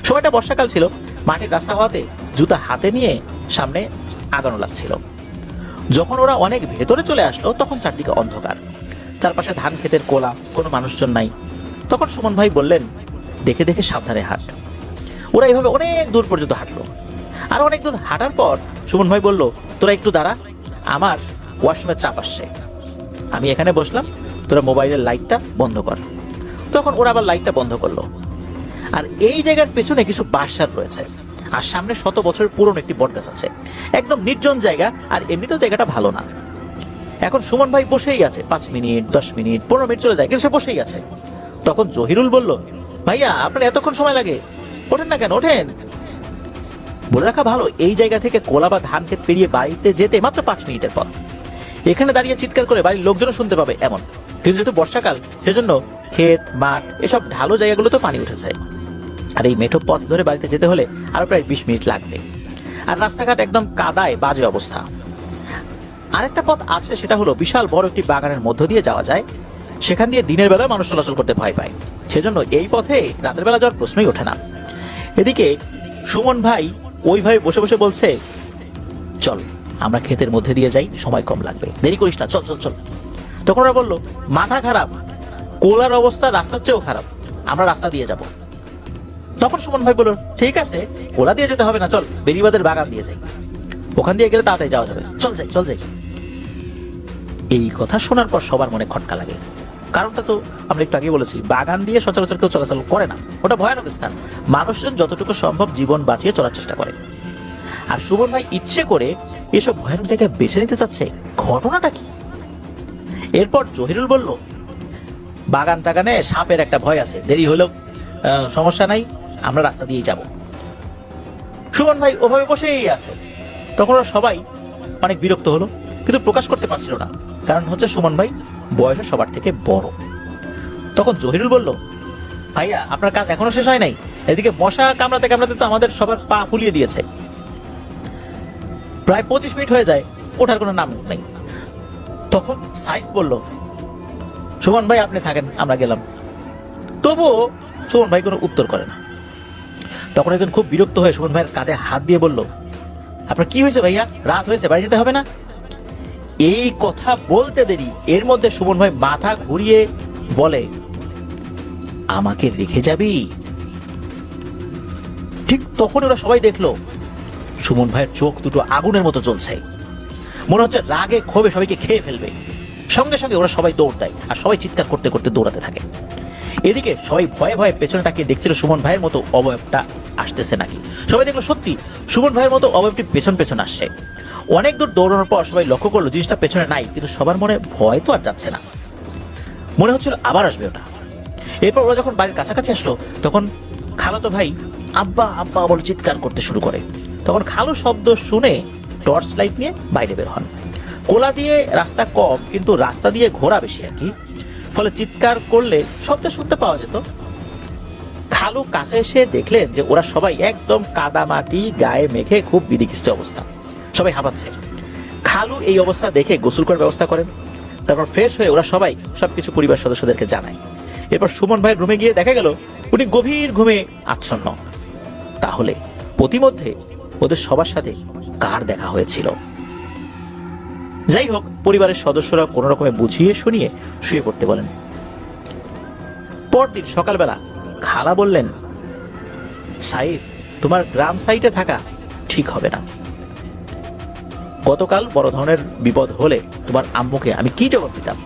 সময়টা বর্ষাকাল ছিল, মাটির রাস্তা হওয়াতে জুতা হাতে নিয়ে সামনে আগানো লাগছিল। যখন ওরা অনেক ভেতরে চলে আসলো, তখন চারদিকে অন্ধকার, চারপাশে ধান ক্ষেতের কোলা, কোনো মানুষজন নাই। তখন সুমন ভাই বললেন, দেখে দেখে সাবধানে হাঁট। ওরা এইভাবে অনেক দূর পর্যন্ত হাঁটলো। আর অনেক দূর হাঁটার পর সুমন ভাই বলল, তোরা একটু দাঁড়া, আমার ওয়াশরুমের চাপ আসছে, আমি এখানে বসলাম, তোরা মোবাইলের লাইটটা বন্ধ কর। তখন ওরা আবার লাইটটা বন্ধ করলো। আর এই জায়গার পেছনে কিছু বাঁশঝাড় রয়েছে, আর সামনে 100 বছরের পুরনো একটি বটগাছ আছে। একদম নির্জন জায়গা, আর এমনিতেও জায়গাটা ভালো না। এখন সুমন ভাই বসেই আছে, 5 মিনিট 10 মিনিট 15 মিনিট চলে যায়, কিন্তু সে বসেই আছে। তখন জহিরুল বলল, ভাইয়া আপনার এতক্ষণ সময় লাগে, ওঠেন না কেন, ওঠেন। বলে রাখা ভালো, এই জায়গা থেকে কোলা বা ধান ক্ষেত পেরিয়ে বাড়িতে যেতে মাত্র 5 মিনিটের পথ। এখানে দাঁড়িয়ে চিৎকার করে বাড়ির লোকজনও শুনতে পাবে এমন, কিন্তু যেহেতু বর্ষাকাল, সেজন্য ক্ষেত মাঠ এসব ঢালো জায়গাগুলোতে পানি উঠেছে। আর এই মেঠো পথ ধরে বাড়িতে যেতে হলে আরো প্রায় 20 মিনিট লাগবে। আর রাস্তাঘাট একদম কাদায় বাজে অবস্থা। আরেকটা পথ আছে, সেটা হলো বিশাল বড় একটি বাগানের মধ্য দিয়ে যাওয়া যায়। সেখান দিয়ে দিনের বেলা মানুষ চলাচল করতে ভয় পায়, সেজন্য এই পথে রাতের বেলা যাওয়ার প্রশ্নই ওঠে না। এদিকে সুমন ভাই ওইভাবে বসে বসে বলছে, চল আমরা ক্ষেতের মধ্যে দিয়ে যাই, সময় কম লাগবে, দেরি করিস না, চল চল চল। তখন ওরা বলল, মাথা খারাপ, কোলার অবস্থা রাস্তার চেয়েও খারাপ, আমরা রাস্তা দিয়ে যাব। তখন সুমন ভাই বলল, ঠিক আছে, কোলা দিয়ে যেতে হবে না, চল বেরিবাঁধের বাগান দিয়ে যাই, ওখান দিয়ে গেলে তাড়াতাড়ি যাওয়া যাবে, চল যাই চল যাই। এই কথা শোনার পর সবার মনে খটকা লাগে। কারণটা তো আমরা একটু আগে বলেছি, বাগান দিয়ে সচরাচর কেউ চলাচল করে না, ওটা ভয়ানক স্থান। মানুষজন যতটুকু সম্ভব জীবন বাঁচিয়ে চলার চেষ্টা করে। আর সুমন ভাই ইচ্ছে করে এসব ভয়ানক জায়গায় বেছে নিতে চাচ্ছে, ঘটনাটা কি? এরপর জহিরুল বলল, বাগান টাগানে সাপের একটা ভয় আছে, দেরি হলেও সমস্যা নাই, আমরা রাস্তা দিয়েই যাব। সুমন ভাই ওভাবে বসেই আছে। তখন ওরা সবাই অনেক বিরক্ত হলো, কিন্তু প্রকাশ করতে পারছিল না, কারণ হচ্ছে সুমন ভাই বয়সে সবার থেকে বড়। তখন জহিরুল বলল, ভাইয়া আপনার কাজ এখনো শেষ হয় নাই, এদিকে মশা কামড়াতে কামড়াতে তো আমাদের সবার পা ফুলিয়ে দিয়েছে, প্রায় 25 মিনিট হয়ে যায়, ওঠার কোনো নাম নেই। তখন সাইফ বলল, সুমন ভাই আপনি থাকেন, আমরা গেলাম। তবুও সুমন ভাই কোনো উত্তর করে না। তখন একজন খুব বিরক্ত হয়ে সুমন ভাইয়ের কাঁধে হাত দিয়ে বলল, আপনার কি হয়েছে ভাইয়া, রাত হয়েছে, বাড়ি যেতে হবে না? এই কথা বলতে দেরি, এর মধ্যে সুমন ভাই মাথা ঘুরিয়ে বলে, আমাকে রেখে যাবি? ঠিক তখন ওরা সবাই দেখলো সুমন ভাইয়ের চোখ দুটো আগুনের মতো জ্বলছে, মনে হচ্ছে রাগে ক্ষোভে সবাইকে খেয়ে ফেলবে। সঙ্গে সঙ্গে ওরা সবাই দৌড় দেয়, আর সবাই চিৎকার করতে করতে দৌড়াতে থাকে। এদিকে সবাই ভয়ে ভয়ে পেছনে তাকিয়ে দেখছিল সুমন ভাইয়ের মতো অবয়বটা আসতেছে নাকি। সবাই দেখলো সত্যি সুমন ভাইয়ের মতো অবয়বটি পেছন পেছন আসছে। অনেক দূর দৌড়ানোর পর সবাই লক্ষ্য করলো জিনিসটা পেছনে নাই, কিন্তু সবার মনে ভয় তো আর যাচ্ছে না, মনে হচ্ছিল আবার আসবে ওটা। এরপর ওরা যখন বাড়ির কাছাকাছি আসলো, তখন খালাতো ভাই আব্বা আব্বা বলে চিৎকার করতে শুরু করে। তখন খালু শব্দ শুনে টর্চ লাইট নিয়ে বাইরে বের হন। কোলা দিয়ে রাস্তা কম, কিন্তু রাস্তা দিয়ে ঘোরা বেশি আর কি। ফলে চিৎকার করলে শব্দ শুনতে পাওয়া যেত। খালু কাছে এসে দেখলেন যে ওরা সবাই একদম কাদা মাটি গায়ে মেখে খুব বিধিকিষ্ট অবস্থা, সবাই হাঁপাচ্ছে। খালু এই অবস্থা দেখে গোসল করার ব্যবস্থা করেন। তারপর ফ্রেশ হয়ে ওরা সবাই সবকিছু পরিবার সদস্যদেরকে জানায়। এরপর সুমন ভাইয়ের রুমে গিয়ে দেখা গেল উনি গভীর ঘুমে আচ্ছন্ন। তাহলে প্রতিমধ্যে ওদের সবার সাথে কার দেখা হয়েছিল? যাই হোক, পরিবারের সদস্যরা কোন রকমে বুঝিয়ে শুনিয়ে শুয়ে পড়তে বলেন। পরদিন সকালবেলা খালা বললেন, সাইফ, তোমার গ্রাম সাইটে থাকা ঠিক হবে না। গতকাল বড় ধরনের বিপদ হলে তোমার আম্মুকে আমি কি জবাব দিতাম?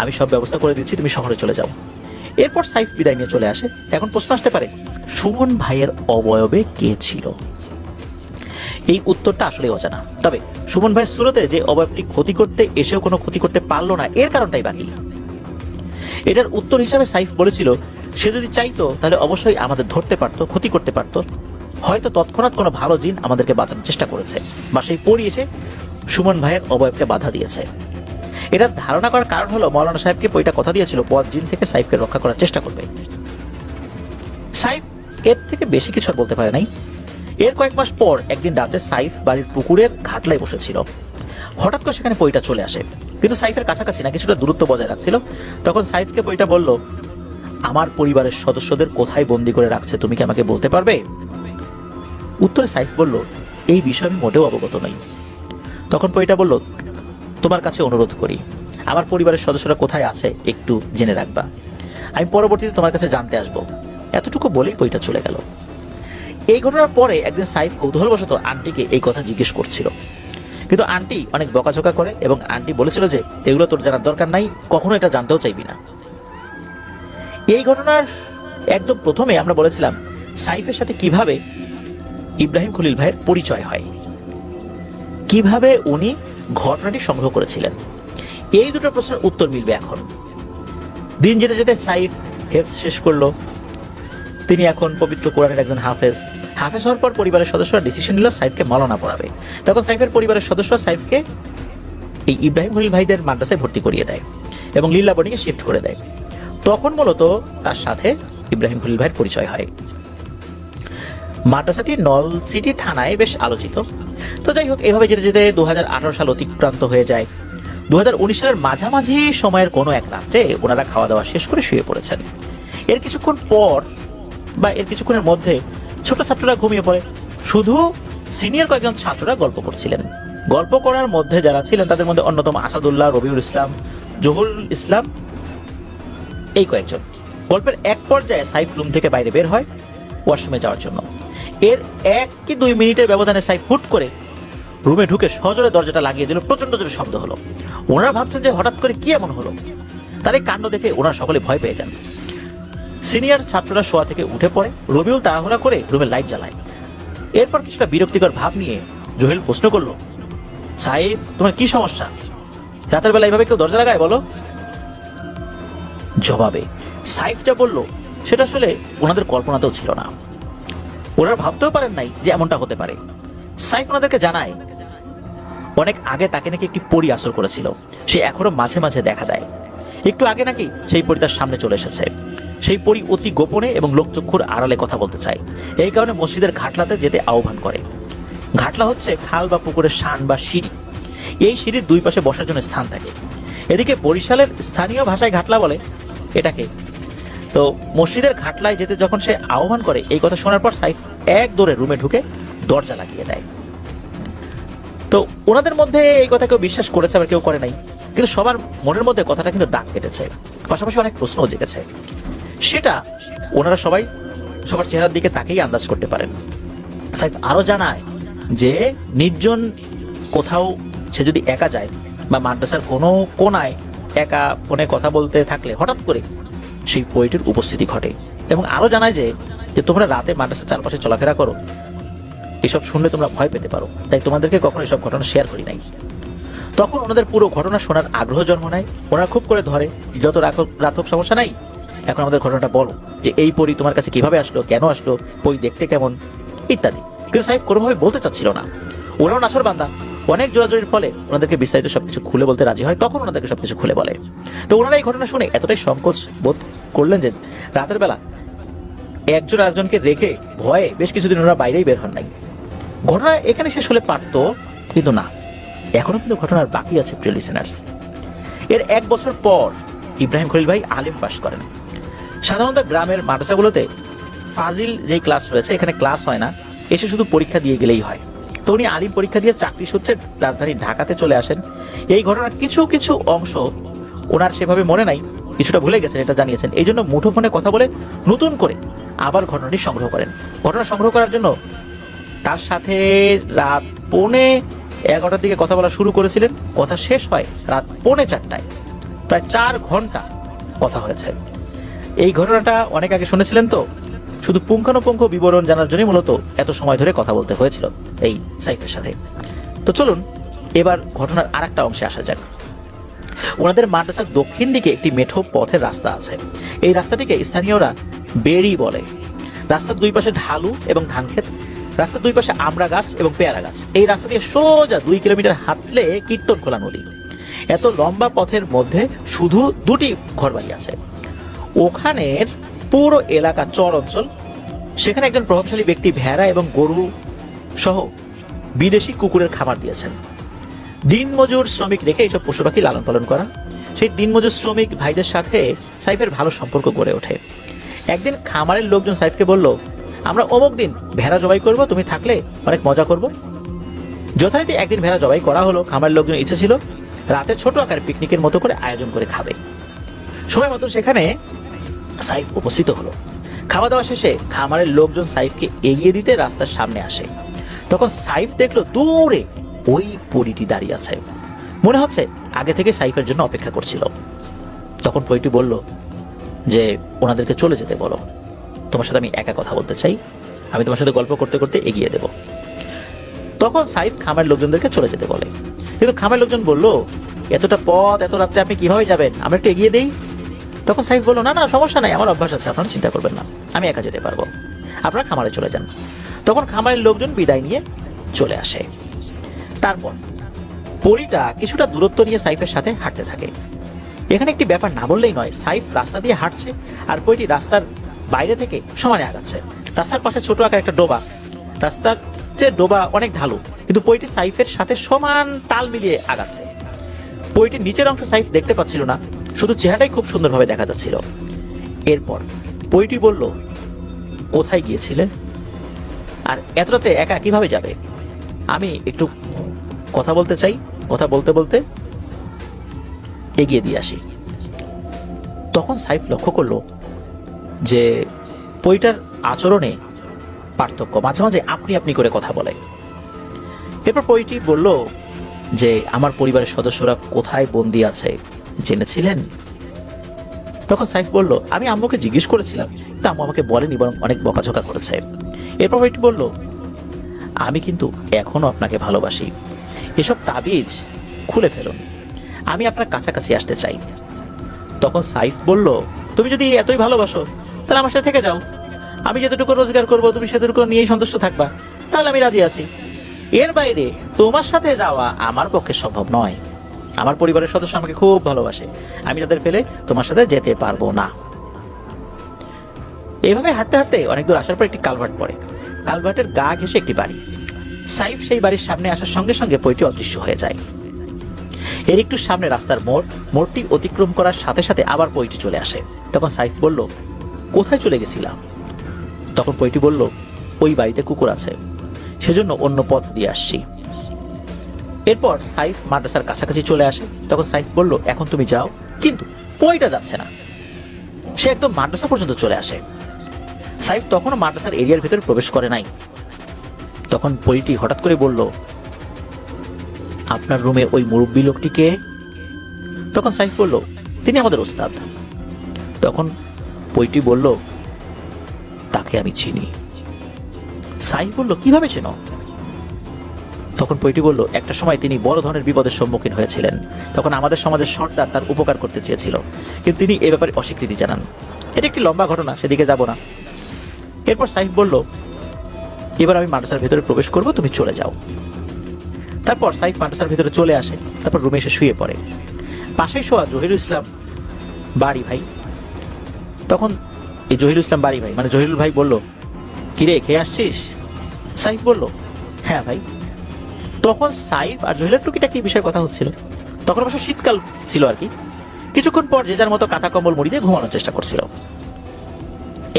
আমি সব ব্যবস্থা করে দিচ্ছি, তুমি শহরে চলে যাও। এরপর সাইফ বিদায় নিয়ে চলে আসে। এখন প্রশ্ন আসতে পারে, সুমন ভাইয়ের অবয়বে কে ছিল? এই উত্তরটা আসলে অজানা। তবে সুমন ভাইয়ের সুরতে যে অবয়বটি ক্ষতি করতে এসেও কোনো ক্ষতি করতে পারলো না, এর কারণটাই বাকি। এটার উত্তর হিসাবে সাইফ বলেছিল, সে যদি চাইতো তাহলে অবশ্যই আমাদের ধরতে পারতো, ক্ষতি করতে পারতো। হয়তো তৎক্ষণাৎ কোনো ভালো জিন আমাদেরকে বাঁচানোর চেষ্টা করেছে, বা সেই পরি এসে সুমন ভাইয়ের অবয়বকে বাধা দিয়েছে। এটার ধারণা করার কারণ হলো মৌলানা সাহেবকে পইটা কথা দিয়েছিল বদ জিন থেকে সাইফকে রক্ষা করার চেষ্টা করবে। সাইফ এর থেকে বেশি কিছু আর বলতে পারে নাই। এর কয়েক মাস পর একদিন রাতে সাইফ বাড়ির পুকুরের ঘাটলায় বসেছিল। হঠাৎ করে সেখানে পইটা চলে আসে, কিন্তু সাইফের কাছাকাছি না, কিছুটা দূরত্ব বজায় রাখছিল। তখন সাইফকে পইটা বলল, আমার পরিবারের সদস্যদের কোথায় বন্দি করে রাখছে তুমি কি আমাকে বলতে পারবে? উত্তরে সাইফ বলল, এই বিষয়ে আমি মোটেও অবগত নই। তখন পইটা বলল, তোমার কাছে অনুরোধ করি, আমার পরিবারের সদস্যরা কোথায় আছে একটু জেনে রাখবা, আমি পরবর্তীতে তোমার কাছে জানতে আসবো। এতটুকু বলেই পইটা চলে গেল। এই ঘটনার পরে একদিন সাইফ কৌতূহলবশত আন্টিকে এই কথা জিজ্ঞেস করছিল, কিন্তু আন্টি অনেক বকাঝকা করে এবং আন্টি বলেছিল যে এগুলো তোর জানার দরকার নাই, কখনো এটা জানতেও চাইবি না। এই ঘটনার একদম প্রথমে আমরা বলেছিলাম সাইফের সাথে কিভাবে ইব্রাহিম খলিল ভাইয়ের পরিচয় হয়, কিভাবে উনি ঘটনাটি সংগ্রহ করেছিলেন। এই দুটো প্রশ্নের উত্তর মিলবে এখন। দিন যেতে যেতে সাইফ হেফজ শেষ করলো। তিনি এখন পবিত্র কোরআনের একজন হাফেজ। হাফেজ হওয়ার পর পরিবারের সদস্যরা ডিসিশন নিল সাইফকে মাওলানা পড়াবে। তখন সাইফের পরিবারের সদস্যরা সাইফকে এই ইব্রাহিম খলিল ভাইদের মাদ্রাসায় ভর্তি করিয়ে দেয় এবং লিল্লা বোর্ডিংয়ে শিফট করে দেয়। তখন মূলত তার সাথে ইব্রাহিম খলিল ভাইয়ের পরিচয় হয়। মাদ্রাসাটি নলছিটি থানায় বেশ আলোচিত। তো যাই হোক, এভাবে যেতে যেতে 2018 সাল অতিক্রান্ত হয়ে যায়। 2019 সালের মাঝামাঝি সময়ের কোনো এক রাত্রে ওনারা খাওয়া দাওয়া শেষ করে শুয়ে পড়েছেন। এর কিছুক্ষণ পর বা এর কিছুক্ষণের মধ্যে ছোট ছাত্ররা ঘুমিয়ে পড়ে। শুধু সিনিয়র কয়েকজন ছাত্ররা গল্প করছিলেন। গল্প করার মধ্যে যারা ছিলেন তাদের মধ্যে অন্যতম আসাদুল্লাহ, রবিউল ইসলাম, জহুরুল ইসলাম, এই কয়েকজন। গল্পের এক পর্যায়ে সাইফ রুম থেকে বাইরে বের হয় ওয়াশরুমে যাওয়ার জন্য। এর 1 কি 2 মিনিটের ব্যবধানে সাইফ হুট করে রুমে ঢুকে সজোরে দরজাটা লাগিয়ে দিল। প্রচন্ড জোরে শব্দ হলো। ওনারা ভাবছেন যে হঠাৎ করে কি এমন হলো। তার এই কাণ্ড দেখে ওনারা সকলে ভয় পেয়ে যান। সিনিয়র ছাত্ররা শোয়া থেকে উঠে পড়ে। রবিউল তাড়াহুড়া করে রুমের লাইট জ্বালায়। এরপর কিছুটা বিরক্তিকর ভাব নিয়ে জহিল প্রশ্ন করলো, সাইফ, তোমার কি সমস্যা? রাতের বেলা এইভাবে কেউ দরজা লাগায় বলো? জবাবে সাইফ যা বলল সেটা আসলে ওনাদের কল্পনাতেও ছিল না। ওনারা ভাবতেও পারেন নাই যে এমনটা হতে পারে। সাইফ ওনাদেরকে জানায় অনেক আগে তাকে নাকি একটি পরী আসর করেছিল, সে এখনো মাঝে মাঝে দেখা দেয়। একটু আগে নাকি সেই পরী তার সামনে চলে এসেছে। সেই পরী অতি গোপনে এবং লোকচক্ষুর আড়ালে কথা বলতে চায়। এই কারণে মসজিদের ঘাটলাতে যেতে আহ্বান করে। ঘাটলা হচ্ছে খাল বা পুকুরের শান বা সিঁড়ি। এই সিঁড়ির দুই পাশে বসার জন্য স্থান থাকে। এদিকে বরিশালের স্থানীয় ভাষায় ঘাটলা বলে এটাকে। তো মসজিদের ঘাটলায় যেতে যখন সে আহ্বান করে, এই কথা শোনার পর সাইফ এক দৌড়ে রুমে ঢুকে দরজা লাগিয়ে দেয়। তো ওনাদের মধ্যে এই কথা কেউ বিশ্বাস করেছে, আবার কেউ করে নাই। কিন্তু সবার মনের মধ্যে কথাটা কিন্তু দাগ কেটেছে, পাশাপাশি অনেক প্রশ্নও জেগেছে। সেটা ওনারা সবাই সবার চেহারার দিকে তাকেই আন্দাজ করতে পারেন। সাইফ আরো জানায় যে নির্জন কোথাও সে যদি একা যায় বা মাদ্রাসার কোনো কোনায় একা ফোনে কথা বলতে থাকলে হঠাৎ করে সেই পরীটির উপস্থিতি ঘটে। এবং আরো জানায় যে তোমরা রাতে মাদ্রাসার চারপাশে চলাফেরা করো, এসব শুনলে তোমরা ভয় পেতে পারো, তাই তোমাদেরকে কখনো এসব ঘটনা শেয়ার করি নাই। তখন ওনাদের পুরো ঘটনা শোনার আগ্রহ জন্ম নেয়। ওনারা খুব করে ধরে, যত রাতক সমস্যা নাই, এখন আমাদের ঘটনাটা বলো, যে এই পরী তোমার কাছে কিভাবে আসলো, কেন আসলো, পরী দেখতে কেমন, ইত্যাদি। কিন্তু সাইফ কোনোভাবে বলতে চাচ্ছিল না। ওরাও নাছর বান্দা, অনেক জোরাজোরির ফলে ওনাদেরকে বিস্তারিত সবকিছু খুলে বলতে রাজি হয়, তখন ওনাদেরকে সবকিছু খুলে বলে। তো ওনারা এই ঘটনা শুনে এতটাই সংকোচ বোধ করলেন যে রাতের বেলা একজন আরেকজনকে রেখে ভয়ে বেশ কিছুদিন ওনারা বাইরেই বের হন নাই। ঘটনা এখানে শেষ হলে পারতো, কিন্তু না, এখনো কিন্তু ঘটনার বাকি আছে প্রিয় লিসেনার্স। এর 1 বছর পর ইব্রাহিম খলিল ভাই আলিম পাশ করেন। সাধারণত গ্রামের মাদ্রাসাগুলোতে ফাজিল যেই ক্লাস রয়েছে এখানে ক্লাস হয় না, এসে শুধু পরীক্ষা দিয়ে গেলেই হয়। তো উনি আলিম পরীক্ষা দিয়ে চাকরি সূত্রে রাজধানী ঢাকাতে চলে আসেন। এই ঘটনার কিছু কিছু অংশ ওনার সেভাবে মনে নাই, কিছুটা ভুলে গেছেন, এটা জানিয়েছেন। এই জন্য মুঠোফোনে কথা বলে নতুন করে আবার ঘটনাটি সংগ্রহ করেন। ঘটনা সংগ্রহ করার জন্য তার সাথে রাত 11:45 দিকে কথা বলা শুরু করেছিলেন। কথা শেষ হয় রাত 4:45, প্রায় 4 ঘন্টা কথা হয়েছে। এই ঘটনাটা অনেক আগে শুনেছিলেন, তো শুধু পুঙ্খানুপুঙ্খ বিবরণ জানার জন্য মূলত এত সময় ধরে কথা বলতে হয়েছিল এই সাইফের সাথে। তো চলুন এবার ঘটনার আরেকটা অংশে আসা যাক। ওনাদের মাদ্রাসার দক্ষিণ দিকে একটি মেঠো পথের রাস্তা আছে। এই রাস্তাটিকে স্থানীয়রা বেড়ি বলে। রাস্তার দুই পাশে ঢালু এবং ধানক্ষেত, রাস্তার দুই পাশে আমড়া গাছ এবং পেয়ারা গাছ। এই রাস্তা দিয়ে সোজা 2 কিলোমিটার হাঁটলে কীর্তনখোলা নদী। এত লম্বা পথের মধ্যে শুধু 2টি ঘরবাড়ি আছে। ওখানের পুরো এলাকা চর অঞ্চল। সেখানে একজন প্রভাবশালী ব্যক্তি ভেড়া এবং গরু সহ বিদেশি কুকুরের খামার দিয়েছেন। দিনমজুর শ্রমিক রেখে এইসব পশু পাখি লালন পালন করা। সেই দিনমজুর শ্রমিক ভাইদের সাথে সাইফের ভালো সম্পর্ক গড়ে ওঠে। একদিন খামারের লোকজন সাইফকে বলল, আমরা অমুক দিন ভেড়া জবাই করব, তুমি থাকলে অনেক মজা করব। যথারীতি একদিন ভেড়া জবাই করা হলো। খামারের লোকজন ইচ্ছে ছিল রাতে ছোট আকার পিকনিকের মতো করে আয়োজন করে খাবে। সময় মতো সেখানে সাইফ উপস্থিত হলো। খাওয়া দাওয়া শেষে খামারের লোকজন সাইফকে এগিয়ে দিতে রাস্তার সামনে আসে। তখন সাইফ দেখলো দূরে ওই পরীটি দাঁড়িয়ে আছে। মনে হচ্ছে আগে থেকে সাইফের জন্য অপেক্ষা করছিল। তখন পরীটি বলল যে ওনাদেরকে চলে যেতে বলো, তোমার সাথে আমি একা কথা বলতে চাই, আমি তোমার সাথে গল্প করতে করতে এগিয়ে দেব। তখন সাইফ খামারের লোকজনদেরকে চলে যেতে বলে, কিন্তু খামারের লোকজন বলল, এতটা পথ এত রাত্রে আপনি কিভাবে যাবেন, আমরা একটু এগিয়ে দেই। তখন সাইফ বলল, না না সমস্যা নাই, আমার অভ্যাস আছে, আপনারা চিন্তা করবেন না, আমি একা যেতে পারবো, আপনারা খামারে চলে যান। তখন খামারের লোকজন বিদায় নিয়ে চলে আসে। তারপর পরীটা কিছুটা দূরত্ব নিয়ে সাইফের সাথে হাঁটতে থাকে। এখানে একটি ব্যাপার না বললেই নয়, সাইফ রাস্তা দিয়ে হাঁটছে আর পরীটি রাস্তার বাইরে থেকে সমানে আগাচ্ছে। রাস্তার পাশে ছোট আকার একটা ডোবা, রাস্তার যে ডোবা অনেক ঢালু, কিন্তু পরীটি সাইফের সাথে সমান তাল মিলিয়ে আগাচ্ছে। পরীটির নিচের অংশ সাইফ দেখতে পাচ্ছিল না, শুধু চেহারাটাই খুব সুন্দরভাবে দেখা যাচ্ছিল। এরপর পরীটি বলল, কোথায় গিয়েছিলে আর এত রাতে একা কিভাবে যাবে, আমি একটু কথা বলতে চাই। কথা বলতে বলতে এগিয়ে দিয়ে আসি। তখন সাইফ লক্ষ্য করলো যে পরীটার আচরণে পার্থক্য, মাঝে মাঝে আপনি আপনি করে কথা বলে। এরপর পরীটি বলল যে আমার পরিবারের সদস্যরা কোথায় বন্দী আছে জেনেছিলেন? তখন সাইফ বলল, আমি আম্মুকে জিজ্ঞেস করেছিলাম, তা আম্মু আমাকে বলেনি, বরং অনেক বকাঝকা করেছে। এরপর পরীটি বলল, আমি কিন্তু এখনো আপনাকে ভালোবাসি, এসব তাবিজ খুলে ফেলুন, আমি আপনার কাছাকাছি আসতে চাই। তখন সাইফ বলল, তুমি যদি এতই ভালোবাসো তাহলে আমার সাথে থেকে যাও, আমি যতটুকু রোজগার করবো তুমি সেতটুকু নিয়েই সন্তুষ্ট থাকবা, তাহলে আমি রাজি আছি। এর বাইরে তোমার সাথে যাওয়া আমার পক্ষে সম্ভব নয়, আমার পরিবারের সদস্য আমাকে খুব ভালোবাসে, আমি তাদের ফেলে তোমার সাথে যেতে পারবো না। এইভাবে হাঁটতে হাঁটতে অনেক দূর আসার পর একটি কালভার্ট পড়ে। কালভার্টের গা ঘেঁষে একটি বাড়ি। সাইফ সেই বাড়ির সামনে আসার সঙ্গে সঙ্গে পরীটি অদৃশ্য হয়ে যায়। এর একটু সামনে রাস্তার মোড়, মোড়টি অতিক্রম করার সাথে সাথে আবার পরীটি চলে আসে। তখন সাইফ বলল, কোথায় চলে গেছিলাম? তখন পরীটি বলল, ওই বাড়িতে কুকুর আছে, সেজন্য অন্য পথ দিয়ে আসছি। এরপর সাইফ মাদ্রাসার কাছাকাছি চলে আসে। তখন সাইফ বলল, এখন তুমি যাও, কিন্তু পরীটা যাচ্ছে না, সে একদম মাদ্রাসা পর্যন্ত চলে আসে। সাইফ তখনও মাদ্রাসার এরিয়ার ভিতরে প্রবেশ করে নাই। তখন পরীটি হঠাৎ করে বলল, আপনার রুমে ওই মুরব্বী লোকটিকে? তখন সাইফ বলল, তিনি আমাদের ওস্তাদ। তখন পরীটি বলল, তাকে আমি চিনি। সাইফ বলল, কিভাবে চেনো? তখন পরীটি বলল, একটা সময় তিনি বড় ধরনের বিপদের সম্মুখীন হয়েছিলেন, তখন আমাদের সমাজের সর্দার তার উপকার করতে চেয়েছিল, কিন্তু তিনি এ ব্যাপারে অস্বীকৃতি জানান। এটা একটি লম্বা ঘটনা, সেদিকে যাব না। এরপর সাইফ বলল, এবার আমি মাদ্রাসার ভেতরে প্রবেশ করব, তুমি চলে যাও। তারপর সাইফ মাদ্রাসার ভিতরে চলে আসে, তারপর রুমে এসে শুয়ে পড়ে। পাশেই শোয়া জহিরুল ইসলাম বাড়ি ভাই, তখন এই জহিরুল ইসলাম বাড়ি ভাই মানে জহিরুল ভাই বলল, কিরে খেয়ে আসছিস? সাইফ বলল, হ্যাঁ ভাই। তখন সাইফ আর জহিরের টুকিটাকি বিষয়ে কথা হচ্ছিল। তখন অবশ্য শীতকাল ছিল আর কি। কিছুক্ষণ পর যে যার মতো কাঁথা কম্বল মুড়ি দিয়ে ঘুমানোর চেষ্টা করছিল।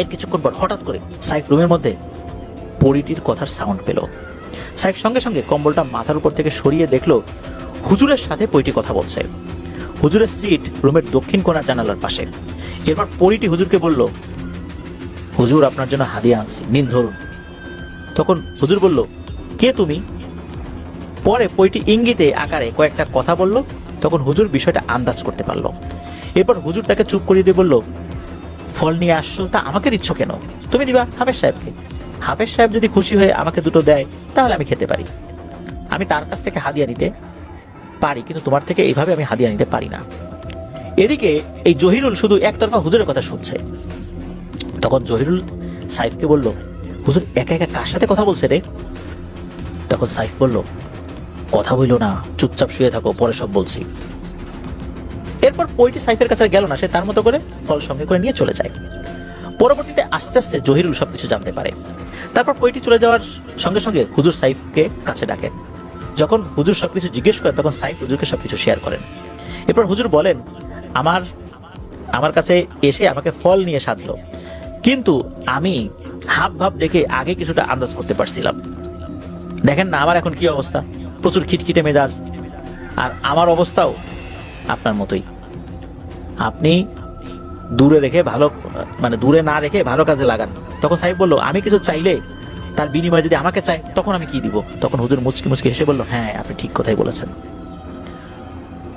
এর কিছুক্ষণ পর হঠাৎ করে সাইফ রুমের মধ্যে পরিটির কথার সাউন্ড পেল। সাইফ সঙ্গে সঙ্গে কম্বলটা মাথার উপর থেকে সরিয়ে দেখলো হুজুরের সাথে পরিটি কথা বলছে। হুজুরের সিট রুমের দক্ষিণ কোণার জানালার পাশে। এরপর পরিটি হুজুরকে বলল, হুজুর আপনার জন্য হাদিয়া আনছি, নিন ধরুন। তখন হুজুর বলল, কে তুমি? পরে পরিটি ইঙ্গিতে আকারে কয়েকটা কথা বলল। তখন হুজুর বিষয়টা আন্দাজ করতে পারলো। এরপর হুজুর তাকে চুপ করিয়ে দিয়ে বলল, ফল নিয়ে আসছো, তা আমাকে দিচ্ছ কেন? তুমি দিবা হাফেজ সাহেবকে। হাফেজ সাহেব যদি খুশি হয়ে আমাকে দুটো দেয় তাহলে আমি খেতে পারি। আমি তার কাছ থেকে হাদিয়া নিতে পারি, কিন্তু তোমার থেকে এইভাবে আমি হাদিয়া নিতে পারি না। এদিকে এই জহিরুল শুধু একতরফা হুজুরের কথা শুনছে। তখন জহিরুল সাইফকে বলল, হুজুর একা একা কার সাথে কথা বলছে রে? তখন সাইফ বলল, কথা বইলো না, চুপচাপ শুয়ে থাকো, পরে সব বলছি। এরপর পইটি সাইফের কাছে গেল না, সে তার মতো করে ফল সঙ্গে করে নিয়ে চলে যায়। পরবর্তীতে আস্তে আস্তে জহিরুল সবকিছু জানতে পারে। তারপর পইটি চলে যাওয়ার সঙ্গে সঙ্গে হুজুর সাইফকে কাছে ডাকেন। যখন হুজুর সবকিছু জিজ্ঞেস করেন তখন সাইফ হুজুরকে সবকিছু শেয়ার করেন। এরপর হুজুর বলেন, আমার কাছে এসে আমাকে ফল নিয়ে সাধলো, কিন্তু আমি হাব ভাব দেখে আগে কিছুটা আন্দাজ করতে পারছিলাম। দেখেন না আমার এখন কি অবস্থা, প্রচুর খিটখিটে মেজাজ, আর আমার অবস্থাও আপনার মতোই। আপনি দূরে রেখে ভালো মানে দূরে না রেখে ভালো কাজে লাগান। তখন সাহেব বলল, আমি কিছু চাইলে তার বিনিময়ে যদি আমাকে চায় তখন আমি কি দিব? তখন হুজুর মুচকি মুচকি হেসে বলল, হ্যাঁ আপনি ঠিক কথাই বলেছেন।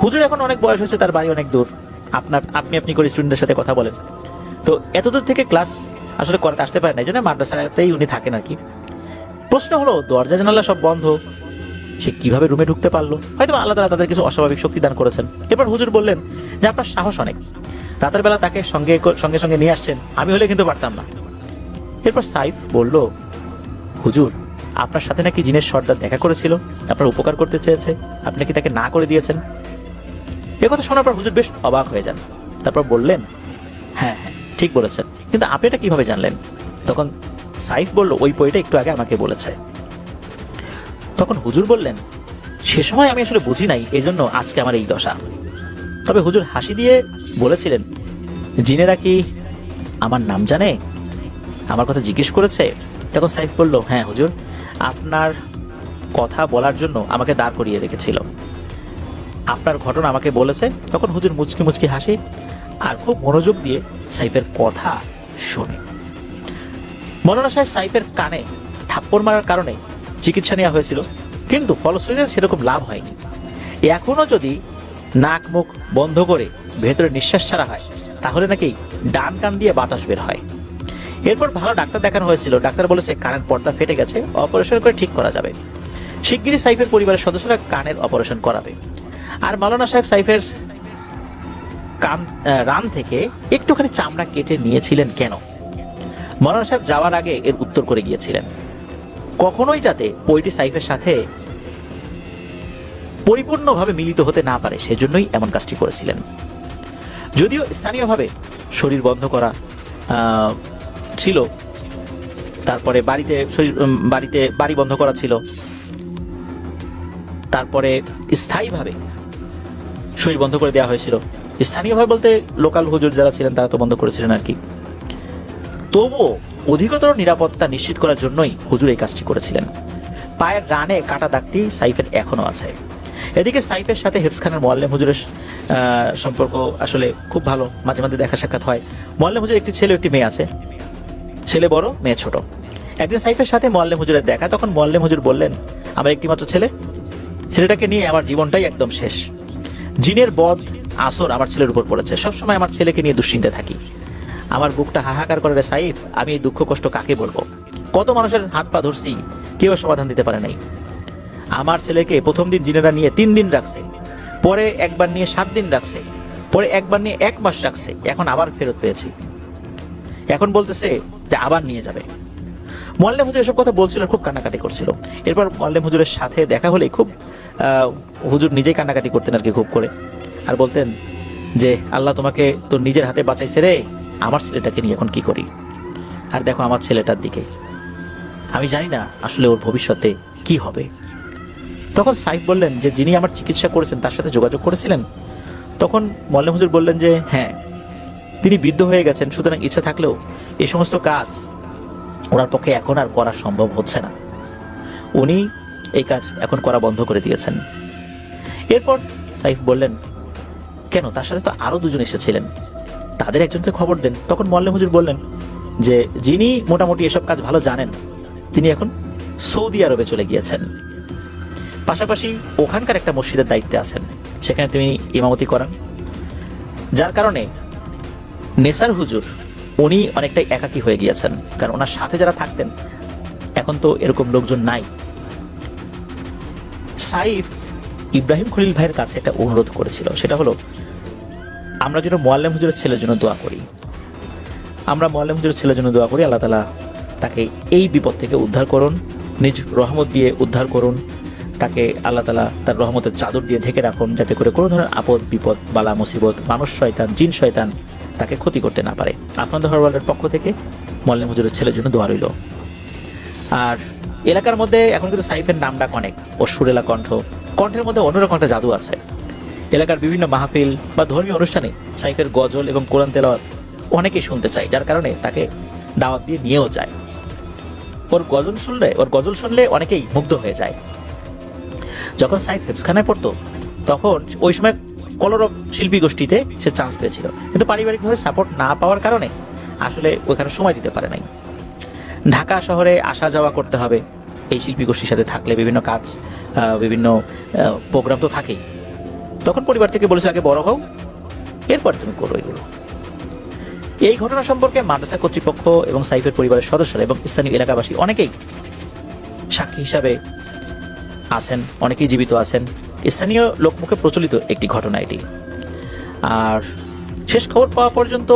হুজুর এখন অনেক বয়স হয়েছে, তার বাড়ি অনেক দূর, আপনি করে স্টুডেন্টদের সাথে কথা বলেন। তো এতদূর থেকে ক্লাস আসলে করাতে আসতে পারেন, এই জন্য মাদ্রাসাতেই উনি থাকেন আর কি। প্রশ্ন হলো, দরজা জানালা সব বন্ধ, সে কিভাবে রুমে ঢুকতে পারলো? হয়তো আল্লাহ তাআলা তাদের কিছু অস্বাভাবিক শক্তি দান করেছেন। এরপর হুজুর বললেন যে আপনার সাহস অনেক, রাতের বেলা তাকে সঙ্গে সঙ্গে নিয়ে আসছেন, আমি হলে কিন্তু পারতাম না। এরপর সাইফ বলল, হুজুর আপনার সাথে নাকি জিনের সর্দার দেখা করেছিল, আপনার উপকার করতে চেয়েছে, আপনি কি তাকে না করে দিয়েছেন? একথা শোনার পর হুজুর বেশ অবাক হয়ে যান। তারপর বললেন, হ্যাঁ হ্যাঁ ঠিক বলেছেন, কিন্তু আপনি এটা কিভাবে জানলেন? তখন সাইফ বলল, ওই বইটা একটু আগে আমাকে বলেছে। তখন হুজুর বললেন, সে সময় আমি আসলে বুঝি নাই, এজন্য আজকে আমার এই দশা। তবে হুজুর হাসি দিয়ে বলেছিলেন, জিনেরা কি আমার নাম জানে, আমার কথা জিজ্ঞেস করেছে? তখন সাইফ বলল, হ্যাঁ হুজুর, আপনার কথা বলার জন্য আমাকে দাঁড় করিয়ে রেখেছিল, আপনার ঘটনা আমাকে বলেছে। তখন হুজুর মুচকি মুচকি হাসি আর খুব মনোযোগ দিয়ে সাইফের কথা শোনে। মৌলানা সাহেব সাইফের কানে থাপ্পড় মারার কারণে চিকিৎসা নেওয়া হয়েছিল, কিন্তু ফলশ্রুতিতে সেরকম লাভ হয়নি। এখনো যদি নাক মুখ বন্ধ করে ভেতরে নিঃশ্বাস ছাড়া হয় তাহলে নাকি ডান কান দিয়ে বাতাস বের হয়। এরপর ভালো ডাক্তার দেখানো হয়েছিল, ডাক্তার বলেছে কানের পর্দা ফেটে গেছে, অপারেশন করে ঠিক করা যাবে। শিগগিরই সাইফের পরিবারের সদস্যরা কানের অপারেশন করাবে। আর মৌলানা সাহেব সাইফের রান থেকে একটুখানি চামড়া কেটে নিয়েছিলেন কেন? মৌলানা সাহেব যাওয়ার আগে এর উত্তর করে গিয়েছিলেন, কখনোই যাতে পইটি সাইফের সাথে পরিপূর্ণভাবে মিলিত হতে না পারে, সেজন্যই এমন কাজটি করেছিলেন। যদিও স্থানীয়ভাবে শরীর বন্ধ করা ছিল, তারপরে বাড়ি বন্ধ করা ছিল, তারপরে স্থায়ীভাবে শরীর বন্ধ করে দেওয়া হয়েছিল। স্থানীয়ভাবে বলতে লোকাল হুজুর যারা ছিলেন তারা তো বন্ধ করেছিলেন আর কি। তবুও অধিকতর নিরাপত্তা নিশ্চিত করার জন্যই হুজুর এই কাজটি করেছিলেন। পায়ের রানে কাটা দাগটি সাইফের এখনো আছে। এদিকে সাইফের সাথে হিফজ খানের মোয়াল্লেম হুজুরের সম্পর্ক আসলে খুব ভালো, মাঝে মাঝে দেখা সাক্ষাৎ হয়। মোয়াল্লেম হুজুর একটি ছেলে একটি মেয়ে আছে, ছেলে বড় মেয়ে ছোট। একদিন সাইফের সাথে মোয়াল্লেম হুজুরের দেখা, তখন মোয়াল্লেম হুজুর বললেন, আমার একটি মাত্র ছেলেটাকে নিয়ে আমার জীবনটাই একদম শেষ। জিনের বদ আসর আমার ছেলের উপর পড়েছে, সবসময় আমার ছেলেকে নিয়ে দুশ্চিন্তে থাকি। আমার বুকটা হাহাকার করে রে সাইফ, আমি এই দুঃখ কষ্ট কাকে বলবো? কত মানুষের হাত পা ধরছি, কেউ সমাধান দিতে পারে নাই। আমার ছেলেকে প্রথম দিন জিনেরা নিয়ে 3 দিন রাখছে, পরে একবার নিয়ে 7 দিন রাখছে, পরে একবার নিয়ে 1 মাস রাখছে, এখন আবার ফেরত পেয়েছি, এখন বলতেছে যে আবার নিয়ে যাবে। মোয়াল্লেম হুজুর এসব কথা বলছিল, খুব কান্নাকাটি করছিল। এরপর মোয়াল্লেম হুজুরের সাথে দেখা হলে খুব হুজুর নিজেই কান্নাকাটি করতেন আর কি খুব করে, আর বলতেন যে আল্লাহ তোমাকে তোর নিজের হাতে বাঁচাইছে রে, আমার ছেলেটাকে নিয়ে এখন কি করি। আর দেখো আমার ছেলেটার দিকে, আমি জানি না আসলে ওর ভবিষ্যতে কি হবে। তখন সাইফ বললেন যে যিনি আমার চিকিৎসা করেছেন তার সাথে যোগাযোগ করেছিলেন। তখন মোয়াল্লেম হুজুর বললেন যে হ্যাঁ, তিনি বৃদ্ধ হয়ে গেছেন, সুতরাং ইচ্ছা থাকলেও এই সমস্ত কাজ ওনার পক্ষে এখন আর করা সম্ভব হচ্ছে না, উনি এই কাজ এখন করা বন্ধ করে দিয়েছেন। এরপর সাইফ বললেন কেন, তার সাথে তো আরো দুজন এসেছিলেন, তাদের একজনকে খবর দেন। তখন মোয়াল্লেম হুজুর বললেন যে যিনি মোটামুটি এসব কাজ ভালো জানেন তিনি এখন সৌদি আরবে চলে গিয়েছেন, পাশাপাশি ওখানকার একটা মসজিদের দায়িত্বে আছেন, সেখানে তিনি ইমামতি করান। যার কারণে নেসার হুজুর উনি অনেকটাই একাকী হয়ে গিয়েছেন, কারণ ওনার সাথে যারা থাকতেন এখন তো এরকম লোকজন নাই। সাইফ ইব্রাহিম খলিল ভাইয়ের কাছে একটা অনুরোধ করেছিল, সেটা হলো আমরা যেন মোয়াল্লেম হুজুরের ছেলের জন্য দোয়া করি, আমরা মোয়াল্লেম হুজুরের ছেলের জন্য দোয়া করি, আল্লাহ তাআলা তাকে এই বিপদ থেকে উদ্ধার করুন, নিজ রহমত দিয়ে উদ্ধার করুন, তাকে আল্লাহ তাআলা তার রহমতের চাদর দিয়ে ঢেকে রাখুন, যাতে করে কোনো ধরনের আপদ বিপদ বালা মুসিবত মানুষ শয়তান জিন শয়তান তাকে ক্ষতি করতে না পারে। আপনাদের হরওয়ালের পক্ষ থেকে মোয়াল্লেম হুজুরের ছেলের জন্য দোয়া রইল। আর এলাকার মধ্যে এখন কিন্তু সাইফের নাম ডাক অনেক, ও সুরেলা কণ্ঠ, কণ্ঠের মধ্যে অন্যরকম একটা জাদু আছে। এলাকার বিভিন্ন মাহফিল বা ধর্মীয় অনুষ্ঠানে সাইফের গজল এবং কোরআন তেলাওয়াত অনেকেই শুনতে চায়, যার কারণে তাকে দাওয়াত দিয়ে নিয়েও যায়। ওর গজল শুনলে অনেকেই মুগ্ধ হয়ে যায়। যখন সাইফ হেফজখানায় পড়তো তখন ওই সময় কলরব শিল্পী গোষ্ঠীতে সে চান্স পেয়েছিল, কিন্তু পারিবারিকভাবে সাপোর্ট না পাওয়ার কারণে আসলে ওইখানে সময় দিতে পারে নাই। ঢাকা শহরে আসা যাওয়া করতে হবে এই শিল্পী গোষ্ঠীর সাথে থাকলে, বিভিন্ন কাজ বিভিন্ন প্রোগ্রাম তো থাকেই। তখন পরিবার থেকে বলেছে আগে বড় হও, এরপর তুমি করো এগুলো। এই ঘটনা সম্পর্কে মাদ্রাসা কর্তৃপক্ষ এবং সাইফের পরিবারের সদস্যরা এবং স্থানীয় এলাকাবাসী অনেকেই সাক্ষী হিসাবে আছেন, অনেকেই জীবিত আছেন। স্থানীয় লোকমুখে প্রচলিত একটি ঘটনা এটি। আর শেষ খবর পাওয়া পর্যন্ত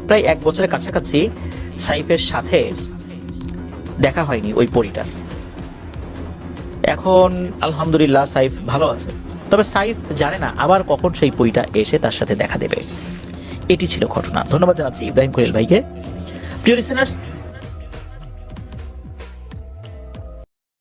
প্রায় 1 বছরের কাছাকাছি সাইফের সাথে দেখা হয়নি ওই পরিটার। এখন আলহামদুলিল্লাহ সাইফ ভালো আছে, তবে সাইফ জানে না আবার কখন সেই পরিটা এসে তার সাথে দেখা দেবে। এটি ছিল ঘটনা। ধন্যবাদ জানাচ্ছি ইব্রাহিম খলিল ভাইকে। প্রিয় লিসেনার্স,